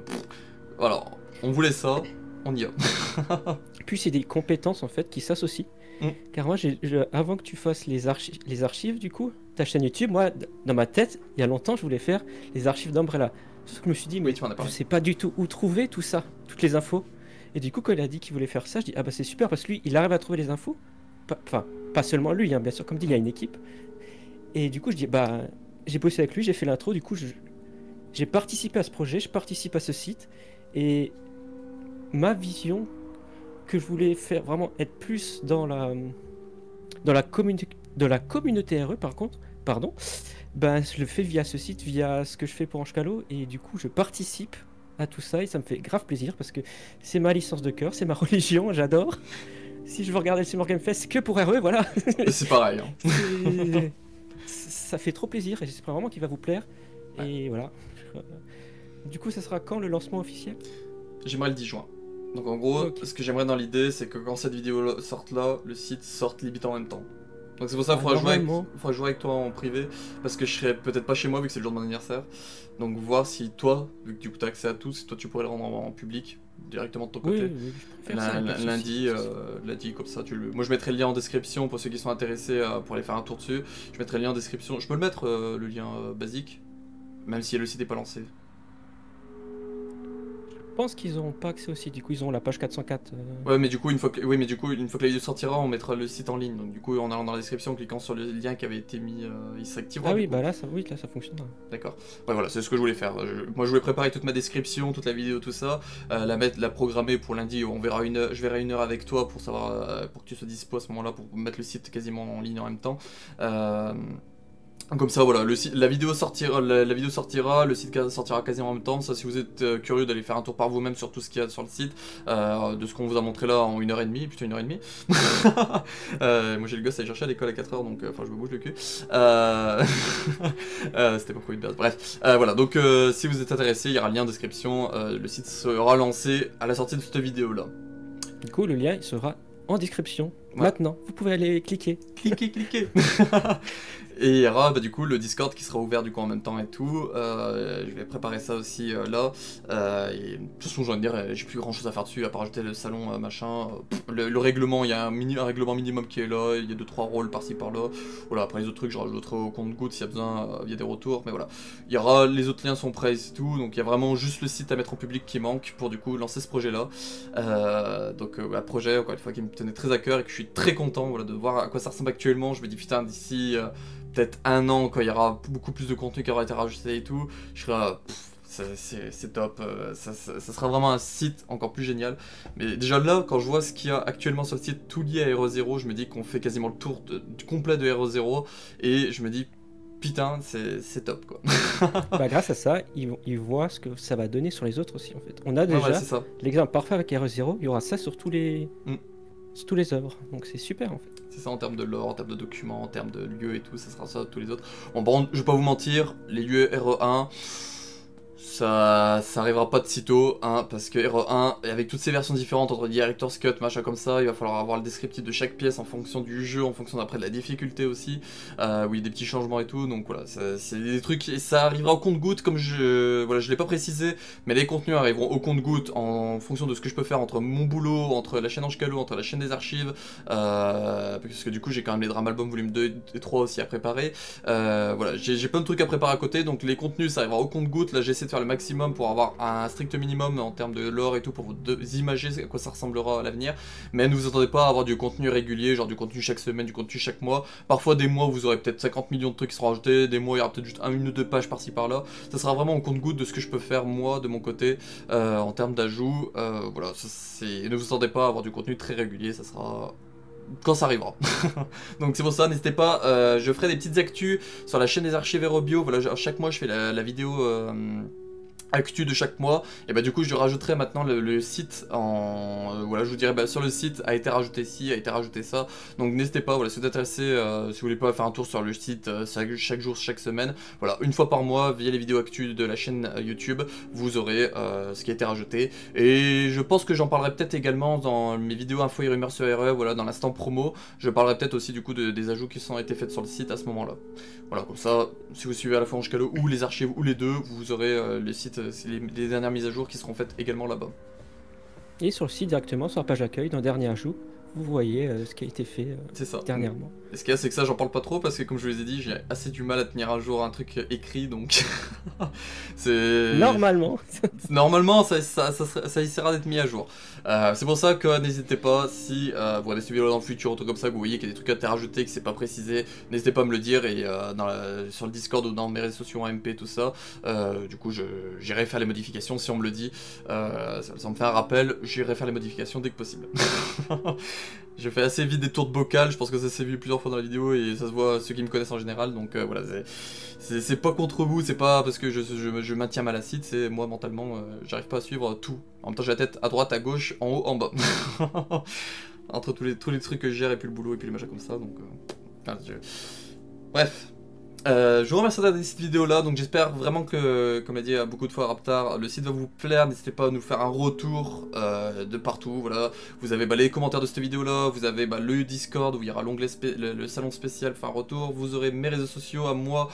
voilà, on voulait ça, on y a. Puis c'est des compétences en fait qui s'associent. Car moi, avant que tu fasses les archives, du coup, ta chaîne YouTube, moi, dans ma tête, il y a longtemps, je voulais faire les archives d'Umbrella. Sauf que je me suis dit, mais je sais pas du tout où trouver tout ça, toutes les infos. Et du coup, quand il a dit qu'il voulait faire ça, je dis, ah bah c'est super, parce que lui, il arrive à trouver les infos. Enfin, pas seulement lui, hein, bien sûr, comme dit, il y a une équipe. Et du coup, je dis, j'ai bossé avec lui, j'ai fait l'intro, du coup, j'ai participé à ce projet, je participe à ce site. Et ma vision, que je voulais faire vraiment être plus dans la communauté RE pardon, je le fais via ce site, via ce que je fais pour Ange Calo, et du coup je participe à tout ça et ça me fait grave plaisir parce que c'est ma licence de cœur, c'est ma religion, j'adore. Si je veux regarder le Summer Game Fest, c'est que pour RE, voilà. C'est pareil. Hein. Ça fait trop plaisir et j'espère vraiment qu'il va vous plaire. Ouais. Et voilà. Du coup, ça sera quand le lancement officiel ? J'aimerais le 10 juin. Donc en gros, ce que j'aimerais dans l'idée, c'est que quand cette vidéo sorte là, le site sorte limite en même temps. Donc c'est pour ça qu'il faudra jouer avec toi en privé, parce que je serai peut-être pas chez moi vu que c'est le jour de mon anniversaire. Donc voir si toi, vu que du coup t'as accès à tout, si toi tu pourrais le rendre en public, directement de ton côté. Oui, je préfère ça, lundi, comme ça, moi je mettrai le lien en description pour ceux qui sont intéressés pour aller faire un tour dessus. Je mettrai le lien en description, je peux le mettre, le lien basique, même si le site n'est pas lancé. Je pense qu'ils n'ont pas accès aussi, du coup ils ont la page 404. Ouais, mais du coup une fois que la vidéo sortira, on mettra le site en ligne. Donc du coup en allant dans la description, en cliquant sur le lien qui avait été mis, il s'activera. Ah oui, là ça fonctionnera. D'accord. Ouais, voilà, c'est ce que je voulais faire. Moi je voulais préparer toute ma description, toute la vidéo, tout ça, la programmer pour lundi. Je verrai une heure avec toi pour savoir, pour que tu sois dispo à ce moment-là pour mettre le site quasiment en ligne en même temps. Comme ça, voilà, la vidéo sortira, le site sortira quasiment en même temps. Ça, si vous êtes curieux d'aller faire un tour par vous-même sur tout ce qu'il y a sur le site, de ce qu'on vous a montré là en 1h30, plutôt 1h30. Moi j'ai le gosse à aller chercher à l'école à 4h, donc enfin je me bouge le cul. C'était pas Covid, bref. Voilà, donc si vous êtes intéressé, il y aura le lien en description. Le site sera lancé à la sortie de cette vidéo là. Du coup, le lien il sera en description. Ouais. Maintenant, vous pouvez aller cliquer. Cliquez. Et il y aura du coup le Discord qui sera ouvert du coup en même temps et tout. Je vais préparer ça aussi là. Et, de toute façon, j'ai envie de dire, j'ai plus grand chose à faire dessus à part ajouter le salon machin. Le règlement, il y a un règlement minimum qui est là. Il y a 2-3 rôles par-ci par-là. Voilà, après les autres trucs, je rajouterai au compte-gouttes s'il y a besoin via des retours. Mais voilà, il y aura les autres liens sont prêts et tout. Donc il y a vraiment juste le site à mettre en public qui manque pour du coup lancer ce projet là. Donc un projet encore une fois qui me tenait très à cœur et que je suis très content voilà, de voir à quoi ça ressemble actuellement. Je me dis putain d'ici peut-être un an quand il y aura beaucoup plus de contenu qui aura été rajouté et tout, je serai là, c'est top, ça sera vraiment un site encore plus génial. Mais déjà là, quand je vois ce qu'il y a actuellement sur le site, tout lié à Hero Zero, je me dis qu'on fait quasiment le tour du complet de Hero Zero, et je me dis putain, c'est top quoi. Bah, grâce à ça, ils voient ce que ça va donner sur les autres aussi en fait. On a déjà ouais, l'exemple parfait avec Hero Zero, il y aura ça sur tous les œuvres, donc c'est super en fait. C'est ça en termes de lore, en termes de documents, en termes de lieux et tout, ça sera ça tous les autres. Bon, par contre, je vais pas vous mentir, les lieux RE1, ça arrivera pas de sitôt, hein, parce que RE1, avec toutes ces versions différentes entre Director's Cut, machin comme ça, il va falloir avoir le descriptif de chaque pièce en fonction du jeu, en fonction après de la difficulté aussi, oui, des petits changements et tout, donc voilà, c'est des trucs, et ça arrivera au compte-gouttes, comme je l'ai pas précisé, mais les contenus arriveront au compte-gouttes en fonction de ce que je peux faire entre mon boulot, entre la chaîne Ange-Calo, entre la chaîne des archives, parce que du coup j'ai quand même les Drame Album volume 2 et 3 aussi à préparer, voilà, j'ai plein de trucs à préparer à côté, donc les contenus ça arrivera au compte-gouttes, là j'essaie de faire le maximum pour avoir un strict minimum en termes de lore et tout pour vous imager à quoi ça ressemblera à l'avenir, mais ne vous attendez pas à avoir du contenu régulier, genre du contenu chaque semaine, du contenu chaque mois. Parfois des mois vous aurez peut-être 50 millions de trucs qui seront rajoutés, des mois il y aura peut-être juste une ou deux pages par-ci par-là. Ça sera vraiment au compte-gouttes de ce que je peux faire moi de mon côté en termes d'ajout. Voilà, ne vous attendez pas à avoir du contenu très régulier, ça sera quand ça arrivera. Donc c'est pour ça, n'hésitez pas, je ferai des petites actus sur la chaîne des archives Aerobio. Voilà, chaque mois je fais la vidéo actu de chaque mois, et bah du coup je rajouterai maintenant le site en voilà, je vous dirai sur le site a été rajouté ci, a été rajouté ça, donc n'hésitez pas, voilà, si vous êtes intéressé, si vous voulez pas faire un tour sur le site chaque jour, chaque semaine, voilà, une fois par mois via les vidéos actu de la chaîne YouTube, vous aurez ce qui a été rajouté, et je pense que j'en parlerai peut-être également dans mes vidéos info et rumeurs sur RE, voilà, dans l'instant promo, je parlerai peut-être aussi du coup des ajouts qui sont été faits sur le site à ce moment là, voilà, comme ça, si vous suivez à la fois Ange-Calo ou les archives ou les deux, vous aurez les sites, les dernières mises à jour qui seront faites également là-bas. Et sur le site directement, sur la page d'accueil, dans dernier ajout, vous voyez ce qui a été fait dernièrement. Et ce qu'il y a, c'est que ça, j'en parle pas trop parce que, comme je vous ai dit, j'ai assez du mal à tenir à jour un truc écrit, donc c'est... Normalement Normalement, ça essaiera d'être mis à jour. C'est pour ça que n'hésitez pas, si vous regardez cette vidéo dans le futur, ou tout comme ça, que vous voyez qu'il y a des trucs à être rajoutés, que c'est pas précisé, n'hésitez pas à me le dire, et sur le Discord ou dans mes réseaux sociaux en MP, tout ça, du coup, j'irai faire les modifications si on me le dit. Ça me fait un rappel, j'irai faire les modifications dès que possible. Je fais assez vite des tours de bocal, je pense que ça s'est vu plusieurs fois dans la vidéo et ça se voit ceux qui me connaissent en général, donc voilà, c'est pas contre vous, c'est pas parce que je maintiens mal la site, c'est moi mentalement, j'arrive pas à suivre tout. En même temps j'ai la tête à droite, à gauche, en haut, en bas. Entre tous les trucs que je gère et puis le boulot et puis les machins comme ça, donc... Bref. Je vous remercie d'avoir regardé cette vidéo là, donc j'espère vraiment que, comme l'a dit beaucoup de fois Raptar, le site va vous plaire, n'hésitez pas à nous faire un retour de partout, voilà, vous avez les commentaires de cette vidéo là, vous avez le Discord où il y aura l'onglet le salon spécial, faire un retour, vous aurez mes réseaux sociaux à moi,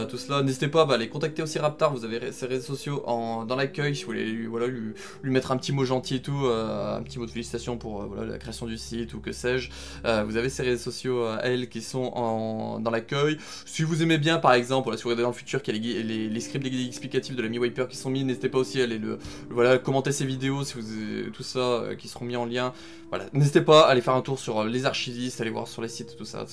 tout cela, n'hésitez pas à aller contacter aussi Raptar, vous avez ses réseaux sociaux dans l'accueil, si vous voulez lui mettre un petit mot gentil et tout, un petit mot de félicitations pour la création du site ou que sais-je, vous avez ses réseaux sociaux à elle qui sont dans l'accueil, si vous aimez bien par exemple, voilà, si vous regardez dans le futur qu'il y a les scripts explicatifs de la Mi-Wiper qui sont mis, n'hésitez pas aussi à aller commenter ces vidéos, si vous tout ça qui seront mis en lien, voilà, n'hésitez pas à aller faire un tour sur les archivistes, aller voir sur les sites, tout ça,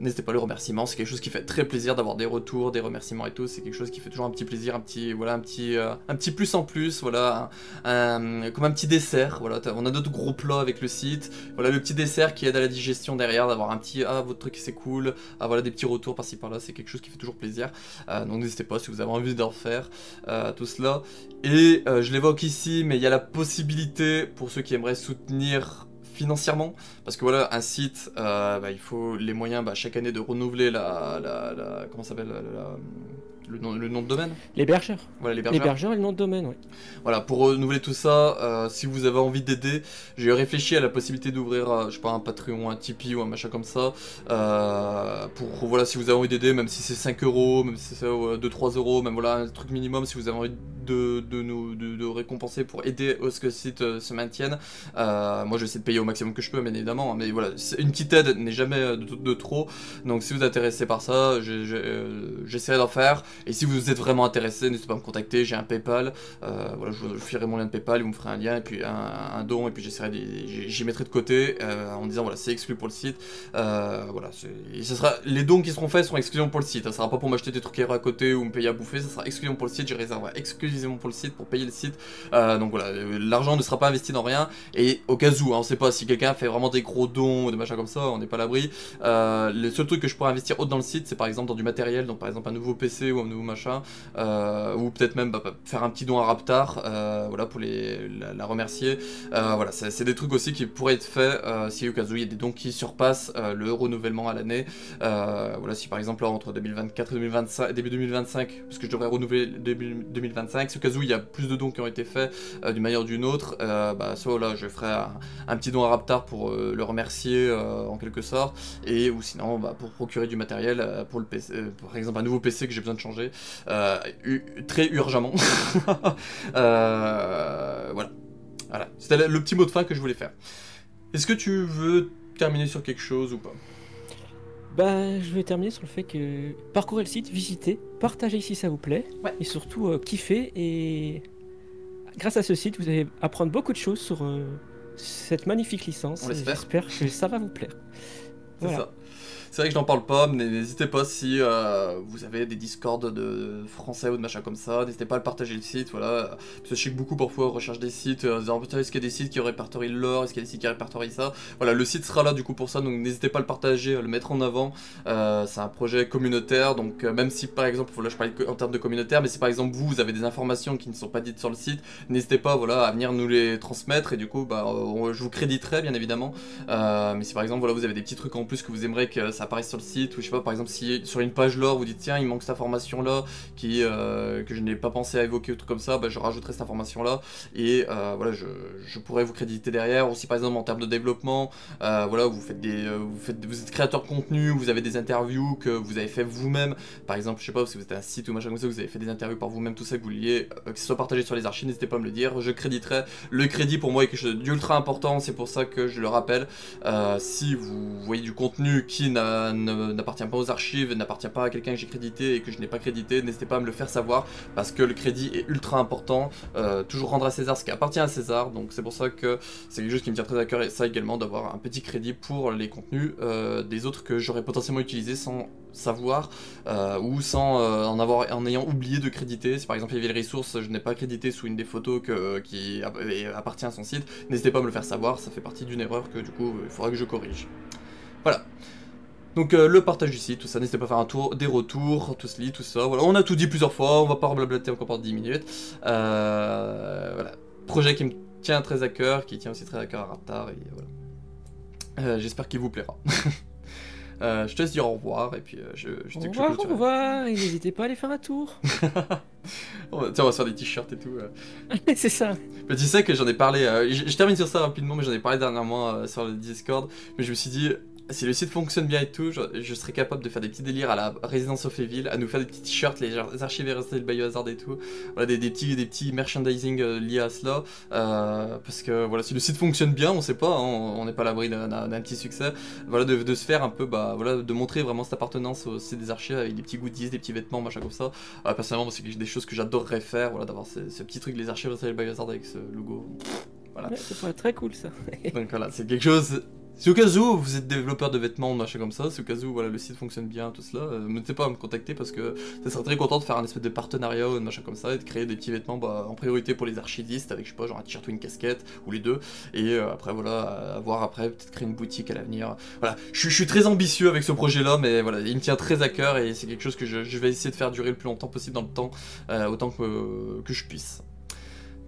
n'hésitez pas, les remerciements, c'est quelque chose qui fait très plaisir d'avoir des retours, des remerciements et tout, c'est quelque chose qui fait toujours un petit plaisir, un petit plus en plus, voilà, comme un petit dessert, voilà, on a d'autres gros plats avec le site, voilà, le petit dessert qui aide à la digestion derrière, d'avoir un petit, votre truc c'est cool, voilà, des petits retours par-ci par-là, c'est quelque quelque chose qui fait toujours plaisir. Donc n'hésitez pas si vous avez envie d'en faire tout cela. Et je l'évoque ici, mais il y a la possibilité pour ceux qui aimeraient soutenir financièrement, parce que voilà, un site, il faut les moyens chaque année de renouveler comment ça s'appelle, le nom de domaine. L'hébergeur. Voilà, l'hébergeur. L'hébergeur et le nom de domaine, oui. Voilà, pour renouveler tout ça, si vous avez envie d'aider, j'ai réfléchi à la possibilité d'ouvrir, je sais pas, un Patreon, un Tipeee ou un machin comme ça, pour, voilà, si vous avez envie d'aider, même si c'est 5 euros, même si c'est 2-3 euros, même voilà, un truc minimum, si vous avez envie de récompenser pour aider à ce que le site se maintienne. Moi, je vais essayer de payer au maximum que je peux, bien évidemment, mais voilà, une petite aide n'est jamais de trop, donc si vous êtes intéressé par ça, j'essaierai d'en faire. Et si vous êtes vraiment intéressé, n'hésitez pas à me contacter, j'ai un Paypal, voilà, je vous filerai mon lien de Paypal, vous me ferez un lien, et puis un don, et puis j'y mettrai de côté, en disant voilà, c'est exclu pour le site, voilà, et les dons qui seront faits seront exclusivement pour le site, ça sera pas pour m'acheter des trucs à côté ou me payer à bouffer, ça sera exclusivement pour le site, je réserverai exclusivement pour le site, pour payer le site, donc voilà, l'argent ne sera pas investi dans rien, et au cas où, on sait pas, si quelqu'un fait vraiment des gros dons, ou des machins comme ça, on n'est pas à l'abri, le seul truc que je pourrais investir autre dans le site, c'est par exemple dans du matériel, donc par exemple un nouveau PC ou un nouveau machin, ou peut-être même faire un petit don à Raptar, voilà, pour la remercier, voilà, c'est des trucs aussi qui pourraient être faits si au cas où il y a des dons qui surpassent le renouvellement à l'année, voilà, si par exemple entre 2024 et 2025, début 2025, parce que je devrais renouveler début 2025, si au cas où il y a plus de dons qui ont été faits d'une manière ou d'une autre, soit là je ferai un petit don à Raptar pour le remercier en quelque sorte, et ou sinon pour procurer du matériel pour le PC, par exemple un nouveau PC que j'ai besoin de changer très urgemment. Voilà, c'était le petit mot de fin que je voulais faire. Est-ce que tu veux terminer sur quelque chose ou pas? Je vais terminer sur le fait que parcourez le site, visitez, partagez si ça vous plaît, et surtout kiffez, et grâce à ce site vous allez apprendre beaucoup de choses sur cette magnifique licence. J'espère que ça va vous plaire. C'est ça. C'est vrai que je n'en parle pas, mais n'hésitez pas si vous avez des discords de français ou de machin comme ça, n'hésitez pas à le partager le site, voilà. Parce que je sais que beaucoup parfois recherchent des sites, en disant est-ce qu'il y a des sites qui répertorient le lore, est-ce qu'il y a des sites qui répertorient ça, voilà, le site sera là du coup pour ça, donc n'hésitez pas à le partager, à le mettre en avant, c'est un projet communautaire, donc même si par exemple, là je parlais en termes de communautaire, mais si par exemple vous avez des informations qui ne sont pas dites sur le site, n'hésitez pas, voilà, à venir nous les transmettre, et du coup, je vous créditerai bien évidemment, mais si par exemple, voilà, vous avez des petits trucs en plus que vous aimeriez que ça apparaisse sur le site, ou je sais pas, par exemple si sur une page lore vous dites tiens il manque cette information là que je n'ai pas pensé à évoquer ou tout comme ça, je rajouterai cette information là, et voilà, je pourrais vous créditer derrière. Aussi par exemple en termes de développement, voilà, vous êtes créateur de contenu, vous avez des interviews que vous avez fait vous-même, par exemple je sais pas, si vous êtes un site ou machin comme ça, vous avez fait des interviews par vous-même, tout ça, que vous vouliez que ce soit partagé sur les archives, n'hésitez pas à me le dire, je créditerai. Le crédit pour moi est quelque chose d'ultra important, c'est pour ça que je le rappelle. Si vous voyez du contenu qui n'appartient pas aux archives, n'appartient pas à quelqu'un que j'ai crédité et que je n'ai pas crédité, n'hésitez pas à me le faire savoir, parce que le crédit est ultra important, toujours rendre à César ce qui appartient à César, donc c'est pour ça que c'est quelque chose qui me tient très à cœur, et ça également, d'avoir un petit crédit pour les contenus des autres que j'aurais potentiellement utilisés sans savoir, ou en ayant oublié de créditer. Si par exemple il y avait les ressources, je n'ai pas crédité sous une des photos qui appartient à son site, n'hésitez pas à me le faire savoir, ça fait partie d'une erreur que du coup il faudra que je corrige. Voilà. Donc le partage du site, tout ça, n'hésitez pas à faire des retours, tout cela, tout ça, voilà, on a tout dit plusieurs fois, on va pas reblablater encore pendant 10 minutes, voilà, projet qui me tient très à cœur, qui tient aussi très à cœur à Raptar, et voilà, j'espère qu'il vous plaira. Je te laisse dire au revoir, et puis au revoir, et n'hésitez pas à aller faire un tour. Tiens, on va se faire des t-shirts et tout. C'est ça. Mais tu sais que j'en ai parlé, je termine sur ça rapidement, mais j'en ai parlé dernièrement sur le Discord, mais je me suis dit, si le site fonctionne bien et tout, je serais capable de faire des petits délires à la Residence of Evil, à nous faire des petits t-shirts, les archives et Resident Evil Biohazard et tout, voilà, des petits merchandising liés à cela, parce que voilà, si le site fonctionne bien, on sait pas, hein, on n'est pas à l'abri d'un petit succès, voilà, de se faire un peu, voilà, de montrer vraiment cette appartenance au site des archives avec des petits goodies, des petits vêtements, machin comme ça. Personnellement, c'est des choses que j'adorerais faire, voilà, d'avoir ce petit truc, les archives Resident Evil Biohazard avec ce logo. Voilà. Ouais, ça pourrait être très cool ça. Donc voilà, c'est quelque chose. Si au cas où vous êtes développeur de vêtements, machin comme ça, si au cas où voilà, le site fonctionne bien, tout cela, n'hésitez pas à me contacter parce que ça serait très content de faire un espèce de partenariat ou un machin comme ça et de créer des petits vêtements en priorité pour les archivistes avec, je sais pas, genre un t-shirt ou une casquette, ou les deux, et après voilà, à voir après, peut-être créer une boutique à l'avenir. Voilà, je suis très ambitieux avec ce projet-là, mais voilà, il me tient très à cœur et c'est quelque chose que je vais essayer de faire durer le plus longtemps possible dans le temps, autant que je puisse.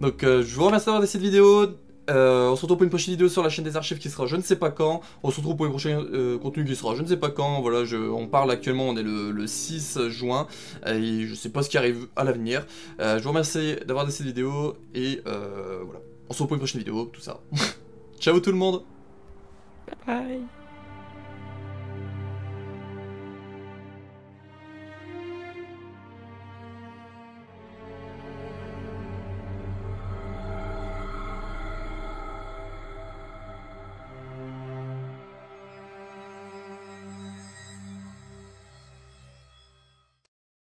Donc je vous remercie d'avoir vu cette vidéo. On se retrouve pour une prochaine vidéo sur la chaîne des archives qui sera je ne sais pas quand. On se retrouve pour une prochaine contenu qui sera je ne sais pas quand. Voilà, on parle actuellement, on est le 6 juin et je sais pas ce qui arrive à l'avenir. Je vous remercie d'avoir vu cette vidéo et voilà. On se retrouve pour une prochaine vidéo, tout ça. Ciao tout le monde. Bye bye.